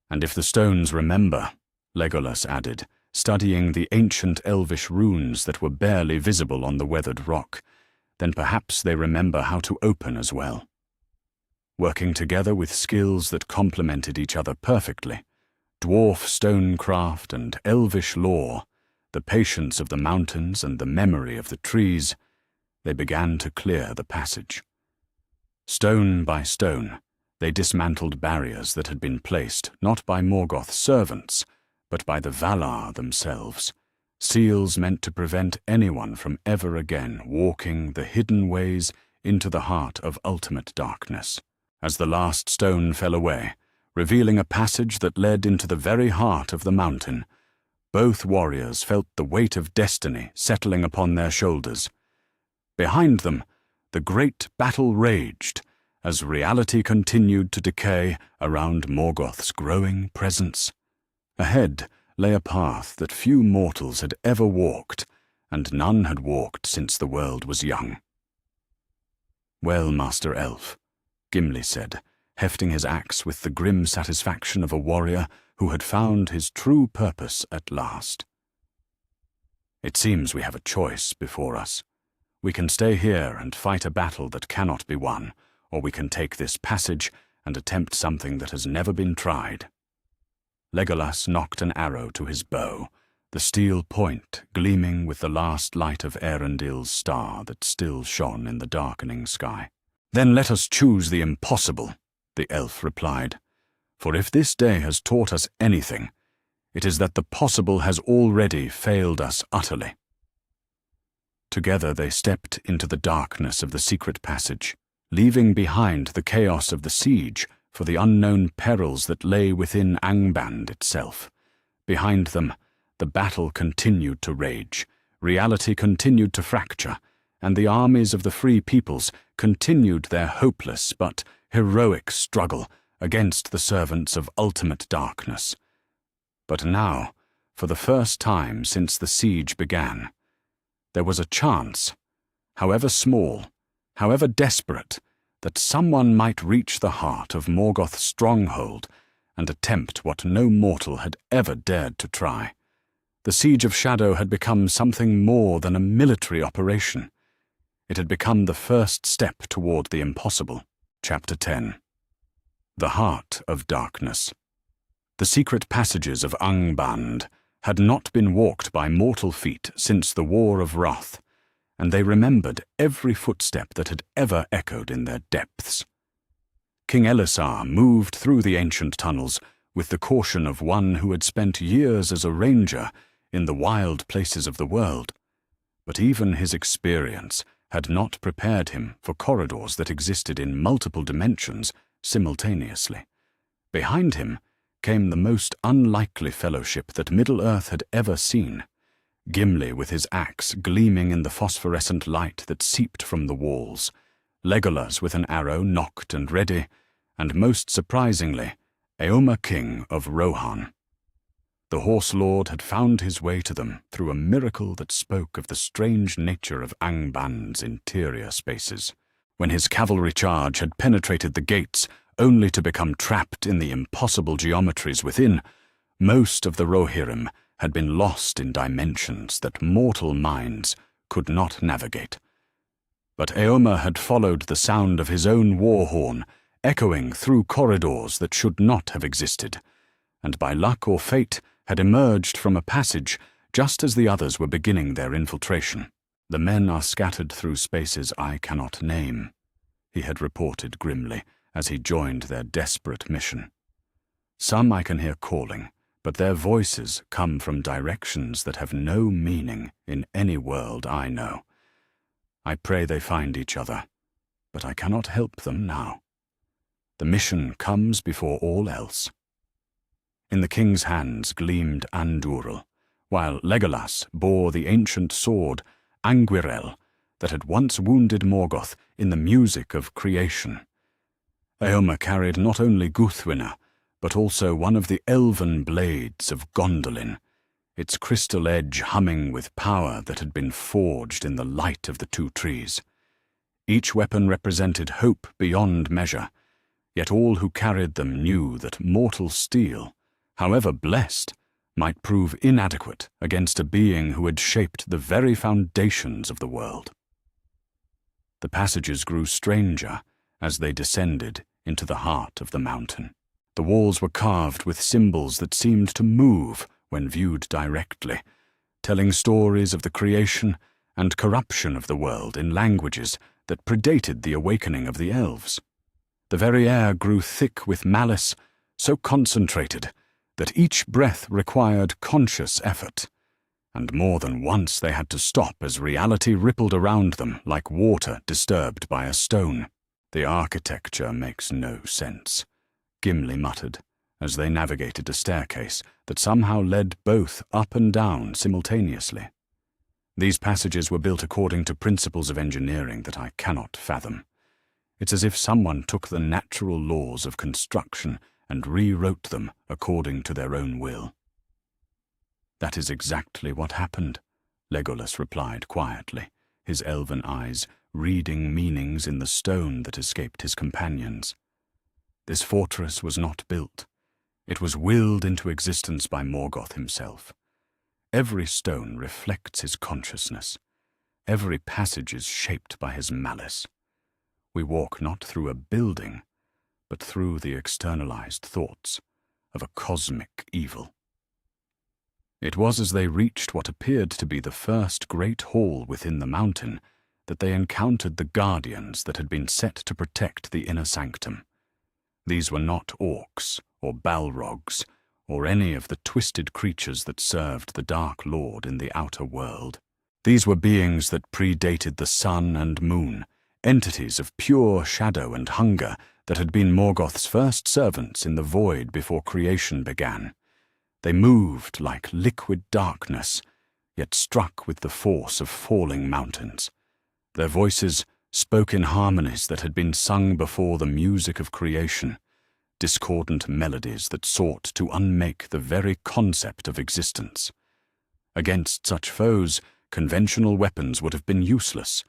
S1: "And if the stones remember," Legolas added, studying the ancient elvish runes that were barely visible on the weathered rock, "then perhaps they remember how to open as well." Working together with skills that complemented each other perfectly, dwarf stonecraft and elvish lore, the patience of the mountains and the memory of the trees, they began to clear the passage. Stone by stone, they dismantled barriers that had been placed not by Morgoth's servants, but by the Valar themselves, seals meant to prevent anyone from ever again walking the hidden ways into the heart of ultimate darkness. As the last stone fell away, revealing a passage that led into the very heart of the mountain, both warriors felt the weight of destiny settling upon their shoulders. Behind them, the great battle raged as reality continued to decay around Morgoth's growing presence. Ahead lay a path that few mortals had ever walked, and none had walked since the world was young. "Well, Master Elf," Gimli said, hefting his axe with the grim satisfaction of a warrior who had found his true purpose at last. "It seems we have a choice before us. We can stay here and fight a battle that cannot be won, or we can take this passage and attempt something that has never been tried." Legolas nocked an arrow to his bow, the steel point gleaming with the last light of Erendil's star that still shone in the darkening sky. "Then let us choose the impossible," the elf replied. "For if this day has taught us anything, It is that the possible has already failed us utterly." Together they stepped into the darkness of the secret passage, leaving behind the chaos of the siege for the unknown perils that lay within Angband itself. Behind them, the battle continued to rage, reality continued to fracture, and the armies of the free peoples continued their hopeless but heroic struggle against the servants of ultimate darkness. But now, for the first time since the siege began, there was a chance, however small, however desperate, that someone might reach the heart of Morgoth's stronghold and attempt what no mortal had ever dared to try. The Siege of Shadow had become something more than a military operation. It had become the first step toward the impossible. Chapter 10. The Heart of Darkness. The secret passages of Angband had not been walked by mortal feet since the War of Wrath, and they remembered every footstep that had ever echoed in their depths. King Elisar moved through the ancient tunnels with the caution of one who had spent years as a ranger in the wild places of the world, but even his experience had not prepared him for corridors that existed in multiple dimensions simultaneously. Behind him came the most unlikely fellowship that Middle-earth had ever seen. Gimli with his axe gleaming in the phosphorescent light that seeped from the walls, Legolas with an arrow nocked and ready, and most surprisingly, Éomer King of Rohan. The Horse Lord had found his way to them through a miracle that spoke of the strange nature of Angband's interior spaces. When his cavalry charge had penetrated the gates only to become trapped in the impossible geometries within, most of the Rohirrim had been lost in dimensions that mortal minds could not navigate. But Éomer had followed the sound of his own war horn, echoing through corridors that should not have existed, and by luck or fate had emerged from a passage just as the others were beginning their infiltration. "The men are scattered through spaces I cannot name," he had reported grimly as he joined their desperate mission. "Some I can hear calling, but their voices come from directions that have no meaning in any world I know. I pray they find each other, but I cannot help them now. The mission comes before all else." In the king's hands gleamed Andúril, while Legolas bore the ancient sword Anguirel that had once wounded Morgoth in the music of creation. Éomer carried not only Guthwiner, but also one of the elven blades of Gondolin, its crystal edge humming with power that had been forged in the light of the two trees. Each weapon represented hope beyond measure, yet all who carried them knew that mortal steel, however blessed, might prove inadequate against a being who had shaped the very foundations of the world. The passages grew stranger as they descended into the heart of the mountain. The walls were carved with symbols that seemed to move when viewed directly, telling stories of the creation and corruption of the world in languages that predated the awakening of the elves. The very air grew thick with malice, so concentrated that each breath required conscious effort, and more than once they had to stop as reality rippled around them like water disturbed by a stone. "The architecture makes no sense," Gimli muttered, as they navigated a staircase that somehow led both up and down simultaneously. "These passages were built according to principles of engineering that I cannot fathom. It's as if someone took the natural laws of construction and rewrote them according to their own will." "That is exactly what happened," Legolas replied quietly, his elven eyes reading meanings in the stone that escaped his companions. "This fortress was not built. It was willed into existence by Morgoth himself. Every stone reflects his consciousness. Every passage is shaped by his malice. We walk not through a building, but through the externalized thoughts of a cosmic evil." It was as they reached what appeared to be the first great hall within the mountain that they encountered the guardians that had been set to protect the inner sanctum. These were not orcs or balrogs or any of the twisted creatures that served the Dark Lord in the outer world. These were beings that predated the sun and moon, entities of pure shadow and hunger that had been Morgoth's first servants in the void before creation began. They moved like liquid darkness, yet struck with the force of falling mountains. Their voices spoke in harmonies that had been sung before the music of creation, discordant melodies that sought to unmake the very concept of existence. Against such foes, conventional weapons would have been useless,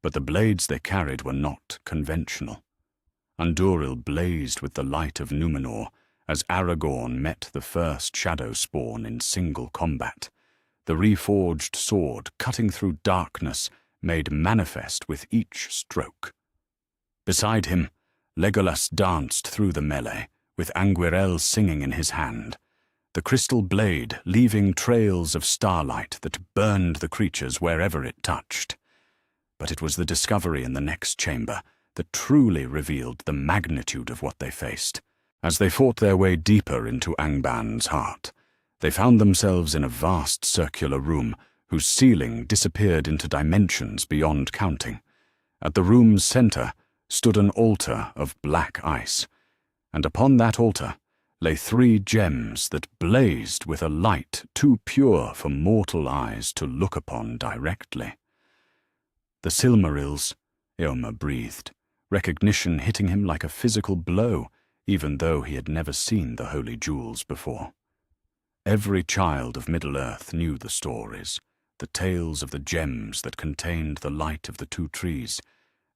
S1: but the blades they carried were not conventional. Andúril blazed with the light of Númenor as Aragorn met the first shadow spawn in single combat, the reforged sword cutting through darkness made manifest with each stroke. Beside him, Legolas danced through the melee, with Anguirel singing in his hand, the crystal blade leaving trails of starlight that burned the creatures wherever it touched. But it was the discovery in the next chamber that truly revealed the magnitude of what they faced. As they fought their way deeper into Angban's heart, they found themselves in a vast circular room whose ceiling disappeared into dimensions beyond counting. At the room's center stood an altar of black ice, and upon that altar lay 3 gems that blazed with a light too pure for mortal eyes to look upon directly. The Silmarils, Éomer breathed, recognition hitting him like a physical blow, even though he had never seen the holy jewels before. Every child of Middle-earth knew the stories, the tales of the gems that contained the light of the 2 trees,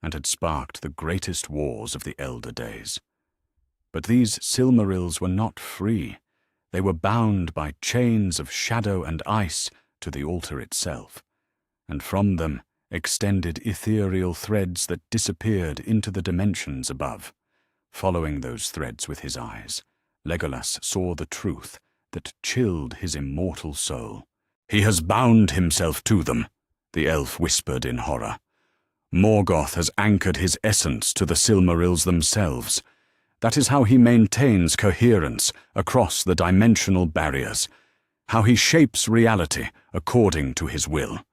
S1: and had sparked the greatest wars of the Elder Days. But these Silmarils were not free. They were bound by chains of shadow and ice to the altar itself, and from them extended ethereal threads that disappeared into the dimensions above. Following those threads with his eyes, Legolas saw the truth that chilled his immortal soul. "He has bound himself to them," the elf whispered in horror. "Morgoth has anchored his essence to the Silmarils themselves. That is how he maintains coherence across the dimensional barriers, how he shapes reality according to his will.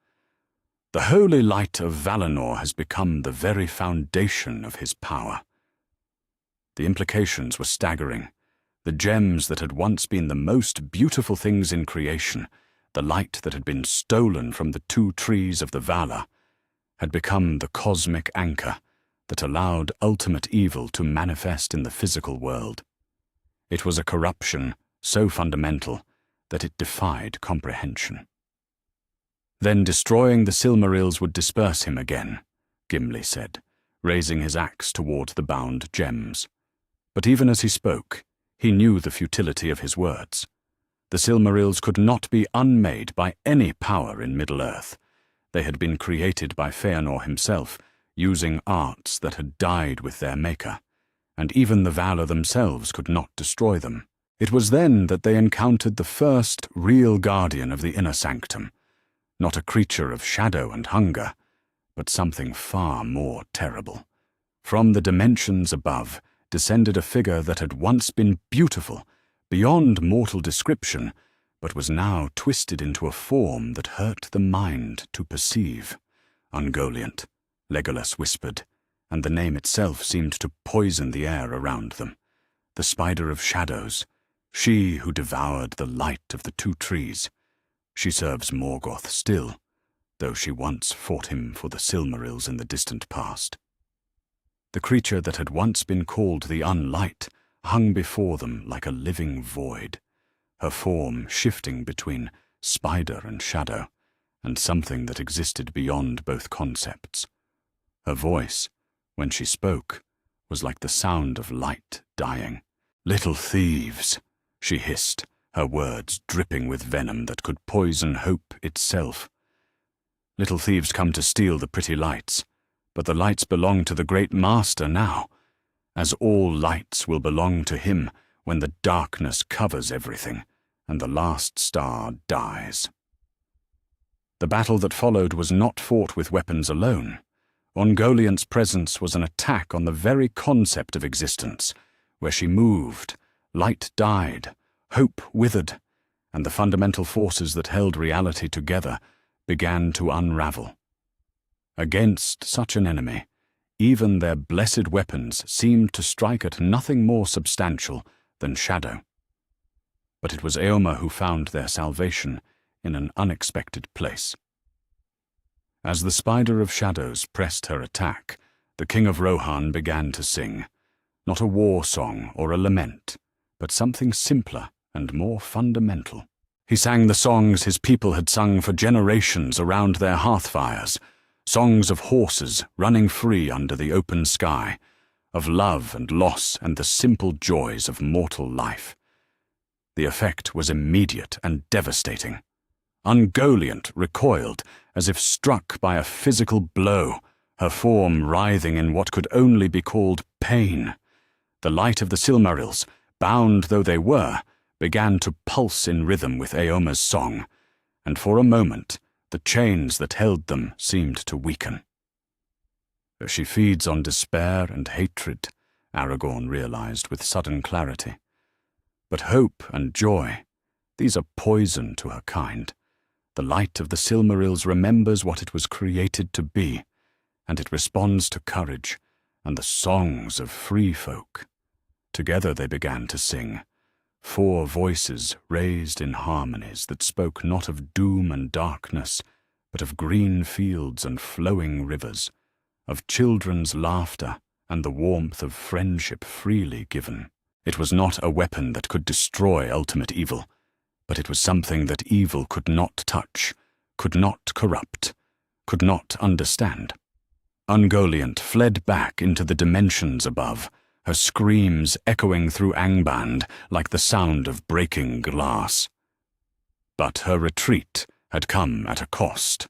S1: The holy light of Valinor has become the very foundation of his power." The implications were staggering. The gems that had once been the most beautiful things in creation, the light that had been stolen from the 2 trees of the Valar, had become the cosmic anchor that allowed ultimate evil to manifest in the physical world. It was a corruption so fundamental that it defied comprehension. "Then destroying the Silmarils would disperse him again," Gimli said, raising his axe toward the bound gems. But even as he spoke, he knew the futility of his words. The Silmarils could not be unmade by any power in Middle-earth. They had been created by Fëanor himself, using arts that had died with their maker, and even the Valar themselves could not destroy them. It was then that they encountered the first real guardian of the inner sanctum, not a creature of shadow and hunger, but something far more terrible. From the dimensions above descended a figure that had once been beautiful, beyond mortal description, but was now twisted into a form that hurt the mind to perceive. "Ungoliant," Legolas whispered, and the name itself seemed to poison the air around them. "The Spider of Shadows, she who devoured the light of the 2 trees. She serves Morgoth still, though she once fought him for the Silmarils in the distant past." The creature that had once been called the Unlight hung before them like a living void, her form shifting between spider and shadow, and something that existed beyond both concepts. Her voice, when she spoke, was like the sound of light dying. "Little thieves," she hissed, her words dripping with venom that could poison hope itself. "Little thieves come to steal the pretty lights, but the lights belong to the great master now, as all lights will belong to him when the darkness covers everything and the last star dies." The battle that followed was not fought with weapons alone. Ungoliant's presence was an attack on the very concept of existence. Where she moved, light died, hope withered, and the fundamental forces that held reality together began to unravel. Against such an enemy, even their blessed weapons seemed to strike at nothing more substantial than shadow. But it was Éomer who found their salvation in an unexpected place. As the spider of shadows pressed her attack, the king of Rohan began to sing, not a war song or a lament, but something simpler and more fundamental. He sang the songs his people had sung for generations around their hearthfires, songs of horses running free under the open sky, of love and loss and the simple joys of mortal life. The effect was immediate and devastating. Ungoliant recoiled as if struck by a physical blow, her form writhing in what could only be called pain. The light of the Silmarils, bound though they were, began to pulse in rhythm with Éomer's song, and for a moment the chains that held them seemed to weaken. She feeds on despair and hatred, Aragorn realized with sudden clarity. But hope and joy, these are poison to her kind. The light of the Silmarils remembers what it was created to be, and it responds to courage and the songs of free folk. Together they began to sing, 4 voices raised in harmonies that spoke not of doom and darkness, but of green fields and flowing rivers, of children's laughter and the warmth of friendship freely given. It was not a weapon that could destroy ultimate evil, but it was something that evil could not touch, could not corrupt, could not understand. Ungoliant fled back into the dimensions above, her screams echoing through Angband like the sound of breaking glass. But her retreat had come at a cost.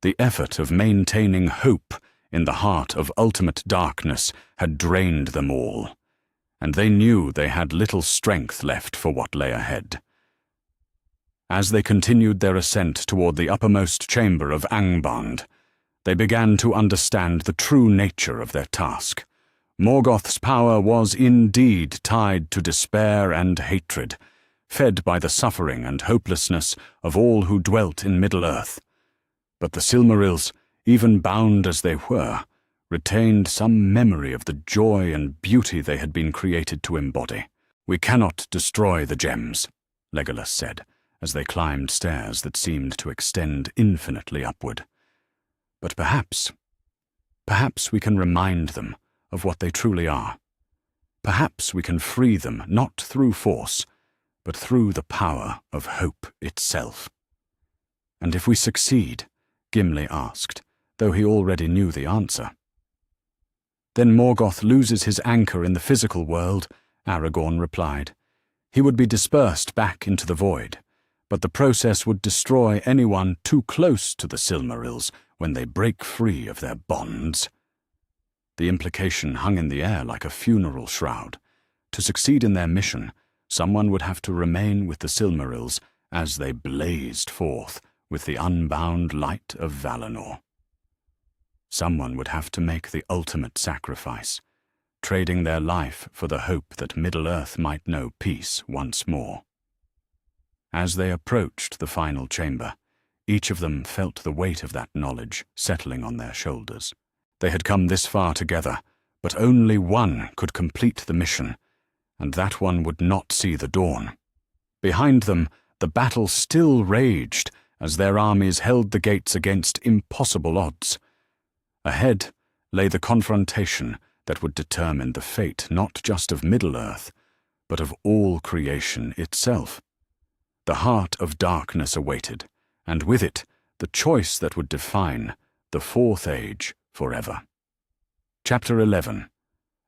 S1: The effort of maintaining hope in the heart of ultimate darkness had drained them all, and they knew they had little strength left for what lay ahead. As they continued their ascent toward the uppermost chamber of Angband, they began to understand the true nature of their task. Morgoth's power was indeed tied to despair and hatred, fed by the suffering and hopelessness of all who dwelt in Middle-earth. But the Silmarils, even bound as they were, retained some memory of the joy and beauty they had been created to embody. "We cannot destroy the gems," Legolas said, as they climbed stairs that seemed to extend infinitely upward. "But perhaps we can remind them of what they truly are. Perhaps we can free them not through force, but through the power of hope itself." "And if we succeed?" Gimli asked, though he already knew the answer. "Then Morgoth loses his anchor in the physical world," Aragorn replied. "He would be dispersed back into the void, but the process would destroy anyone too close to the Silmarils when they break free of their bonds." The implication hung in the air like a funeral shroud. To succeed in their mission, someone would have to remain with the Silmarils as they blazed forth with the unbound light of Valinor. Someone would have to make the ultimate sacrifice, trading their life for the hope that Middle-earth might know peace once more. As they approached the final chamber, each of them felt the weight of that knowledge settling on their shoulders. They had come this far together, but only one could complete the mission, and that one would not see the dawn. Behind them, the battle still raged as their armies held the gates against impossible odds. Ahead lay the confrontation that would determine the fate not just of Middle-earth, but of all creation itself. The heart of darkness awaited, and with it the choice that would define the Fourth Age forever. Chapter 11.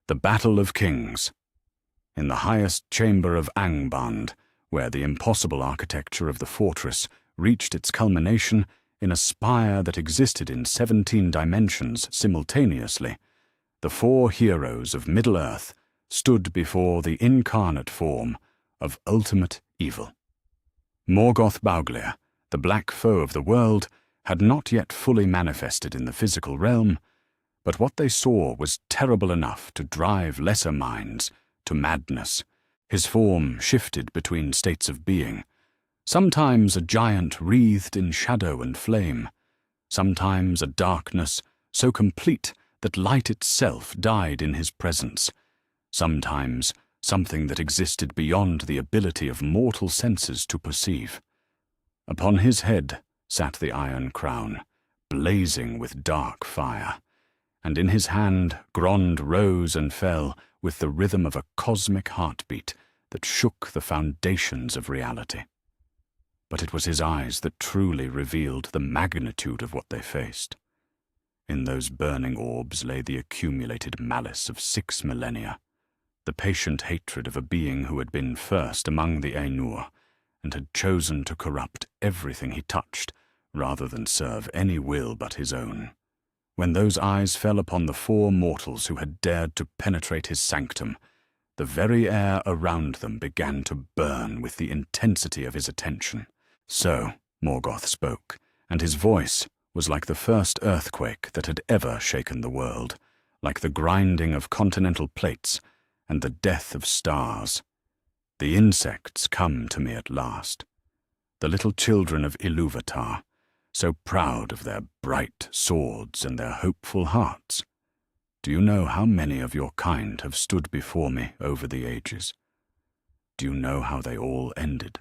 S1: The Battle of Kings. In the highest chamber of Angband, where the impossible architecture of the fortress reached its culmination in a spire that existed in 17 dimensions simultaneously, the 4 heroes of Middle-earth stood before the incarnate form of ultimate evil. Morgoth Bauglir, the black foe of the world, had not yet fully manifested in the physical realm, but what they saw was terrible enough to drive lesser minds to madness. His form shifted between states of being, sometimes a giant wreathed in shadow and flame, sometimes a darkness so complete that light itself died in his presence, sometimes something that existed beyond the ability of mortal senses to perceive. Upon his head sat the iron crown, blazing with dark fire, and in his hand Grond rose and fell with the rhythm of a cosmic heartbeat that shook the foundations of reality. But it was his eyes that truly revealed the magnitude of what they faced. In those burning orbs lay the accumulated malice of 6 millennia, the patient hatred of a being who had been first among the Ainur and had chosen to corrupt everything he touched rather than serve any will but his own. When those eyes fell upon the 4 mortals who had dared to penetrate his sanctum, the very air around them began to burn with the intensity of his attention. So Morgoth spoke, and his voice was like the first earthquake that had ever shaken the world, like the grinding of continental plates and the death of stars. The insects come to me at last, the little children of Ilúvatar, so proud of their bright swords and their hopeful hearts. Do you know how many of your kind have stood before me over the ages? Do you know how they all ended?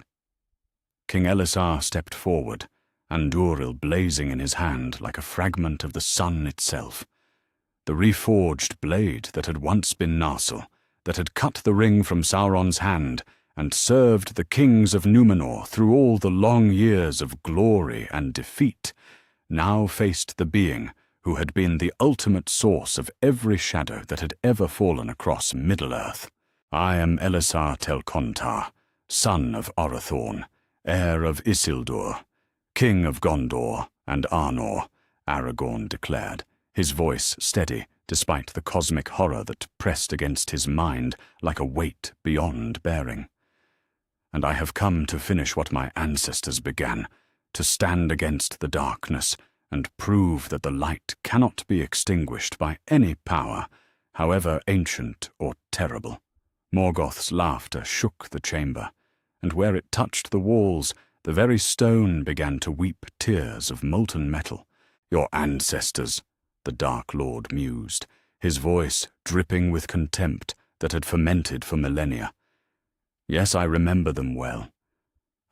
S1: King Elisar stepped forward, Andúril blazing in his hand like a fragment of the sun itself. The reforged blade that had once been Narsil, that had cut the ring from Sauron's hand and served the kings of Númenor through all the long years of glory and defeat, now faced the being who had been the ultimate source of every shadow that had ever fallen across Middle-earth. I am Elisar tel Contar, son of Orathorn, heir of Isildur, king of Gondor and Arnor, Aragorn declared, his voice steady despite the cosmic horror that pressed against his mind like a weight beyond bearing. And I have come to finish what my ancestors began, to stand against the darkness and prove that the light cannot be extinguished by any power, however ancient or terrible. Morgoth's laughter shook the chamber, and where it touched the walls, the very stone began to weep tears of molten metal. Your ancestors, the Dark Lord mused, his voice dripping with contempt that had fermented for millennia. Yes, I remember them well.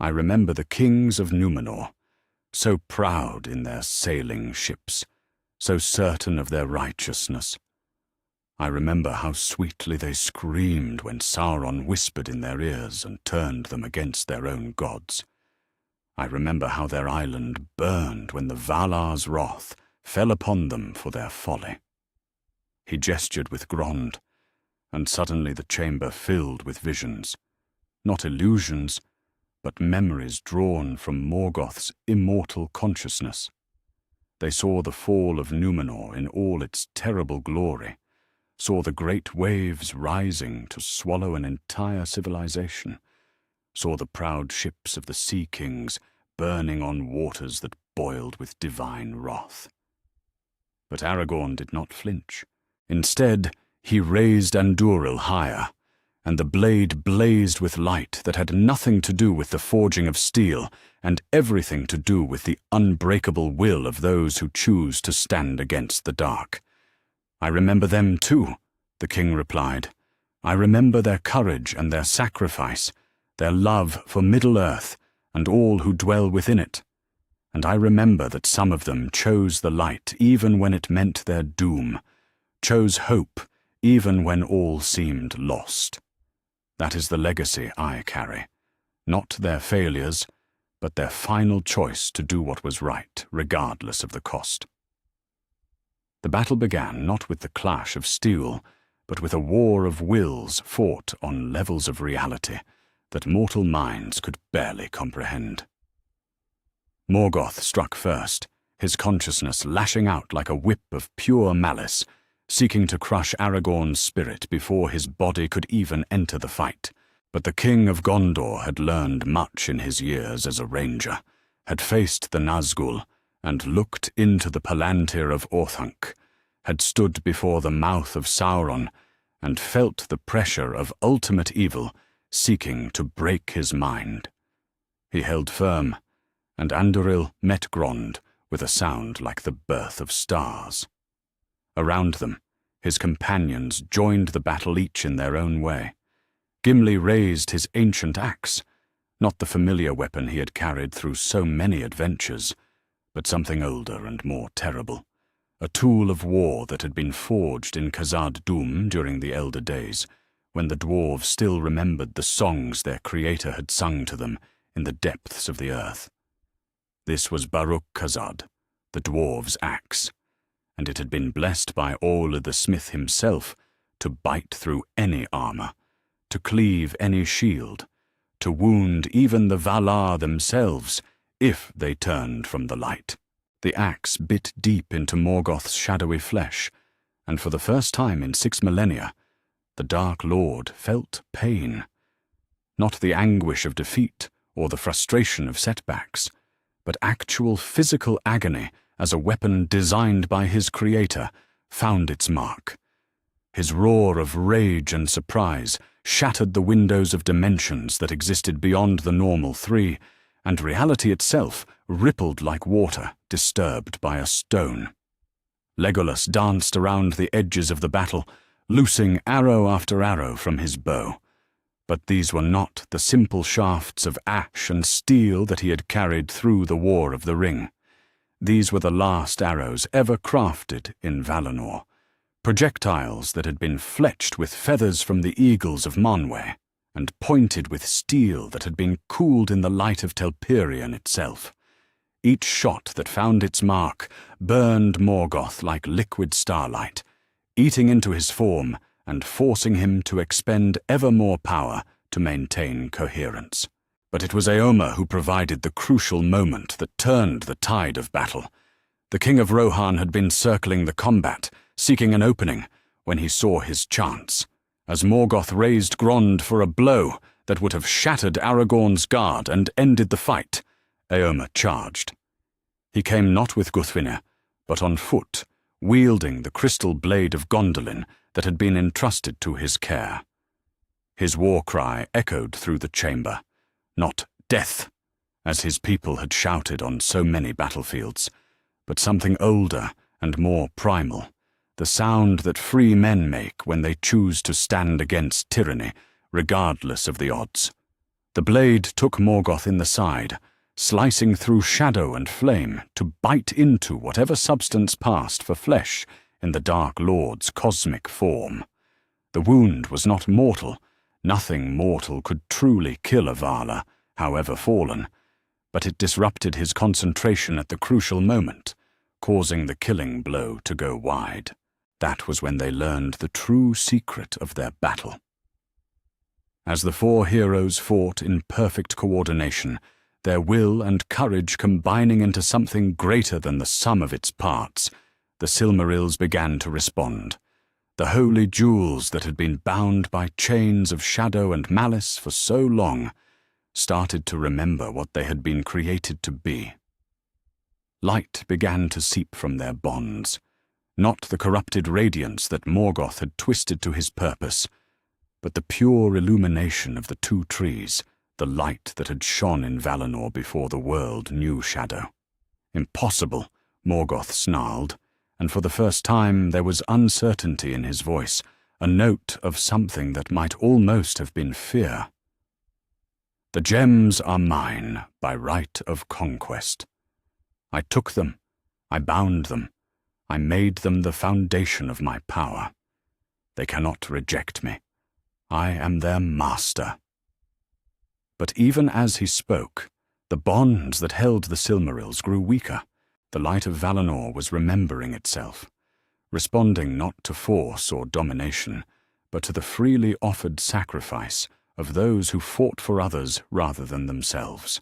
S1: I remember the kings of Númenor, so proud in their sailing ships, so certain of their righteousness. I remember how sweetly they screamed when Sauron whispered in their ears and turned them against their own gods. I remember how their island burned when the Valar's wrath fell upon them for their folly. He gestured with Grond, and suddenly the chamber filled with visions, not illusions, but memories drawn from Morgoth's immortal consciousness. They saw the fall of Númenor in all its terrible glory, saw the great waves rising to swallow an entire civilization, saw the proud ships of the Sea Kings burning on waters that boiled with divine wrath. But Aragorn did not flinch. Instead, he raised Andúril higher, and the blade blazed with light that had nothing to do with the forging of steel and everything to do with the unbreakable will of those who choose to stand against the dark. I remember them too, the king replied. I remember their courage and their sacrifice, their love for Middle-earth and all who dwell within it. And I remember that some of them chose the light even when it meant their doom, chose hope even when all seemed lost. That is the legacy I carry, not their failures, but their final choice to do what was right, regardless of the cost. The battle began not with the clash of steel, but with a war of wills fought on levels of reality that mortal minds could barely comprehend. Morgoth struck first, his consciousness lashing out like a whip of pure malice, seeking to crush Aragorn's spirit before his body could even enter the fight. But the king of Gondor had learned much in his years as a ranger, had faced the Nazgûl, and looked into the Palantir of Orthanc, had stood before the mouth of Sauron, and felt the pressure of ultimate evil seeking to break his mind. He held firm, and Andoril met Grond with a sound like the birth of stars. Around them, his companions joined the battle, each in their own way. Gimli raised his ancient axe, not the familiar weapon he had carried through so many adventures, but something older and more terrible, a tool of war that had been forged in Khazad Dûm during the Elder Days, when the dwarves still remembered the songs their creator had sung to them in the depths of the earth. This was Baruk Khazad, the dwarves' axe, and it had been blessed by Orla the smith himself to bite through any armor, to cleave any shield, to wound even the Valar themselves if they turned from the light. The axe bit deep into Morgoth's shadowy flesh, and for the first time in 6 millennia, the Dark Lord felt pain. Not the anguish of defeat or the frustration of setbacks, but actual physical agony as a weapon designed by his creator found its mark. His roar of rage and surprise shattered the windows of dimensions that existed beyond the normal 3, and reality itself rippled like water disturbed by a stone. Legolas danced around the edges of the battle, loosing arrow after arrow from his bow. But these were not the simple shafts of ash and steel that he had carried through the War of the Ring. These were the last arrows ever crafted in Valinor, projectiles that had been fletched with feathers from the eagles of Manwë, and pointed with steel that had been cooled in the light of Telperion itself. Each shot that found its mark burned Morgoth like liquid starlight, eating into his form and forcing him to expend ever more power to maintain coherence. But it was Éomer who provided the crucial moment that turned the tide of battle. The King of Rohan had been circling the combat, seeking an opening, when he saw his chance. As Morgoth raised Grond for a blow that would have shattered Aragorn's guard and ended the fight, Éomer charged. He came not with Guthvine, but on foot, wielding the crystal blade of Gondolin that had been entrusted to his care. His war cry echoed through the chamber, not death, as his people had shouted on so many battlefields, but something older and more primal, the sound that free men make when they choose to stand against tyranny, regardless of the odds. The blade took Morgoth in the side, slicing through shadow and flame to bite into whatever substance passed for flesh in the Dark Lord's cosmic form. The wound was not mortal. Nothing mortal could truly kill a Valar, however fallen, but it disrupted his concentration at the crucial moment, causing the killing blow to go wide. That was when they learned the true secret of their battle. As the 4 heroes fought in perfect coordination, their will and courage combining into something greater than the sum of its parts, the Silmarils began to respond. The holy jewels that had been bound by chains of shadow and malice for so long started to remember what they had been created to be. Light began to seep from their bonds, not the corrupted radiance that Morgoth had twisted to his purpose, but the pure illumination of the 2 trees, the light that had shone in Valinor before the world knew shadow. Impossible, Morgoth snarled, and for the first time there was uncertainty in his voice, a note of something that might almost have been fear. The gems are mine by right of conquest. I took them, I bound them, I made them the foundation of my power. They cannot reject me. I am their master. But even as he spoke, the bonds that held the Silmarils grew weaker. The light of Valinor was remembering itself, responding not to force or domination, but to the freely offered sacrifice of those who fought for others rather than themselves.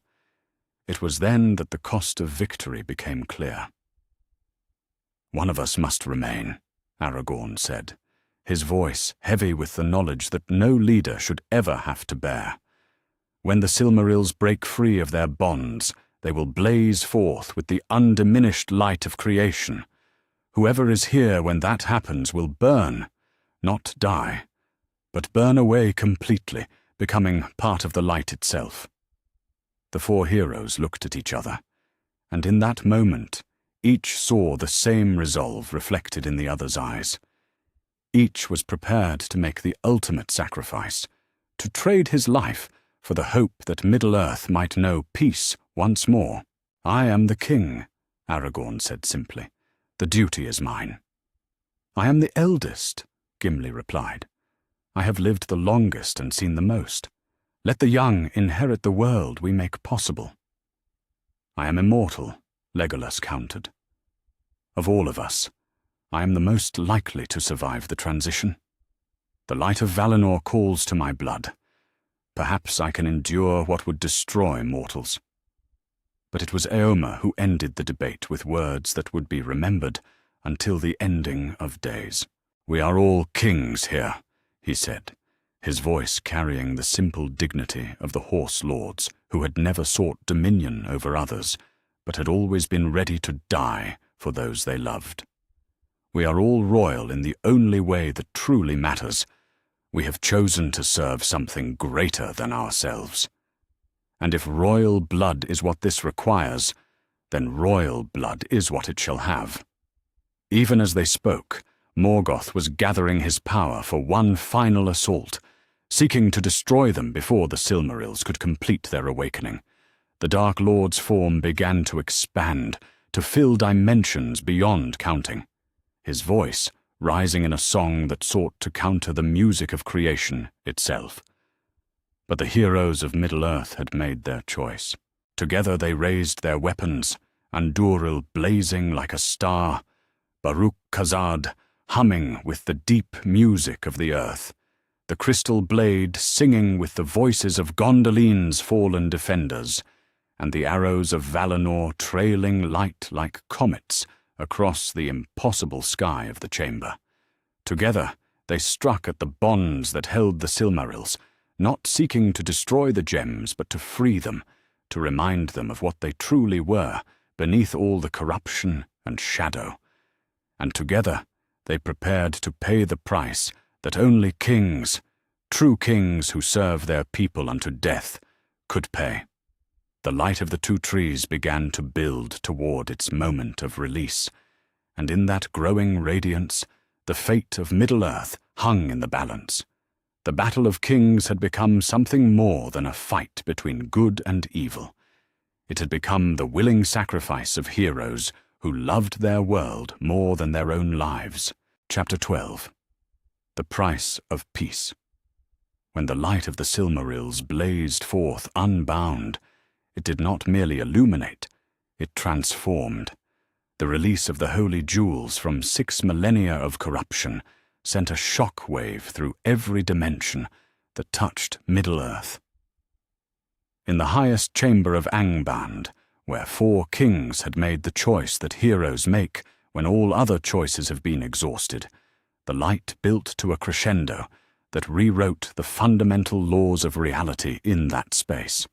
S1: It was then that the cost of victory became clear. "One of us must remain," Aragorn said, his voice heavy with the knowledge that no leader should ever have to bear. "When the Silmarils break free of their bonds, they will blaze forth with the undiminished light of creation. Whoever is here when that happens will burn, not die, but burn away completely, becoming part of the light itself. The four heroes looked at each other, and in that moment, each saw the same resolve reflected in the other's eyes. Each was prepared to make the ultimate sacrifice, to trade his life for the hope that Middle-earth might know peace once more. "I am the king," Aragorn said simply. "The duty is mine." "I am the eldest," Gimli replied. "I have lived the longest and seen the most. Let the young inherit the world we make possible." "I am immortal," Legolas countered. "Of all of us, I am the most likely to survive the transition. The light of Valinor calls to my blood. Perhaps I can endure what would destroy mortals." But it was Eomer who ended the debate with words that would be remembered until the ending of days. "We are all kings here," he said, his voice carrying the simple dignity of the horse lords who had never sought dominion over others, but had always been ready to die for those they loved. "We are all royal in the only way that truly matters. We have chosen to serve something greater than ourselves. And if royal blood is what this requires, then royal blood is what it shall have." Even as they spoke, Morgoth was gathering his power for one final assault, seeking to destroy them before the Silmarils could complete their awakening. The Dark Lord's form began to expand, to fill dimensions beyond counting, his voice rising in a song that sought to counter the music of creation itself. But the heroes of Middle-earth had made their choice. Together they raised their weapons, Andúril blazing like a star, Baruch-Khazad humming with the deep music of the earth, the crystal blade singing with the voices of Gondolin's fallen defenders, and the arrows of Valinor trailing light like comets across the impossible sky of the chamber. Together they struck at the bonds that held the Silmarils, not seeking to destroy the gems but to free them, to remind them of what they truly were beneath all the corruption and shadow. And together they prepared to pay the price that only kings, true kings who serve their people unto death, could pay. The light of the two trees began to build toward its moment of release, and in that growing radiance, the fate of Middle-earth hung in the balance. The Battle of Kings had become something more than a fight between good and evil. It had become the willing sacrifice of heroes who loved their world more than their own lives. Chapter 12. The Price of Peace. When the light of the Silmarils blazed forth unbound, it did not merely illuminate, it transformed. The release of the holy jewels from 6 millennia of corruption sent a shock wave through every dimension that touched Middle-earth. In the highest chamber of Angband, where 4 kings had made the choice that heroes make when all other choices have been exhausted, the light built to a crescendo that rewrote the fundamental laws of reality in that space.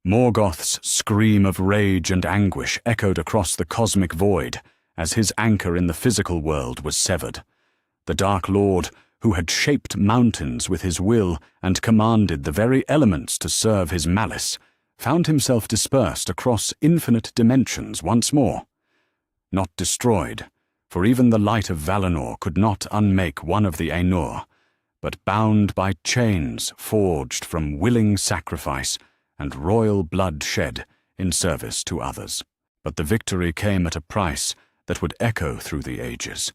S1: Morgoth's scream of rage and anguish echoed across the cosmic void as his anchor in the physical world was severed. The Dark Lord, who had shaped mountains with his will and commanded the very elements to serve his malice, found himself dispersed across infinite dimensions once more. Not destroyed, for even the light of Valinor could not unmake one of the Ainur, but bound by chains forged from willing sacrifice and royal blood shed in service to others. But the victory came at a price that would echo through the ages.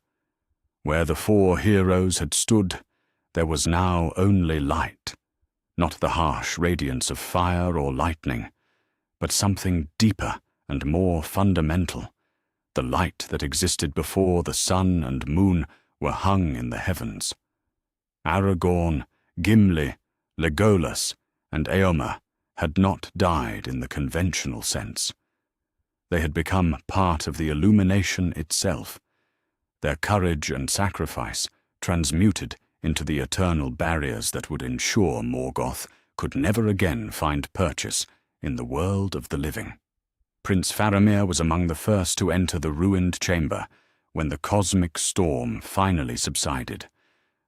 S1: Where the 4 heroes had stood, there was now only light, not the harsh radiance of fire or lightning, but something deeper and more fundamental, the light that existed before the sun and moon were hung in the heavens. Aragorn, Gimli, Legolas, and Eomer had not died in the conventional sense. They had become part of the illumination itself, their courage and sacrifice transmuted into the eternal barriers that would ensure Morgoth could never again find purchase in the world of the living. Prince Faramir was among the first to enter the ruined chamber when the cosmic storm finally subsided.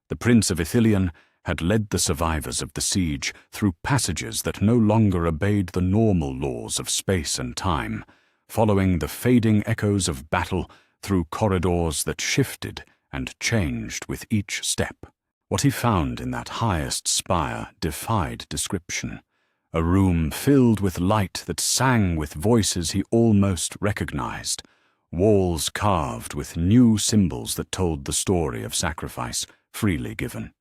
S1: The Prince of Ithilien had led the survivors of the siege through passages that no longer obeyed the normal laws of space and time, following the fading echoes of battle through corridors that shifted and changed with each step. What he found in that highest spire defied description. A room filled with light that sang with voices he almost recognized, walls carved with new symbols that told the story of sacrifice freely given.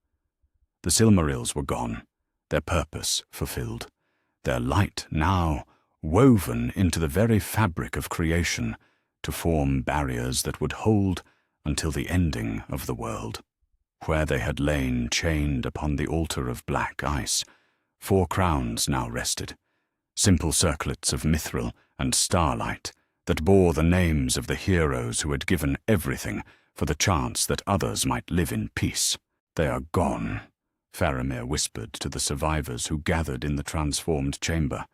S1: The Silmarils were gone, their purpose fulfilled, their light now woven into the very fabric of creation to form barriers that would hold until the ending of the world. Where they had lain chained upon the altar of black ice, 4 crowns now rested, simple circlets of mithril and starlight that bore the names of the heroes who had given everything for the chance that others might live in peace. "They are gone," Faramir whispered to the survivors who gathered in the transformed chamber.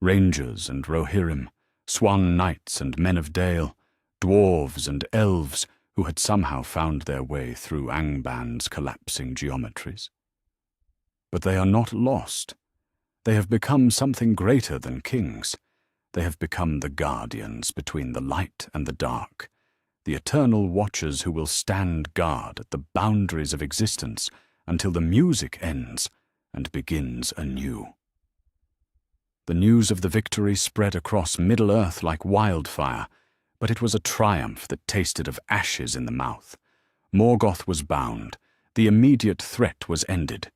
S1: Rangers and Rohirrim, swan knights and men of Dale, dwarves and elves who had somehow found their way through Angband's collapsing geometries. But they are not lost. They have become something greater than kings. They have become the guardians between the light and the dark, the eternal watchers who will stand guard at the boundaries of existence until the music ends and begins anew. The news of the victory spread across Middle-earth like wildfire, but it was a triumph that tasted of ashes in the mouth. Morgoth was bound, the immediate threat was ended,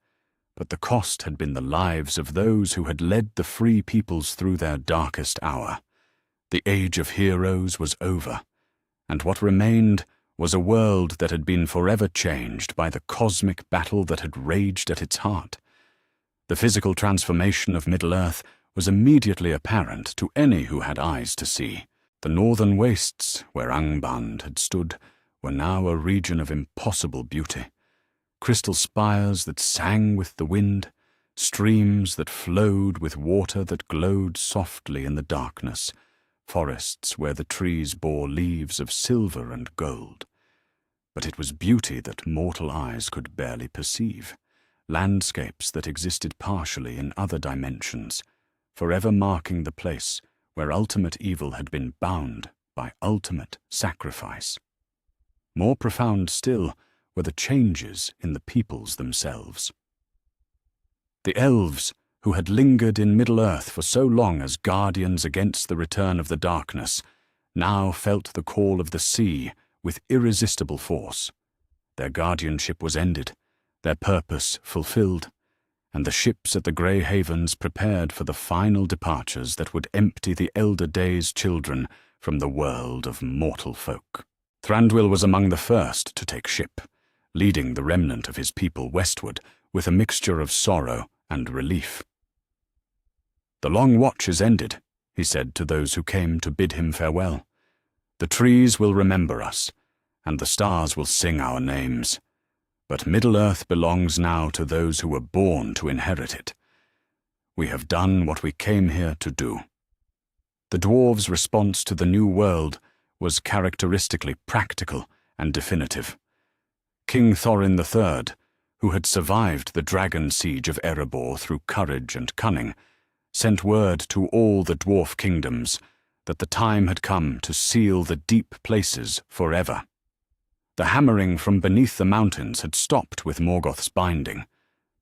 S1: but the cost had been the lives of those who had led the free peoples through their darkest hour. The age of heroes was over, and what remained was a world that had been forever changed by the cosmic battle that had raged at its heart. The physical transformation of Middle-earth was immediately apparent to any who had eyes to see. The northern wastes, where Angband had stood, were now a region of impossible beauty. Crystal spires that sang with the wind, streams that flowed with water that glowed softly in the darkness, forests where the trees bore leaves of silver and gold. But it was beauty that mortal eyes could barely perceive, landscapes that existed partially in other dimensions, forever marking the place where ultimate evil had been bound by ultimate sacrifice. More profound still were the changes in the peoples themselves. The elves, who had lingered in Middle-earth for so long as guardians against the return of the darkness, now felt the call of the sea with irresistible force. Their guardianship was ended, their purpose fulfilled, and the ships at the Grey Havens prepared for the final departures that would empty the elder Day's children from the world of mortal folk. Thranduil was among the first to take ship, leading the remnant of his people westward with a mixture of sorrow and relief. "The long watch is ended," he said to those who came to bid him farewell. "The trees will remember us, and the stars will sing our names. But Middle-earth belongs now to those who were born to inherit it. We have done what we came here to do." The dwarves' response to the new world was characteristically practical and definitive. King Thorin III, who had survived the dragon siege of Erebor through courage and cunning, sent word to all the dwarf kingdoms that the time had come to seal the deep places forever. The hammering from beneath the mountains had stopped with Morgoth's binding,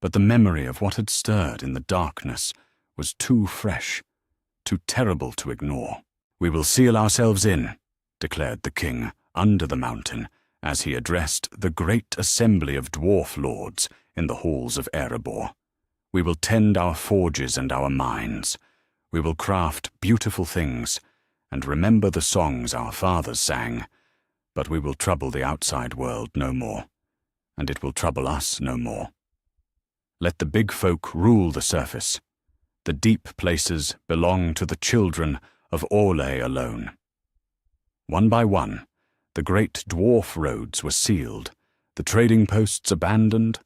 S1: but the memory of what had stirred in the darkness was too fresh, too terrible to ignore. "We will seal ourselves in," declared the king, under the mountain, as he addressed the great assembly of dwarf lords in the halls of Erebor. "We will tend our forges and our mines. We will craft beautiful things, and remember the songs our fathers sang. But we will trouble the outside world no more, and it will trouble us no more. Let the big folk rule the surface. The deep places belong to the children of Orlais alone." One by one, the great dwarf roads were sealed, the trading posts abandoned,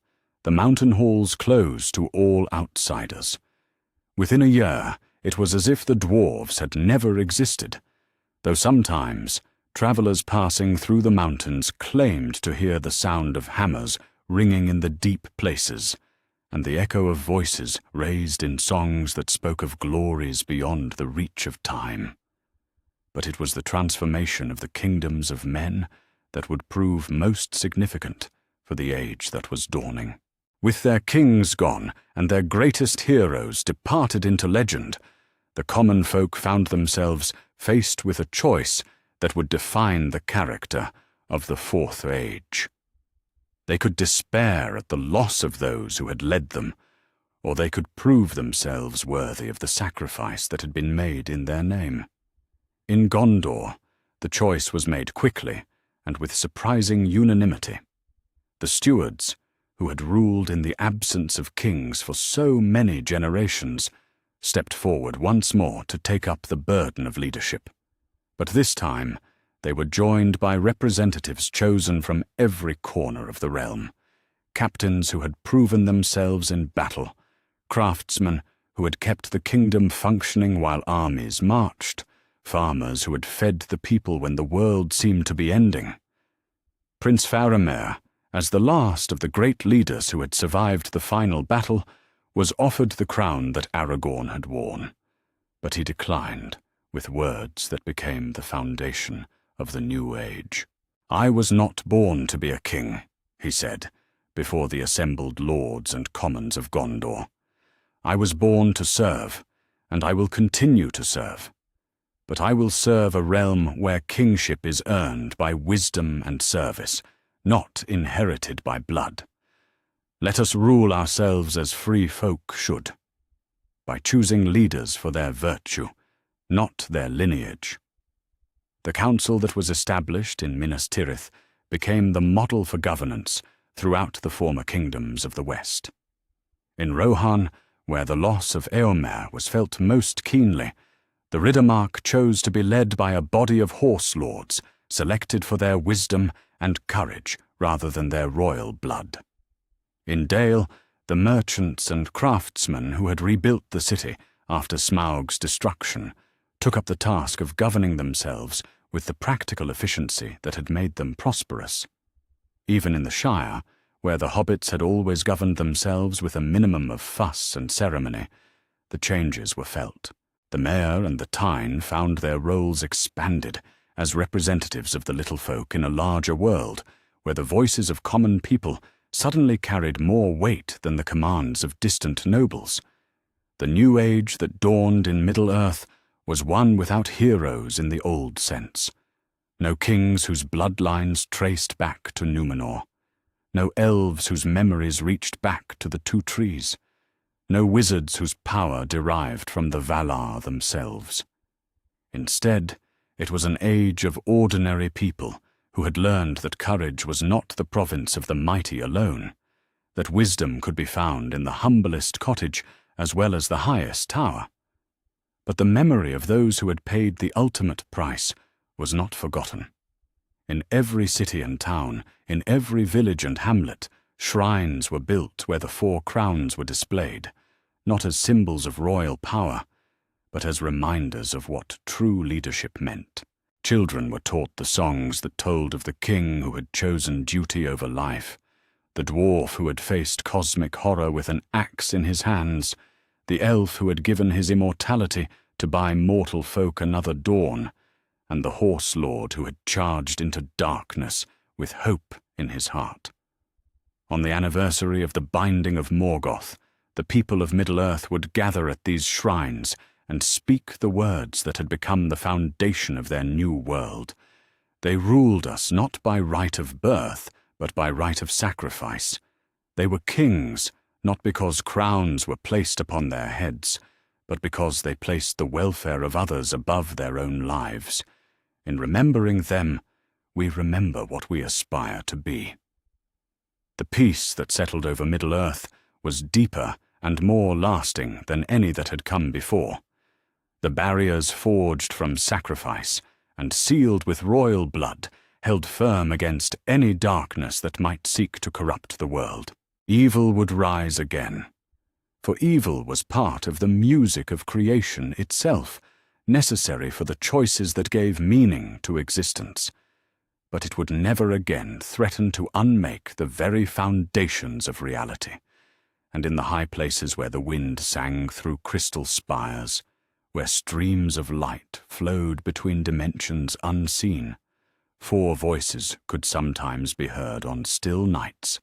S1: the mountain halls closed to all outsiders. Within a year, it was as if the dwarves had never existed, though sometimes travelers passing through the mountains claimed to hear the sound of hammers ringing in the deep places, and the echo of voices raised in songs that spoke of glories beyond the reach of time. But it was the transformation of the kingdoms of men that would prove most significant for the age that was dawning. With their kings gone and their greatest heroes departed into legend, the common folk found themselves faced with a choice that would define the character of the Fourth Age. They could despair at the loss of those who had led them, or they could prove themselves worthy of the sacrifice that had been made in their name. In Gondor, the choice was made quickly and with surprising unanimity. The stewards, who had ruled in the absence of kings for so many generations, stepped forward once more to take up the burden of leadership. But this time, they were joined by representatives chosen from every corner of the realm, captains who had proven themselves in battle, craftsmen who had kept the kingdom functioning while armies marched, farmers who had fed the people when the world seemed to be ending. Prince Faramir, as the last of the great leaders who had survived the final battle, was offered the crown that Aragorn had worn, but he declined with words that became the foundation of the new age. "I was not born to be a king," he said, before the assembled lords and commons of Gondor. "I was born to serve, and I will continue to serve. But I will serve a realm where kingship is earned by wisdom and service, not inherited by blood. Let us rule ourselves as free folk should, by choosing leaders for their virtue, not their lineage." The council that was established in Minas Tirith became the model for governance throughout the former kingdoms of the West. In Rohan, where the loss of Eomer was felt most keenly, the Riddermark chose to be led by a body of horse lords selected for their wisdom and courage rather than their royal blood. In Dale, the merchants and craftsmen who had rebuilt the city after Smaug's destruction took up the task of governing themselves with the practical efficiency that had made them prosperous. Even in the Shire, where the hobbits had always governed themselves with a minimum of fuss and ceremony, the changes were felt. The mayor and the Tyne found their roles expanded as representatives of the little folk in a larger world, where the voices of common people suddenly carried more weight than the commands of distant nobles. The new age that dawned in Middle-earth was one without heroes in the old sense. No kings whose bloodlines traced back to Númenor. No elves whose memories reached back to the Two Trees. No wizards whose power derived from the Valar themselves. Instead, it was an age of ordinary people who had learned that courage was not the province of the mighty alone, that wisdom could be found in the humblest cottage as well as the highest tower. But the memory of those who had paid the ultimate price was not forgotten. In every city and town, in every village and hamlet, shrines were built where the four crowns were displayed, not as symbols of royal power, but as reminders of what true leadership meant. Children were taught the songs that told of the king who had chosen duty over life, the dwarf who had faced cosmic horror with an axe in his hands, the elf who had given his immortality to buy mortal folk another dawn, and the horse lord who had charged into darkness with hope in his heart. On the anniversary of the binding of Morgoth, the people of Middle-earth would gather at these shrines and speak the words that had become the foundation of their new world. They ruled us not by right of birth, but by right of sacrifice. They were kings, not because crowns were placed upon their heads, but because they placed the welfare of others above their own lives. In remembering them, we remember what we aspire to be. The peace that settled over Middle-earth was deeper and more lasting than any that had come before. The barriers forged from sacrifice and sealed with royal blood held firm against any darkness that might seek to corrupt the world. Evil would rise again, for evil was part of the music of creation itself, necessary for the choices that gave meaning to existence. But it would never again threaten to unmake the very foundations of reality. and in the high places where the wind sang through crystal spires, where streams of light flowed between dimensions unseen, 4 voices could sometimes be heard on still nights,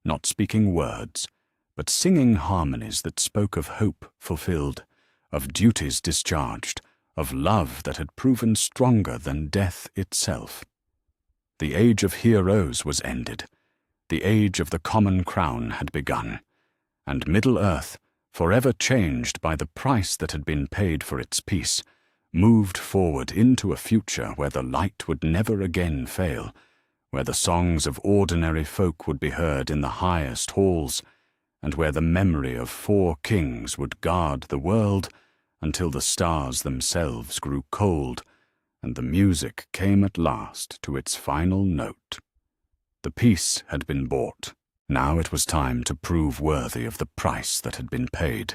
S1: not speaking words, but singing harmonies that spoke of hope fulfilled, of duties discharged, of love that had proven stronger than death itself. The age of heroes was ended, the age of the common crown had begun, and Middle-earth, forever changed by the price that had been paid for its peace, moved forward into a future where the light would never again fail, where the songs of ordinary folk would be heard in the highest halls, and where the memory of 4 kings would guard the world until the stars themselves grew cold, and the music came at last to its final note. The peace had been bought. Now it was time to prove worthy of the price that had been paid.